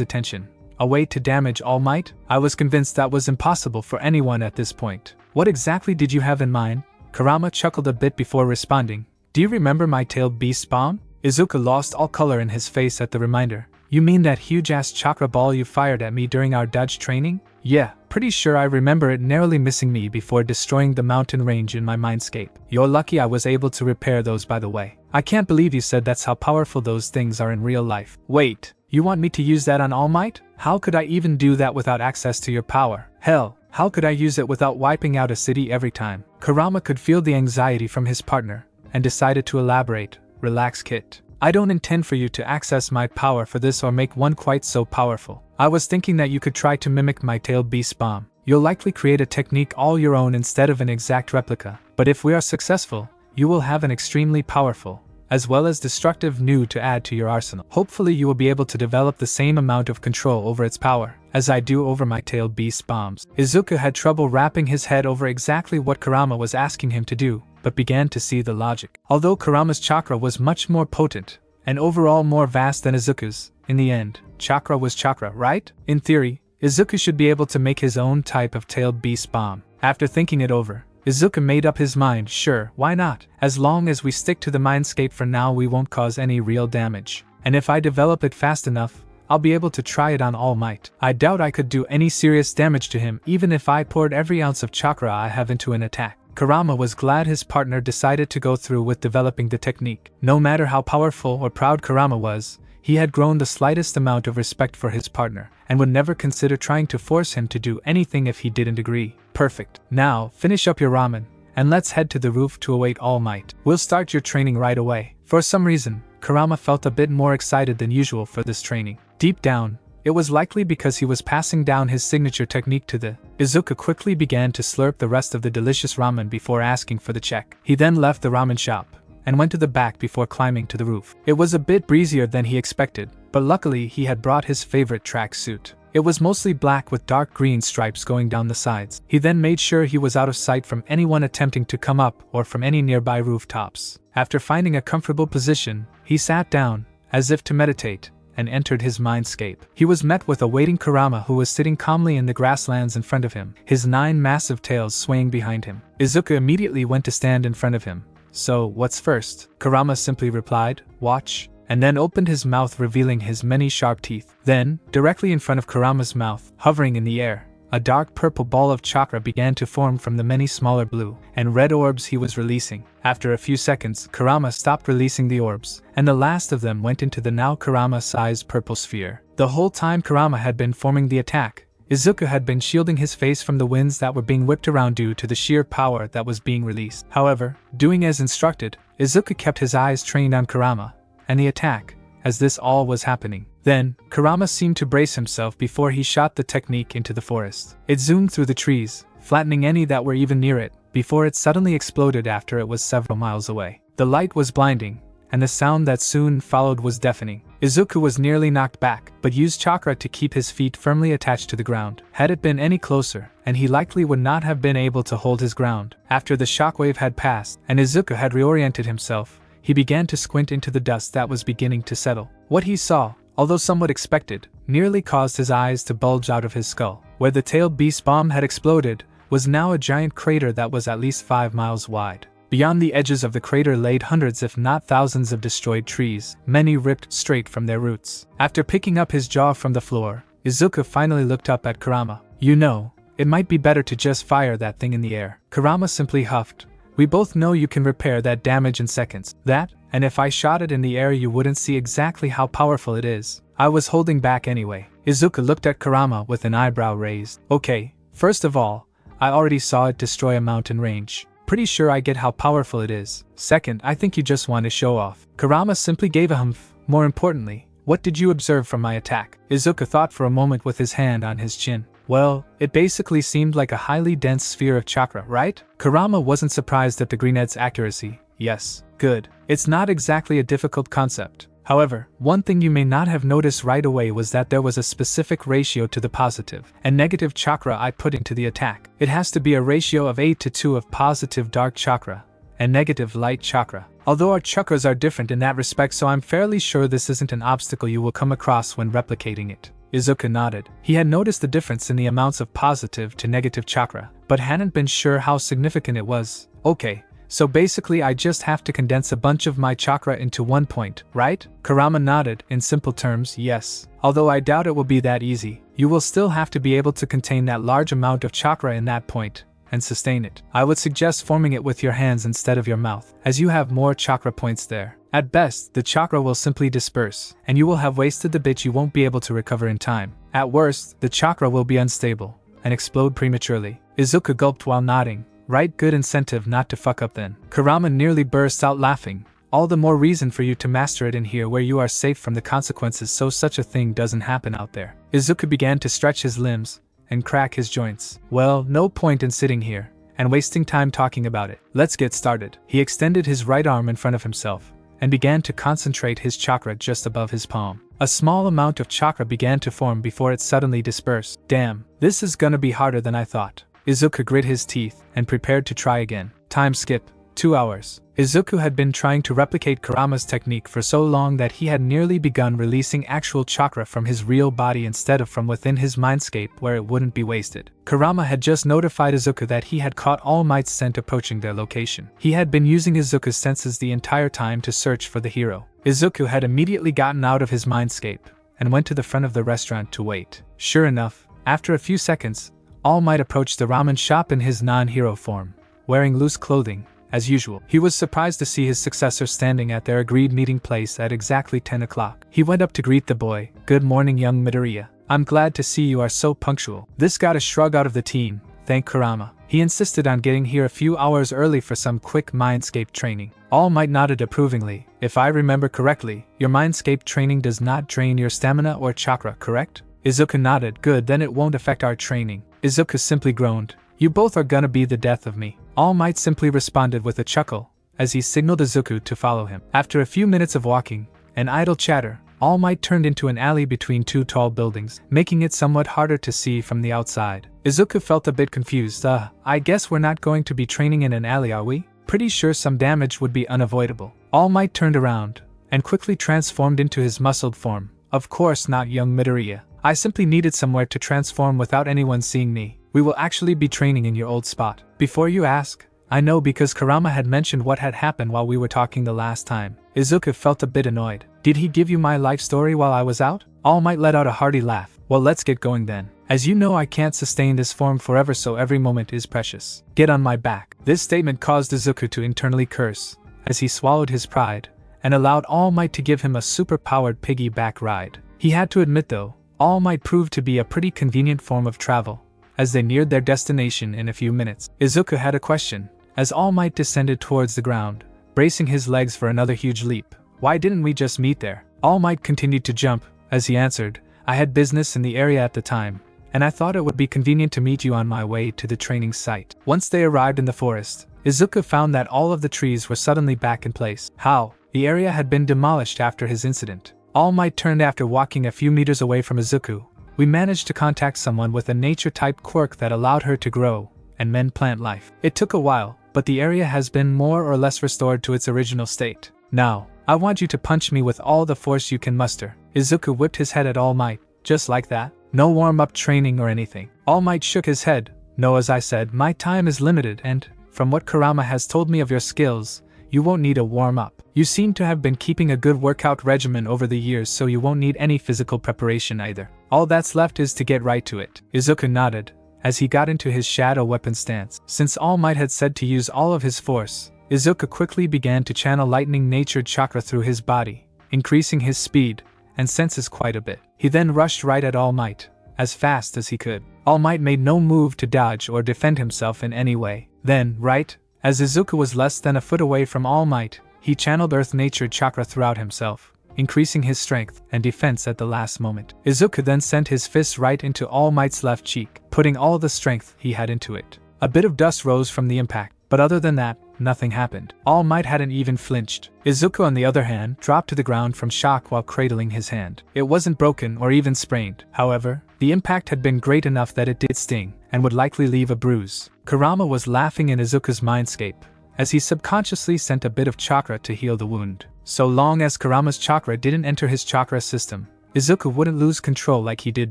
attention. A way to damage All Might? I was convinced that was impossible for anyone at this point. What exactly did you have in mind? Kurama chuckled a bit before responding. Do you remember my tailed beast bomb? Izuku lost all color in his face at the reminder. You mean that huge-ass chakra ball you fired at me during our dodge training? Yeah, pretty sure I remember it narrowly missing me before destroying the mountain range in my mindscape. You're lucky I was able to repair those, by the way. I can't believe you said that's how powerful those things are in real life. Wait, you want me to use that on All Might? How could I even do that without access to your power? Hell, how could I use it without wiping out a city every time? Kurama could feel the anxiety from his partner, and decided to elaborate. Relax, Kit. I don't intend for you to access my power for this or make one quite so powerful. I was thinking that you could try to mimic my tailed beast bomb. You'll likely create a technique all your own instead of an exact replica. But if we are successful, you will have an extremely powerful, as well as destructive new to add to your arsenal. Hopefully you will be able to develop the same amount of control over its power as I do over my tailed beast bombs. Izuku had trouble wrapping his head over exactly what Kurama was asking him to do, but began to see the logic. Although Kurama's chakra was much more potent, and overall more vast than Izuku's, in the end, chakra was chakra, right? In theory, Izuku should be able to make his own type of tailed beast bomb. After thinking it over, Izuku made up his mind. Sure, why not? As long as we stick to the mindscape for now, we won't cause any real damage. And if I develop it fast enough, I'll be able to try it on All Might. I doubt I could do any serious damage to him even if I poured every ounce of chakra I have into an attack. Kurama was glad his partner decided to go through with developing the technique. No matter how powerful or proud Kurama was, he had grown the slightest amount of respect for his partner, and would never consider trying to force him to do anything if he didn't agree. Perfect. Now, finish up your ramen, and let's head to the roof to await All Might. We'll start your training right away. For some reason, Kurama felt a bit more excited than usual for this training. Deep down, It was likely because he was passing down his signature technique to the. Izuku quickly began to slurp the rest of the delicious ramen before asking for the check. He then left the ramen shop and went to the back before climbing to the roof. It was a bit breezier than he expected, but luckily he had brought his favorite tracksuit. It was mostly black with dark green stripes going down the sides. He then made sure he was out of sight from anyone attempting to come up or from any nearby rooftops. After finding a comfortable position, he sat down, as if to meditate, and entered his mindscape. He was met with a waiting Kurama who was sitting calmly in the grasslands in front of him, his 9 massive tails swaying behind him. Izuku immediately went to stand in front of him. So, what's first? Kurama simply replied, watch, and then opened his mouth revealing his many sharp teeth. Then, directly in front of Kurama's mouth, hovering in the air, a dark purple ball of chakra began to form from the many smaller blue and red orbs he was releasing. After a few seconds, Kurama stopped releasing the orbs, and the last of them went into the now Kurama-sized purple sphere. The whole time Kurama had been forming the attack, Izuku had been shielding his face from the winds that were being whipped around due to the sheer power that was being released. However, doing as instructed, Izuku kept his eyes trained on Kurama and the attack, as this all was happening. Then, Kurama seemed to brace himself before he shot the technique into the forest. It zoomed through the trees, flattening any that were even near it, before it suddenly exploded after it was several miles away. The light was blinding, and the sound that soon followed was deafening. Izuku was nearly knocked back, but used chakra to keep his feet firmly attached to the ground. Had it been any closer, and he likely would not have been able to hold his ground. After the shockwave had passed, and Izuku had reoriented himself, he began to squint into the dust that was beginning to settle. What he saw, although somewhat expected, nearly caused his eyes to bulge out of his skull. Where the tailed beast bomb had exploded, was now a giant crater that was at least 5 miles wide. Beyond the edges of the crater laid hundreds if not thousands of destroyed trees, many ripped straight from their roots. After picking up his jaw from the floor, Izuku finally looked up at Kurama. You know, it might be better to just fire that thing in the air. Kurama simply huffed. We both know you can repair that damage in seconds. That, and if I shot it in the air you wouldn't see exactly how powerful it is. I was holding back anyway. Izuku looked at Kurama with an eyebrow raised. Okay, first of all, I already saw it destroy a mountain range. Pretty sure I get how powerful it is. Second, I think you just want to show off. Kurama simply gave a humph. More importantly, what did you observe from my attack? Izuku thought for a moment with his hand on his chin. Well, it basically seemed like a highly dense sphere of chakra, right? Kurama wasn't surprised at the greenhead's accuracy. Yes, good. It's not exactly a difficult concept. However, one thing you may not have noticed right away was that there was a specific ratio to the positive and negative chakra I put into the attack. It has to be a ratio of 8:2 of positive dark chakra and negative light chakra. Although our chakras are different in that respect, so I'm fairly sure this isn't an obstacle you will come across when replicating it. Izuku nodded. He had noticed the difference in the amounts of positive to negative chakra, but hadn't been sure how significant it was. Okay, so basically I just have to condense a bunch of my chakra into one point, right? Kurama nodded. In simple terms, yes. Although I doubt it will be that easy. You will still have to be able to contain that large amount of chakra in that point and sustain it. I would suggest forming it with your hands instead of your mouth, as you have more chakra points there. At best, the chakra will simply disperse, and you will have wasted the bit you won't be able to recover in time. At worst, the chakra will be unstable and explode prematurely. Izuku gulped while nodding. Right, good incentive not to fuck up then. Kurama nearly burst out laughing. All the more reason for you to master it in here where you are safe from the consequences so such a thing doesn't happen out there. Izuku began to stretch his limbs and crack his joints. Well, no point in sitting here and wasting time talking about it. Let's get started. He extended his right arm in front of himself and began to concentrate his chakra just above his palm. A small amount of chakra began to form before it suddenly dispersed. Damn, this is gonna be harder than I thought. Izuku grit his teeth and prepared to try again. Time skip. 2 hours. Izuku had been trying to replicate Kurama's technique for so long that he had nearly begun releasing actual chakra from his real body instead of from within his mindscape where it wouldn't be wasted. Kurama had just notified Izuku that he had caught All Might's scent approaching their location. He had been using Izuku's senses the entire time to search for the hero. Izuku had immediately gotten out of his mindscape and went to the front of the restaurant to wait. Sure enough, after a few seconds, All Might approached the ramen shop in his non-hero form, wearing loose clothing. As usual, he was surprised to see his successor standing at their agreed meeting place at exactly 10 o'clock. He went up to greet the boy. Good morning, young Midoriya. I'm glad to see you are so punctual. This got a shrug out of the teen, thank Kurama. He insisted on getting here a few hours early for some quick mindscape training. All Might nodded approvingly. If I remember correctly, your mindscape training does not drain your stamina or chakra, correct? Izuku nodded. Good, then it won't affect our training. Izuku simply groaned. You both are gonna be the death of me. All Might simply responded with a chuckle, as he signaled Izuku to follow him. After a few minutes of walking and idle chatter, All Might turned into an alley between two tall buildings, making it somewhat harder to see from the outside. Izuku felt a bit confused. I guess we're not going to be training in an alley, are we? Pretty sure some damage would be unavoidable. All Might turned around and quickly transformed into his muscled form. Of course not, young Midoriya. I simply needed somewhere to transform without anyone seeing me. We will actually be training in your old spot. Before you ask, I know because Kurama had mentioned what had happened while we were talking the last time. Izuku felt a bit annoyed. Did he give you my life story while I was out? All Might let out a hearty laugh. Well, let's get going then. As you know, I can't sustain this form forever, so every moment is precious. Get on my back. This statement caused Izuku to internally curse, as he swallowed his pride, and allowed All Might to give him a super-powered piggyback ride. He had to admit though, All Might proved to be a pretty convenient form of travel. As they neared their destination in a few minutes, Izuku had a question, as All Might descended towards the ground, bracing his legs for another huge leap. Why didn't we just meet there? All Might continued to jump, as he answered, I had business in the area at the time, and I thought it would be convenient to meet you on my way to the training site. Once they arrived in the forest, Izuku found that all of the trees were suddenly back in place. How? The area had been demolished after his incident. All Might turned after walking a few meters away from Izuku. We managed to contact someone with a nature-type quirk that allowed her to grow and mend plant life. It took a while, but the area has been more or less restored to its original state. Now, I want you to punch me with all the force you can muster. Izuku whipped his head at All Might, just like that. No warm-up training or anything. All Might shook his head. No, as I said, my time is limited and, from what Kurama has told me of your skills, you won't need a warm-up. You seem to have been keeping a good workout regimen over the years, so you won't need any physical preparation either. All that's left is to get right to it. Izuku nodded, as he got into his shadow weapon stance. Since All Might had said to use all of his force, Izuku quickly began to channel lightning-natured chakra through his body, increasing his speed and senses quite a bit. He then rushed right at All Might, as fast as he could. All Might made no move to dodge or defend himself in any way. Then, right as Izuku was less than a foot away from All Might, he channeled earth-natured chakra throughout himself, increasing his strength and defense at the last moment. Izuku then sent his fist right into All Might's left cheek, putting all the strength he had into it. A bit of dust rose from the impact, but other than that, nothing happened. All Might hadn't even flinched. Izuku, on the other hand, dropped to the ground from shock while cradling his hand. It wasn't broken or even sprained. However, the impact had been great enough that it did sting, and would likely leave a bruise. Kurama was laughing in Izuku's mindscape, as he subconsciously sent a bit of chakra to heal the wound. So long as Kurama's chakra didn't enter his chakra system, Izuku wouldn't lose control like he did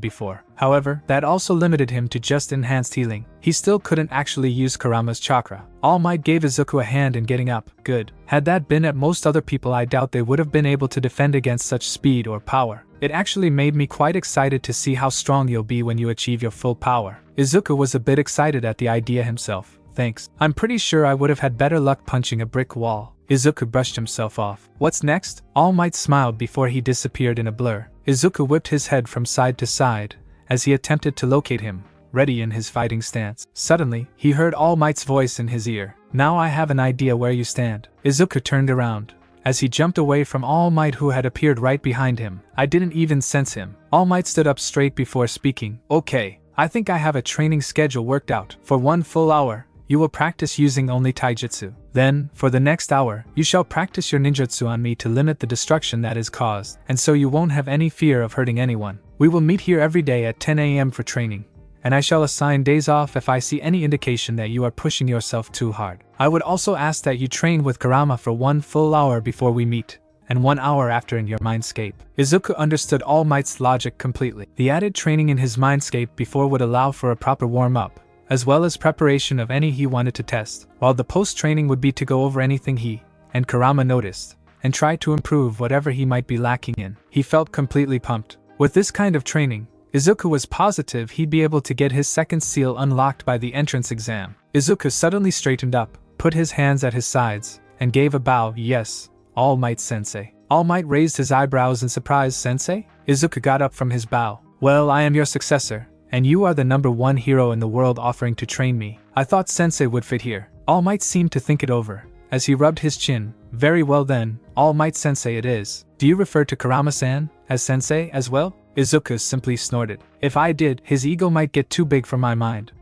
before. However, that also limited him to just enhanced healing. He still couldn't actually use Kurama's chakra. All Might gave Izuku a hand in getting up. Good. Had that been at most other people, I doubt they would have been able to defend against such speed or power. It actually made me quite excited to see how strong you'll be when you achieve your full power. Izuku was a bit excited at the idea himself. Thanks. I'm pretty sure I would have had better luck punching a brick wall. Izuku brushed himself off. What's next? All Might smiled before he disappeared in a blur. Izuku whipped his head from side to side as he attempted to locate him, ready in his fighting stance. Suddenly, he heard All Might's voice in his ear. Now I have an idea where you stand. Izuku turned around as he jumped away from All Might, who had appeared right behind him. I didn't even sense him. All Might stood up straight before speaking. Okay, I think I have a training schedule worked out. For 1 full hour, you will practice using only taijutsu. Then, for the next hour, you shall practice your ninjutsu on me to limit the destruction that is caused, and so you won't have any fear of hurting anyone. We will meet here every day at 10 a.m. for training, and I shall assign days off if I see any indication that you are pushing yourself too hard. I would also ask that you train with Kurama for 1 full hour before we meet, and 1 hour after in your mindscape. Izuku understood All Might's logic completely. The added training in his mindscape before would allow for a proper warm-up, as well as preparation of any he wanted to test, while the post-training would be to go over anything he and Kurama noticed, and try to improve whatever he might be lacking in. He felt completely pumped. With this kind of training, Izuku was positive he'd be able to get his second seal unlocked by the entrance exam. Izuku suddenly straightened up, put his hands at his sides, and gave a bow. Yes, All Might Sensei. All Might raised his eyebrows in surprise. Sensei? Izuku got up from his bow. Well, I am your successor, and you are the #1 hero in the world offering to train me. I thought Sensei would fit here. All Might seemed to think it over, as he rubbed his chin. Very well then, All Might Sensei it is. Do you refer to Kurama-san as Sensei as well? Izuku simply snorted. If I did, his ego might get too big for my mind.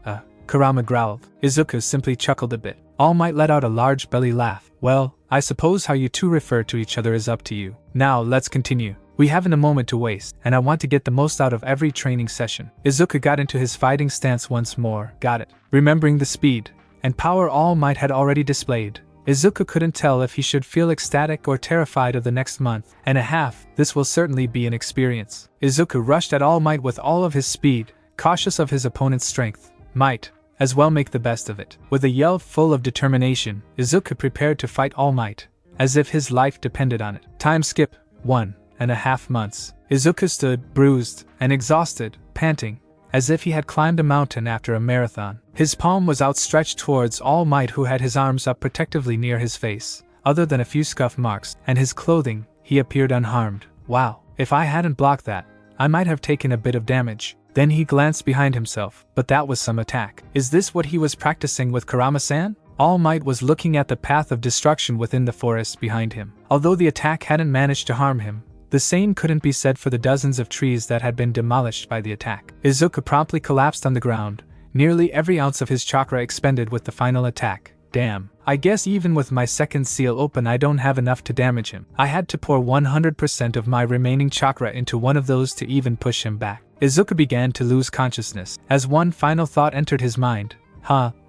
Kurama growled. Izuku simply chuckled a bit. All Might let out a large belly laugh. Well, I suppose how you two refer to each other is up to you. Now, let's continue. We haven't a moment to waste, and I want to get the most out of every training session. Izuku got into his fighting stance once more. Got it. Remembering the speed and power All Might had already displayed, Izuku couldn't tell if he should feel ecstatic or terrified of the next month and a half. This will certainly be an experience. Izuku rushed at All Might with all of his speed, cautious of his opponent's strength. Might as well make the best of it. With a yell full of determination, Izuku prepared to fight All Might, as if his life depended on it. Time skip 1.5 months. Izuku stood, bruised and exhausted, panting, as if he had climbed a mountain after a marathon. His palm was outstretched towards All Might, who had his arms up protectively near his face. Other than a few scuff marks and his clothing, he appeared unharmed. Wow, if I hadn't blocked that, I might have taken a bit of damage. Then he glanced behind himself, but that was some attack. Is this what he was practicing with Kurama-san? All Might was looking at the path of destruction within the forest behind him. Although the attack hadn't managed to harm him, the same couldn't be said for the dozens of trees that had been demolished by the attack. Izuku promptly collapsed on the ground, nearly every ounce of his chakra expended with the final attack. Damn. I guess even with my second seal open I don't have enough to damage him. I had to pour 100% of my remaining chakra into one of those to even push him back. Izuku began to lose consciousness, as one final thought entered his mind.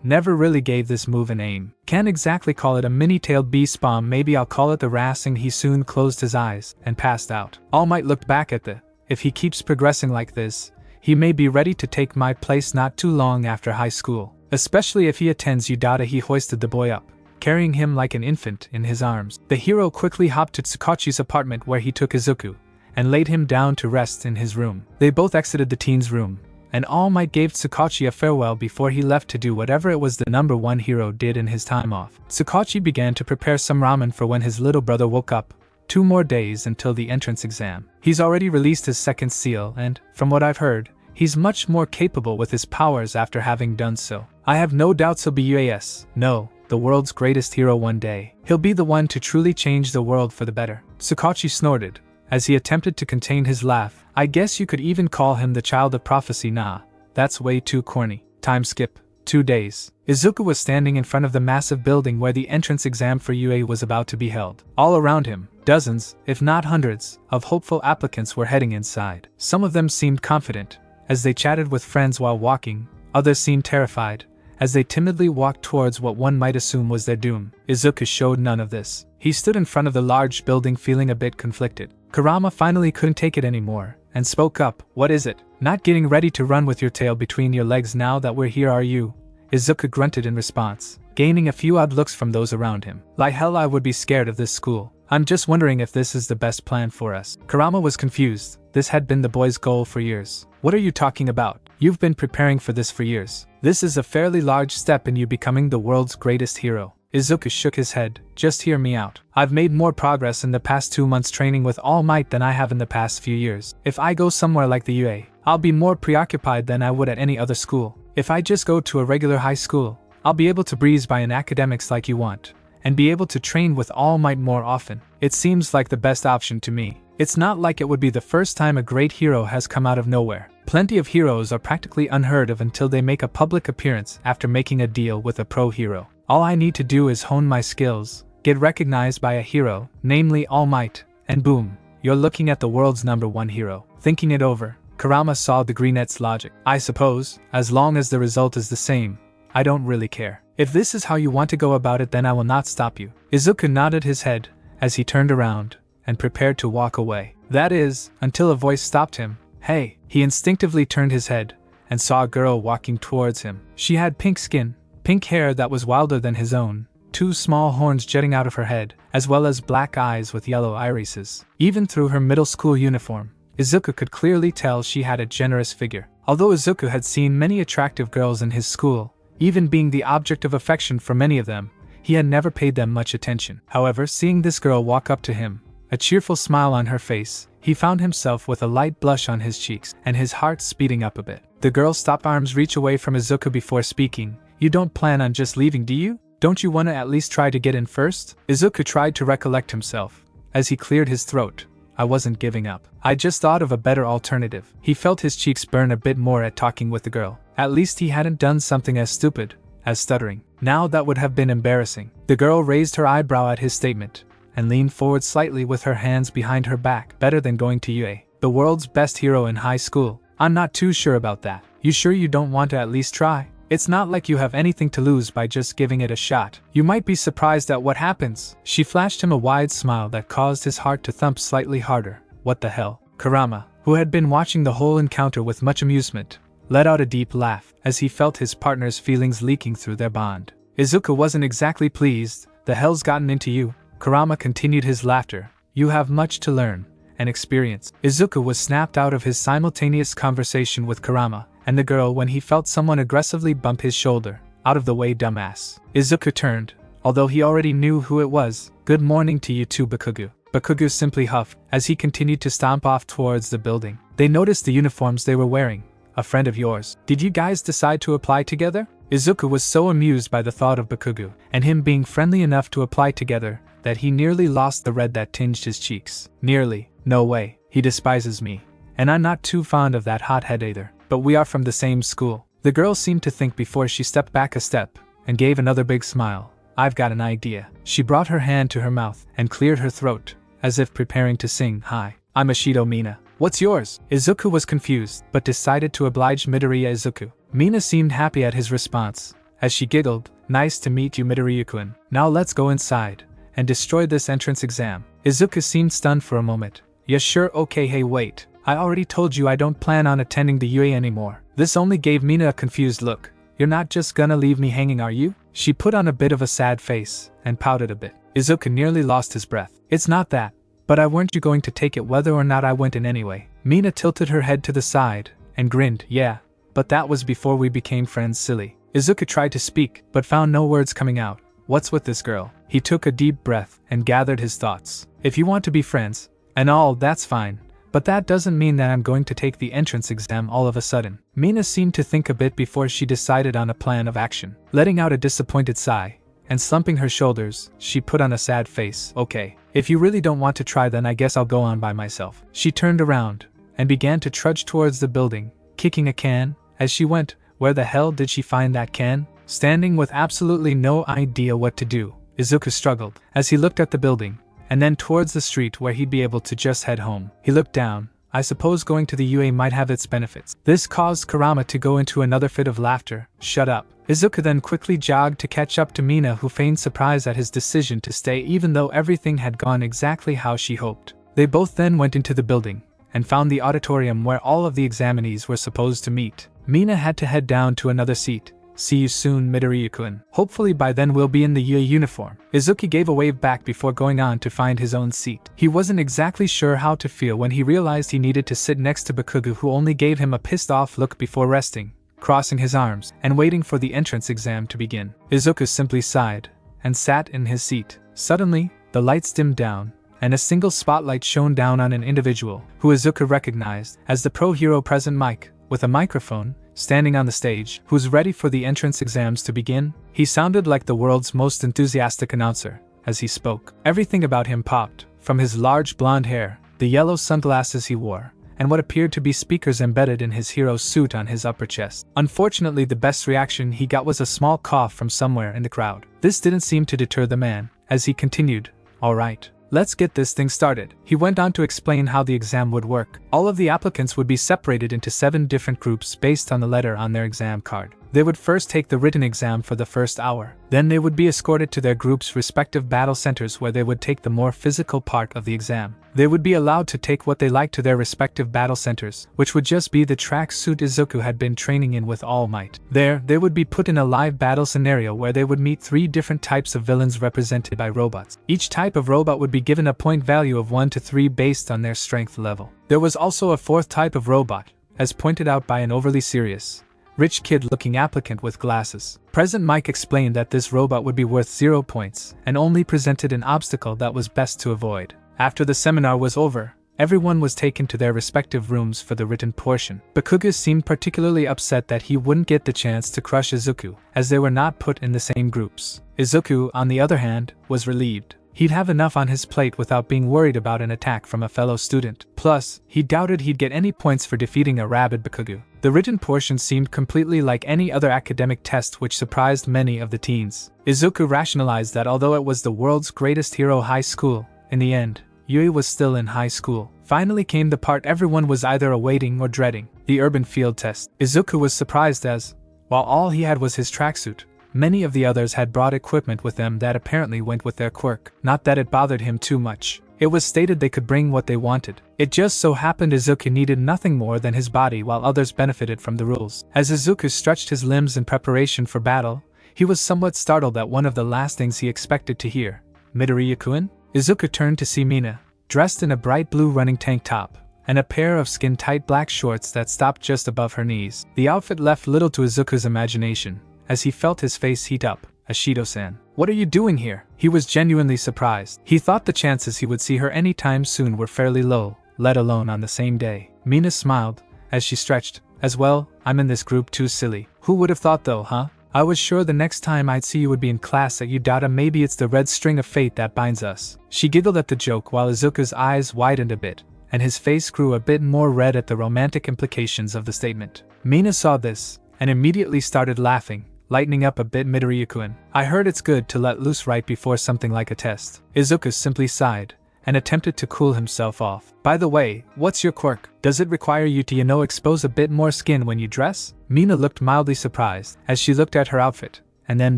Never really gave this move an aim. Can't exactly call it a mini-tailed beast bomb, maybe I'll call it the Racing. He soon closed his eyes and passed out. All Might looked back at if he keeps progressing like this, he may be ready to take my place not too long after high school. Especially if he attends Udata. He hoisted the boy up, carrying him like an infant in his arms. The hero quickly hopped to Tsukachi's apartment, where he took Izuku and laid him down to rest in his room. They both exited the teen's room, and All Might gave Tsukachi a farewell before he left to do whatever it was the number one hero did in his time off. Tsukachi began to prepare some ramen for when his little brother woke up. 2 more days until the entrance exam. He's already released his second seal, and, from what I've heard, he's much more capable with his powers after having done so. I have no doubts he'll be the world's greatest hero one day. He'll be the one to truly change the world for the better. Tsukachi snorted, as he attempted to contain his laugh. I guess you could even call him the child of prophecy. Nah, that's way too corny. Time skip 2 days. Izuku was standing in front of the massive building where the entrance exam for UA was about to be held. All around him, dozens, if not hundreds, of hopeful applicants were heading inside. Some of them seemed confident, as they chatted with friends while walking. Others seemed terrified, as they timidly walked towards what one might assume was their doom. Izuku showed none of this. He stood in front of the large building feeling a bit conflicted. Kurama finally couldn't take it anymore, and spoke up. What is it? Not getting ready to run with your tail between your legs now that we're here, are you? Izuku grunted in response, gaining a few odd looks from those around him. Like hell I would be scared of this school. I'm just wondering if this is the best plan for us. Kurama was confused. This had been the boy's goal for years. What are you talking about? You've been preparing for this for years. This is a fairly large step in you becoming the world's greatest hero. Izuku shook his head. Just hear me out. I've made more progress in the past 2 months training with All Might than I have in the past few years. If I go somewhere like the UA, I'll be more preoccupied than I would at any other school. If I just go to a regular high school, I'll be able to breeze by in academics like you want, and be able to train with All Might more often. It seems like the best option to me. It's not like it would be the first time a great hero has come out of nowhere. Plenty of heroes are practically unheard of until they make a public appearance after making a deal with a pro hero. All I need to do is hone my skills, get recognized by a hero, namely All Might, and boom, you're looking at the world's number one hero. Thinking it over, Kurama saw the Greenette's logic. I suppose, as long as the result is the same, I don't really care. If this is how you want to go about it, then I will not stop you. Izuku nodded his head as he turned around and prepared to walk away. That is, until a voice stopped him. Hey! He instinctively turned his head and saw a girl walking towards him. She had pink skin, pink hair that was wilder than his own, 2 small horns jutting out of her head, as well as black eyes with yellow irises. Even through her middle school uniform, Izuku could clearly tell she had a generous figure. Although Izuku had seen many attractive girls in his school, even being the object of affection for many of them, he had never paid them much attention. However, seeing this girl walk up to him, a cheerful smile on her face, he found himself with a light blush on his cheeks, and his heart speeding up a bit. The girl stopped, arms reach away from Izuku before speaking. You don't plan on just leaving, do you? Don't you want to at least try to get in first? Izuku tried to recollect himself, as he cleared his throat, I wasn't giving up. I just thought of a better alternative. He felt his cheeks burn a bit more at talking with the girl. At least he hadn't done something as stupid as stuttering. Now that would have been embarrassing. The girl raised her eyebrow at his statement and leaned forward slightly with her hands behind her back. Better than going to UA, the world's best hero in high school. I'm not too sure about that. You sure you don't want to at least try? It's not like you have anything to lose by just giving it a shot. You might be surprised at what happens. She flashed him a wide smile that caused his heart to thump slightly harder. What the hell? Kurama, who had been watching the whole encounter with much amusement, let out a deep laugh as he felt his partner's feelings leaking through their bond. Izuku wasn't exactly pleased. The hell's gotten into you? Kurama continued his laughter. You have much to learn and experience. Izuku was snapped out of his simultaneous conversation with Kurama and the girl when he felt someone aggressively bump his shoulder. Out of the way, dumbass. Izuku turned, although he already knew who it was. Good morning to you too, Bakugo. Bakugo simply huffed as he continued to stomp off towards the building. They noticed the uniforms they were wearing. A friend of yours. Did you guys decide to apply together? Izuku was so amused by the thought of Bakugo and him being friendly enough to apply together that he nearly lost the red that tinged his cheeks. Nearly. No way. He despises me. And I'm not too fond of that hothead either. But we are from the same school. The girl seemed to think before she stepped back a step and gave another big smile. I've got an idea. She brought her hand to her mouth and cleared her throat, as if preparing to sing. Hi, I'm Mina. What's yours? Izuku was confused, but decided to oblige Midoriya Izuku. Mina seemed happy at his response, as she giggled. Nice to meet you, Midoriya-kun. Now let's go inside and destroy this entrance exam. Izuku seemed stunned for a moment. Yeah, sure, okay, hey wait. I already told you I don't plan on attending the UA anymore. This only gave Mina a confused look. You're not just gonna leave me hanging, are you? She put on a bit of a sad face and pouted a bit. Izuku nearly lost his breath. It's not that. But I weren't you going to take it whether or not I went in anyway? Mina tilted her head to the side and grinned. Yeah, but that was before we became friends, silly. Izuku tried to speak, but found no words coming out. What's with this girl? He took a deep breath and gathered his thoughts. If you want to be friends and all, that's fine. But that doesn't mean that I'm going to take the entrance exam all of a sudden. Mina seemed to think a bit before she decided on a plan of action. Letting out a disappointed sigh and slumping her shoulders, she put on a sad face. Okay, if you really don't want to try, then I guess I'll go on by myself. She turned around and began to trudge towards the building, kicking a can as she went. Where the hell did she find that can? Standing with absolutely no idea what to do, Izuku struggled as he looked at the building and then towards the street where he'd be able to just head home. He looked down. I suppose going to the UA might have its benefits. This caused Kurama to go into another fit of laughter. Shut up. Izuku then quickly jogged to catch up to Mina, who feigned surprise at his decision to stay even though everything had gone exactly how she hoped. They both then went into the building and found the auditorium where all of the examinees were supposed to meet. Mina had to head down to another seat. See you soon, Midoriya-kun. Hopefully by then we'll be in the UA uniform. Izuku gave a wave back before going on to find his own seat. He wasn't exactly sure how to feel when he realized he needed to sit next to Bakugo, who only gave him a pissed off look before resting, crossing his arms, and waiting for the entrance exam to begin. Izuku simply sighed and sat in his seat. Suddenly, the lights dimmed down, and a single spotlight shone down on an individual who Izuku recognized as the pro-hero present Mike, with a microphone, standing on the stage, who's ready for the entrance exams to begin. He sounded like the world's most enthusiastic announcer as he spoke. Everything about him popped, from his large blonde hair, the yellow sunglasses he wore, and what appeared to be speakers embedded in his hero suit on his upper chest. Unfortunately, the best reaction he got was a small cough from somewhere in the crowd. This didn't seem to deter the man, as he continued, "All right. Let's get this thing started." He went on to explain how the exam would work. All of the applicants would be separated into 7 different groups based on the letter on their exam card. They would first take the written exam for the first hour. Then they would be escorted to their group's respective battle centers where they would take the more physical part of the exam. They would be allowed to take what they liked to their respective battle centers, which would just be the track suit Izuku had been training in with all might. There, they would be put in a live battle scenario where they would meet 3 different types of villains represented by robots. Each type of robot would be given a point value of 1 to 3 based on their strength level. There was also a 4th type of robot, as pointed out by an overly serious, rich kid-looking applicant with glasses. President Mike explained that this robot would be worth 0 points and only presented an obstacle that was best to avoid. After the seminar was over, everyone was taken to their respective rooms for the written portion. Bakugo seemed particularly upset that he wouldn't get the chance to crush Izuku, as they were not put in the same groups. Izuku, on the other hand, was relieved. He'd have enough on his plate without being worried about an attack from a fellow student. Plus, he doubted he'd get any points for defeating a rabid Bakugo. The written portion seemed completely like any other academic test, which surprised many of the teens. Izuku rationalized that although it was the world's greatest hero high school, in the end, Yui was still in high school. Finally came the part everyone was either awaiting or dreading, the urban field test. Izuku was surprised as, while all he had was his tracksuit, many of the others had brought equipment with them that apparently went with their quirk. Not that it bothered him too much. It was stated they could bring what they wanted. It just so happened Izuku needed nothing more than his body while others benefited from the rules. As Izuku stretched his limbs in preparation for battle, he was somewhat startled at one of the last things he expected to hear. Midoriya-kun? Izuku turned to see Mina, dressed in a bright blue running tank top, and a pair of skin-tight black shorts that stopped just above her knees. The outfit left little to Izuku's imagination, as he felt his face heat up. Ashido-san, what are you doing here? He was genuinely surprised. He thought the chances he would see her anytime soon were fairly low, let alone on the same day. Mina smiled, as she stretched. As well, I'm in this group too, silly. Who would have thought though, huh? I was sure the next time I'd see you would be in class at Udata. Maybe it's the red string of fate that binds us. She giggled at the joke while Izuku's eyes widened a bit, and his face grew a bit more red at the romantic implications of the statement. Mina saw this, and immediately started laughing, lightening up a bit. Midoriya-kun, I heard it's good to let loose right before something like a test. Izuku simply sighed, and attempted to cool himself off. By the way, what's your quirk? Does it require you to, expose a bit more skin when you dress? Mina looked mildly surprised, as she looked at her outfit, and then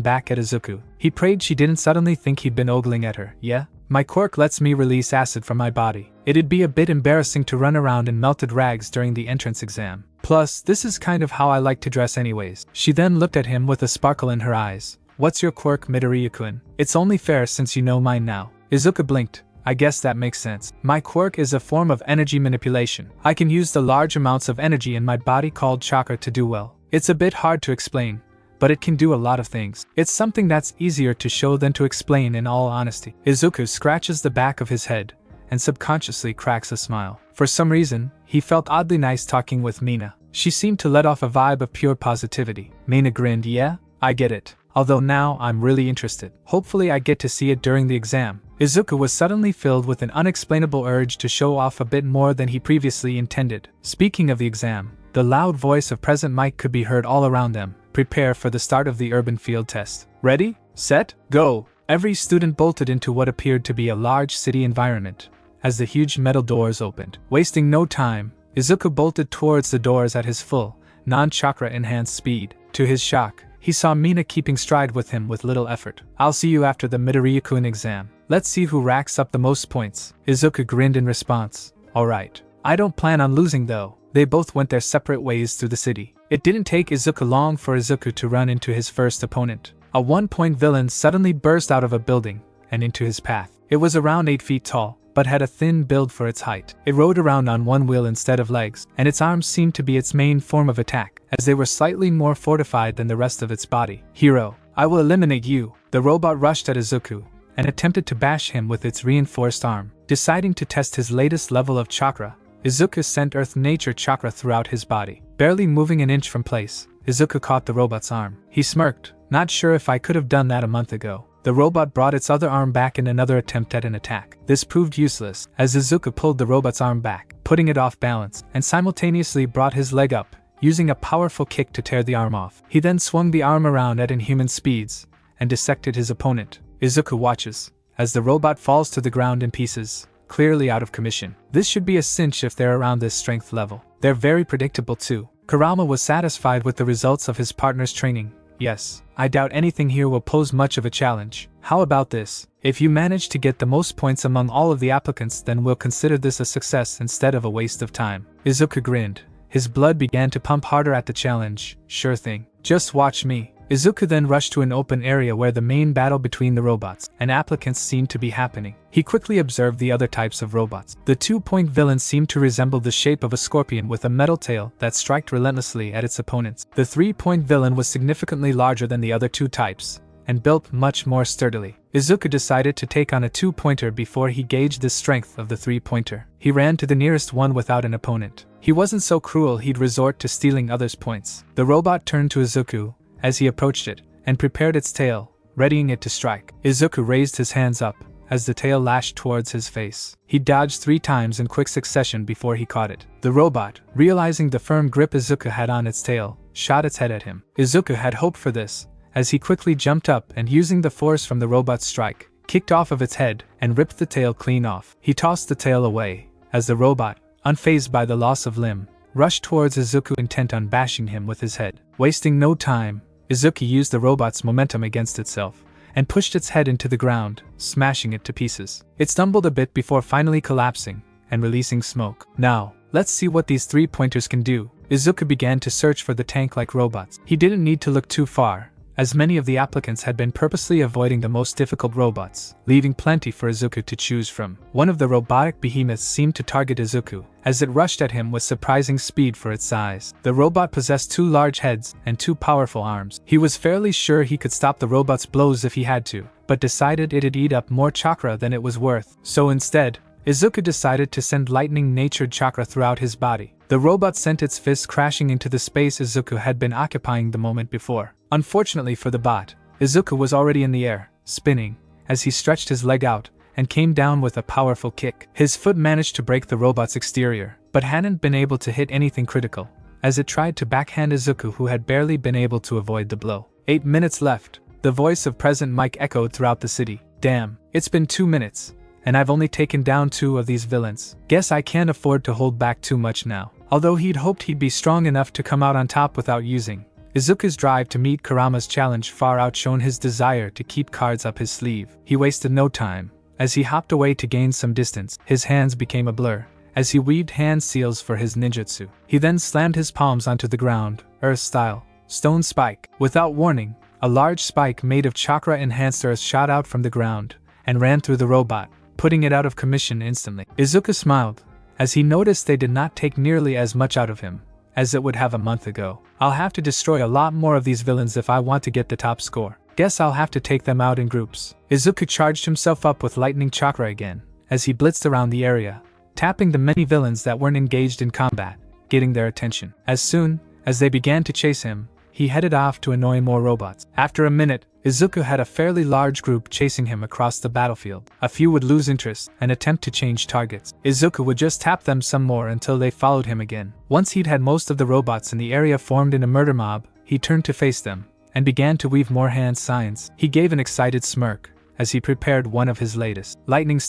back at Izuku. He prayed she didn't suddenly think he'd been ogling at her. Yeah? My quirk lets me release acid from my body. It'd be a bit embarrassing to run around in melted rags during the entrance exam. Plus, this is kind of how I like to dress anyways. She then looked at him with a sparkle in her eyes. What's your quirk, Midoriya-kun? It's only fair since you know mine now. Izuku blinked. I guess that makes sense. My quirk is a form of energy manipulation. I can use the large amounts of energy in my body called chakra to do well. It's a bit hard to explain, but it can do a lot of things. It's something that's easier to show than to explain, in all honesty. Izuku scratches the back of his head, and subconsciously cracks a smile. For some reason, he felt oddly nice talking with Mina. She seemed to let off a vibe of pure positivity. Mina grinned. Yeah, I get it. Although now I'm really interested. Hopefully I get to see it during the exam. Izuku was suddenly filled with an unexplainable urge to show off a bit more than he previously intended. Speaking of the exam, the loud voice of President Mike could be heard all around them. Prepare for the start of the urban field test. Ready, set, go! Every student bolted into what appeared to be a large city environment, as the huge metal doors opened. Wasting no time, Izuku bolted towards the doors at his full, non-chakra enhanced speed. To his shock, he saw Mina keeping stride with him with little effort. I'll see you after the Midoriya-kun exam. Let's see who racks up the most points. Izuku grinned in response. Alright. I don't plan on losing though. They both went their separate ways through the city. It didn't take Izuku long for Izuku to run into his first opponent. A one-point villain suddenly burst out of a building and into his path. It was around 8 feet tall, but had a thin build for its height. It rode around on one wheel instead of legs, and its arms seemed to be its main form of attack, as they were slightly more fortified than the rest of its body. Hero, I will eliminate you. The robot rushed at Izuku, and attempted to bash him with its reinforced arm. Deciding to test his latest level of chakra, Izuku sent Earth Nature chakra throughout his body. Barely moving an inch from place, Izuku caught the robot's arm. He smirked, not sure if I could have done that a month ago. The robot brought its other arm back in another attempt at an attack. This proved useless, as Izuku pulled the robot's arm back, putting it off balance, and simultaneously brought his leg up, using a powerful kick to tear the arm off. He then swung the arm around at inhuman speeds, and dissected his opponent. Izuku watches, as the robot falls to the ground in pieces, clearly out of commission. This should be a cinch if they're around this strength level. They're very predictable too. Kurama was satisfied with the results of his partner's training. Yes, I doubt anything here will pose much of a challenge. How about this? If you manage to get the most points among all of the applicants, then we'll consider this a success instead of a waste of time. Izuku grinned. His blood began to pump harder at the challenge. Sure thing. Just watch me. Izuku then rushed to an open area where the main battle between the robots and applicants seemed to be happening. He quickly observed the other types of robots. The 2-point villain seemed to resemble the shape of a scorpion with a metal tail that struck relentlessly at its opponents. The 3-point villain was significantly larger than the other two types, and built much more sturdily. Izuku decided to take on a 2-pointer before he gauged the strength of the 3-pointer. He ran to the nearest one without an opponent. He wasn't so cruel he'd resort to stealing others' points. The robot turned to Izuku as he approached it, and prepared its tail, readying it to strike. Izuku raised his hands up, as the tail lashed towards his face. He dodged 3 times in quick succession before he caught it. The robot, realizing the firm grip Izuku had on its tail, shot its head at him. Izuku had hoped for this, as he quickly jumped up and using the force from the robot's strike, kicked off of its head and ripped the tail clean off. He tossed the tail away, as the robot, unfazed by the loss of limb, rushed towards Izuku intent on bashing him with his head. Wasting no time, Izuku used the robot's momentum against itself, and pushed its head into the ground, smashing it to pieces. It stumbled a bit before finally collapsing, and releasing smoke. Now, let's see what these 3 pointers can do. Izuku began to search for the tank-like robots. He didn't need to look too far, as many of the applicants had been purposely avoiding the most difficult robots, leaving plenty for Izuku to choose from. One of the robotic behemoths seemed to target Izuku, as it rushed at him with surprising speed for its size. The robot possessed 2 large heads and 2 powerful arms. He was fairly sure he could stop the robot's blows if he had to, but decided it'd eat up more chakra than it was worth. So instead, Izuku decided to send lightning-natured chakra throughout his body. The robot sent its fist crashing into the space Izuku had been occupying the moment before. Unfortunately for the bot, Izuku was already in the air, spinning, as he stretched his leg out and came down with a powerful kick. His foot managed to break the robot's exterior, but hadn't been able to hit anything critical, as it tried to backhand Izuku, who had barely been able to avoid the blow. 8 minutes left. The voice of President Mike echoed throughout the city. Damn, it's been 2 minutes, and I've only taken down 2 of these villains. Guess I can't afford to hold back too much now. Although he'd hoped he'd be strong enough to come out on top without using Izuku's drive to meet Kurama's challenge far outshone his desire to keep cards up his sleeve. He wasted no time. As he hopped away to gain some distance, his hands became a blur, as he weaved hand seals for his ninjutsu. He then slammed his palms onto the ground, Earth-style, stone spike. Without warning, a large spike made of chakra-enhanced earth shot out from the ground, and ran through the robot, putting it out of commission instantly. Izuku smiled, as he noticed they did not take nearly as much out of him as it would have a month ago. I'll have to destroy a lot more of these villains if I want to get the top score. Guess I'll have to take them out in groups. Izuku charged himself up with lightning chakra again, as he blitzed around the area, tapping the many villains that weren't engaged in combat, getting their attention. As soon as they began to chase him, he headed off to annoy more robots. After a minute, Izuku had a fairly large group chasing him across the battlefield. A few would lose interest and attempt to change targets. Izuku would just tap them some more until they followed him again. Once he'd had most of the robots in the area formed in a murder mob, he turned to face them and began to weave more hand signs. He gave an excited smirk as he prepared one of his latest lightning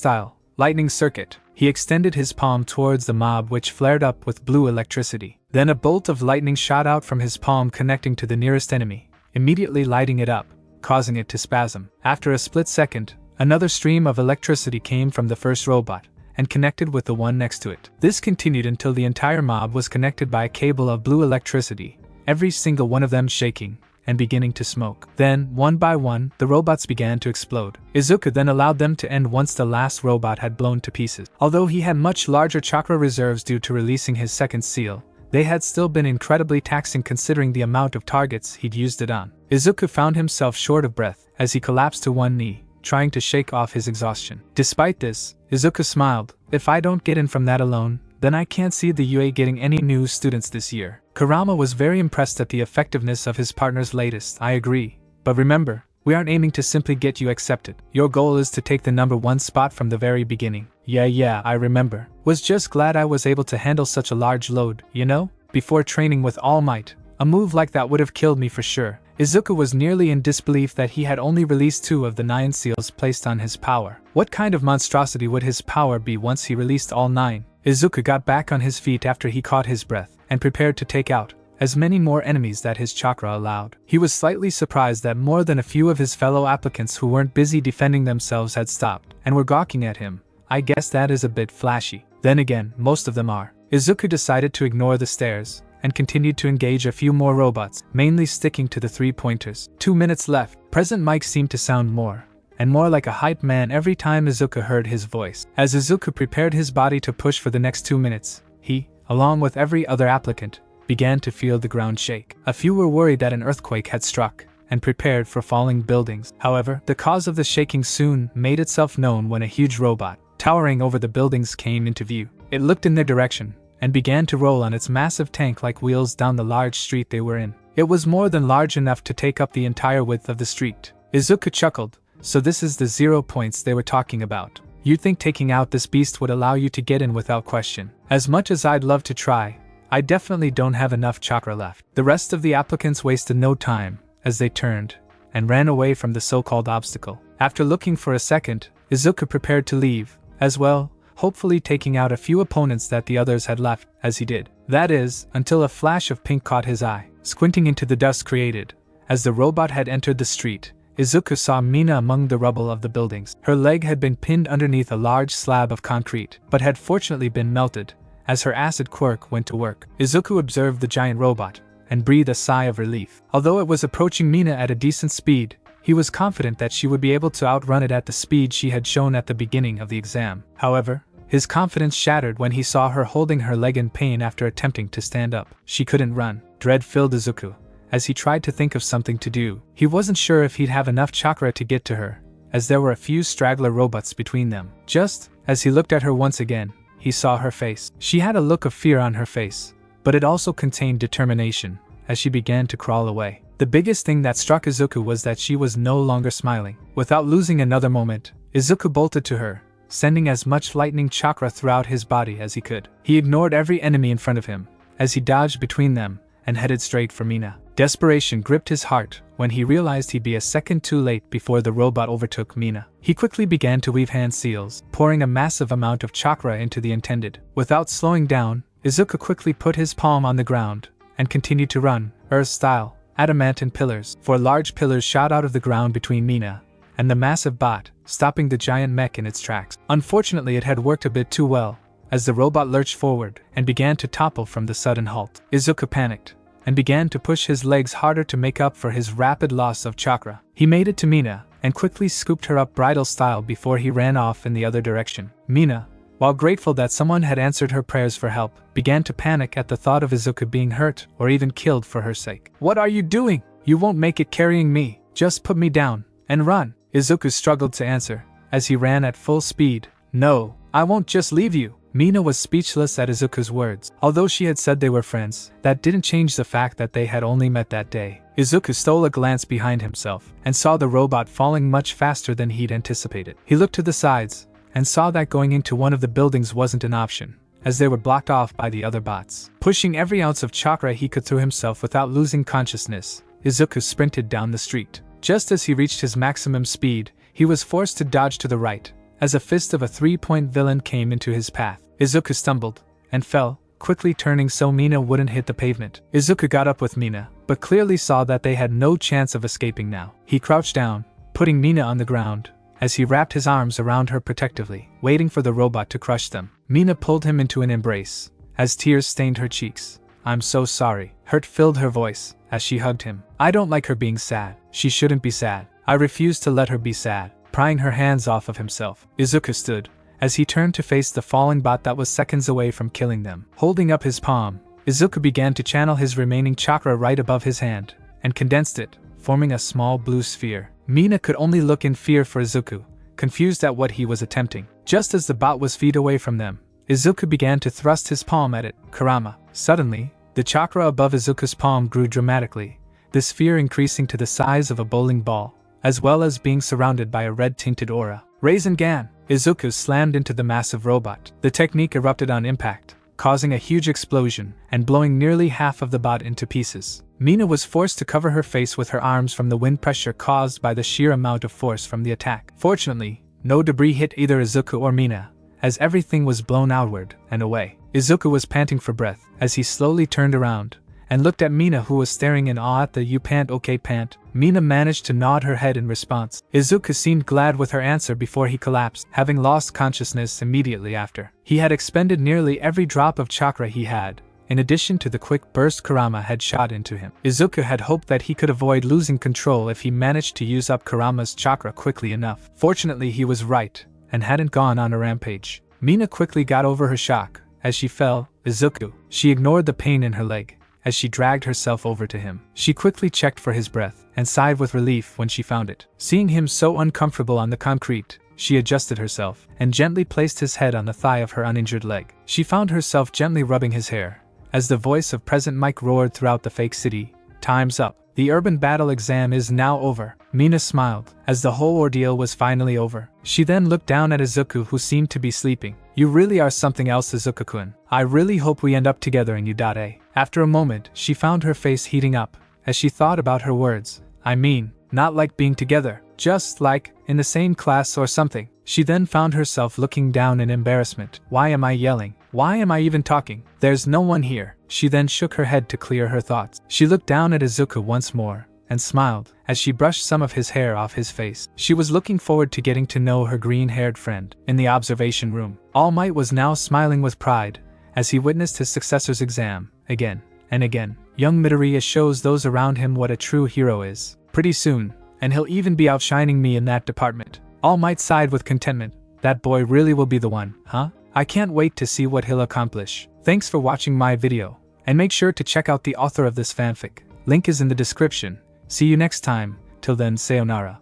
circuit. He extended his palm towards the mob, which flared up with blue electricity. Then a bolt of lightning shot out from his palm, connecting to the nearest enemy, immediately lighting it up, causing it to spasm. After a split second, another stream of electricity came from the first robot and connected with the one next to it. This continued until the entire mob was connected by a cable of blue electricity, every single one of them shaking and beginning to smoke. Then, one by one, the robots began to explode. Izuku then allowed them to end once the last robot had blown to pieces. Although he had much larger chakra reserves due to releasing his second seal, they had still been incredibly taxing considering the amount of targets he'd used it on. Izuku found himself short of breath as he collapsed to one knee, trying to shake off his exhaustion. Despite this, Izuku smiled. If I don't get in from that alone, then I can't see the UA getting any new students this year. Kurama was very impressed at the effectiveness of his partner's latest. I agree. But remember, we aren't aiming to simply get you accepted. Your goal is to take the #1 spot from the very beginning. Yeah, I remember. Was just glad I was able to handle such a large load, you know? Before training with All Might, a move like that would have killed me for sure. Izuku was nearly in disbelief that he had only released 2 of the 9 seals placed on his power. What kind of monstrosity would his power be once he released all 9? Izuku got back on his feet after he caught his breath, and prepared to take out as many more enemies that his chakra allowed. He was slightly surprised that more than a few of his fellow applicants who weren't busy defending themselves had stopped, and were gawking at him. I guess that is a bit flashy. Then again, most of them are. Izuku decided to ignore the stares, and continued to engage a few more robots, mainly sticking to the 3 pointers. 2 minutes left. President Mike seemed to sound more and more like a hype man every time Izuku heard his voice. As Izuku prepared his body to push for the next 2 minutes, he, along with every other applicant, began to feel the ground shake. A few were worried that an earthquake had struck, and prepared for falling buildings. However, the cause of the shaking soon made itself known when a huge robot, towering over the buildings, came into view. It looked in their direction, and began to roll on its massive tank-like wheels down the large street they were in. It was more than large enough to take up the entire width of the street. Izuku chuckled, So this is the 0 points they were talking about. You'd think taking out this beast would allow you to get in without question. As much as I'd love to try, I definitely don't have enough chakra left. The rest of the applicants wasted no time, as they turned and ran away from the so-called obstacle. After looking for a second, Izuku prepared to leave, as well, hopefully taking out a few opponents that the others had left, as he did. That is, until a flash of pink caught his eye. Squinting into the dust created, as the robot had entered the street, Izuku saw Mina among the rubble of the buildings. Her leg had been pinned underneath a large slab of concrete, but had fortunately been melted, as her acid quirk went to work. Izuku observed the giant robot, and breathed a sigh of relief. Although it was approaching Mina at a decent speed, he was confident that she would be able to outrun it at the speed she had shown at the beginning of the exam. However, his confidence shattered when he saw her holding her leg in pain after attempting to stand up. She couldn't run. Dread filled Izuku, as he tried to think of something to do. He wasn't sure if he'd have enough chakra to get to her, as there were a few straggler robots between them. Just as he looked at her once again, he saw her face. She had a look of fear on her face, but it also contained determination, as she began to crawl away. The biggest thing that struck Izuku was that she was no longer smiling. Without losing another moment, Izuku bolted to her, sending as much lightning chakra throughout his body as he could. He ignored every enemy in front of him, as he dodged between them, and headed straight for Mina. Desperation gripped his heart when he realized he'd be a second too late before the robot overtook Mina. He quickly began to weave hand seals, pouring a massive amount of chakra into the intended. Without slowing down, Izuku quickly put his palm on the ground, and continued to run, Earth-style, adamantine pillars. 4 large pillars shot out of the ground between Mina and the massive bot, stopping the giant mech in its tracks. Unfortunately, it had worked a bit too well, as the robot lurched forward and began to topple from the sudden halt. Izuku panicked and began to push his legs harder to make up for his rapid loss of chakra. He made it to Mina and quickly scooped her up bridal style before he ran off in the other direction. Mina, while grateful that someone had answered her prayers for help, began to panic at the thought of Izuku being hurt or even killed for her sake. "What are you doing? You won't make it carrying me. Just put me down and run." Izuku struggled to answer, as he ran at full speed. "No, I won't just leave you." Mina was speechless at Izuku's words. Although she had said they were friends, that didn't change the fact that they had only met that day. Izuku stole a glance behind himself and saw the robot falling much faster than he'd anticipated. He looked to the sides and saw that going into one of the buildings wasn't an option, as they were blocked off by the other bots. Pushing every ounce of chakra he could through himself without losing consciousness, Izuku sprinted down the street. Just as he reached his maximum speed, he was forced to dodge to the right, as a fist of a 3-point villain came into his path. Izuku stumbled and fell, quickly turning so Mina wouldn't hit the pavement. Izuku got up with Mina, but clearly saw that they had no chance of escaping now. He crouched down, putting Mina on the ground, as he wrapped his arms around her protectively, waiting for the robot to crush them. Mina pulled him into an embrace, as tears stained her cheeks. "I'm so sorry." Hurt filled her voice, as she hugged him. "I don't like her being sad. She shouldn't be sad. I refuse to let her be sad." Prying her hands off of himself, Izuku stood, as he turned to face the falling bot that was seconds away from killing them. Holding up his palm, Izuku began to channel his remaining chakra right above his hand, and condensed it, forming a small blue sphere. Mina could only look in fear for Izuku, confused at what he was attempting. Just as the bot was feet away from them, Izuku began to thrust his palm at it, Kurama. Suddenly, the chakra above Izuku's palm grew dramatically, the sphere increasing to the size of a bowling ball, as well as being surrounded by a red-tinted aura. Rasengan! Izuku slammed into the massive robot. The technique erupted on impact, causing a huge explosion and blowing nearly half of the bot into pieces. Mina was forced to cover her face with her arms from the wind pressure caused by the sheer amount of force from the attack. Fortunately, no debris hit either Izuku or Mina, as everything was blown outward and away. Izuku was panting for breath as he slowly turned around and looked at Mina, who was staring in awe at the "You pant okay pant." Mina managed to nod her head in response. Izuku seemed glad with her answer before he collapsed, having lost consciousness immediately after. He had expended nearly every drop of chakra he had, in addition to the quick burst Kurama had shot into him. Izuku had hoped that he could avoid losing control if he managed to use up Kurama's chakra quickly enough. Fortunately, he was right, and hadn't gone on a rampage. Mina quickly got over her shock as she fell. Izuku. She ignored the pain in her leg as she dragged herself over to him. She quickly checked for his breath and sighed with relief when she found it. Seeing him so uncomfortable on the concrete, she adjusted herself and gently placed his head on the thigh of her uninjured leg. She found herself gently rubbing his hair as the voice of President Mike roared throughout the fake city, "Time's up." The urban battle exam is now over. Mina smiled, as the whole ordeal was finally over. She then looked down at Izuku, who seemed to be sleeping. You really are something else, Izuku-kun. I really hope we end up together in U.A. After a moment, she found her face heating up, as she thought about her words. I mean, not like being together, just like, in the same class or something. She then found herself looking down in embarrassment. Why am I yelling? Why am I even talking? There's no one here. She then shook her head to clear her thoughts. She looked down at Izuku once more, and smiled, as she brushed some of his hair off his face. She was looking forward to getting to know her green-haired friend. In the observation room, All Might was now smiling with pride, as he witnessed his successor's exam, again and again. Young Midoriya shows those around him what a true hero is. Pretty soon, and he'll even be outshining me in that department. All Might sighed with contentment. That boy really will be the one, huh? I can't wait to see what he'll accomplish. Thanks for watching my video, and make sure to check out the author of this fanfic. Link is in the description. See you next time. Till then, sayonara.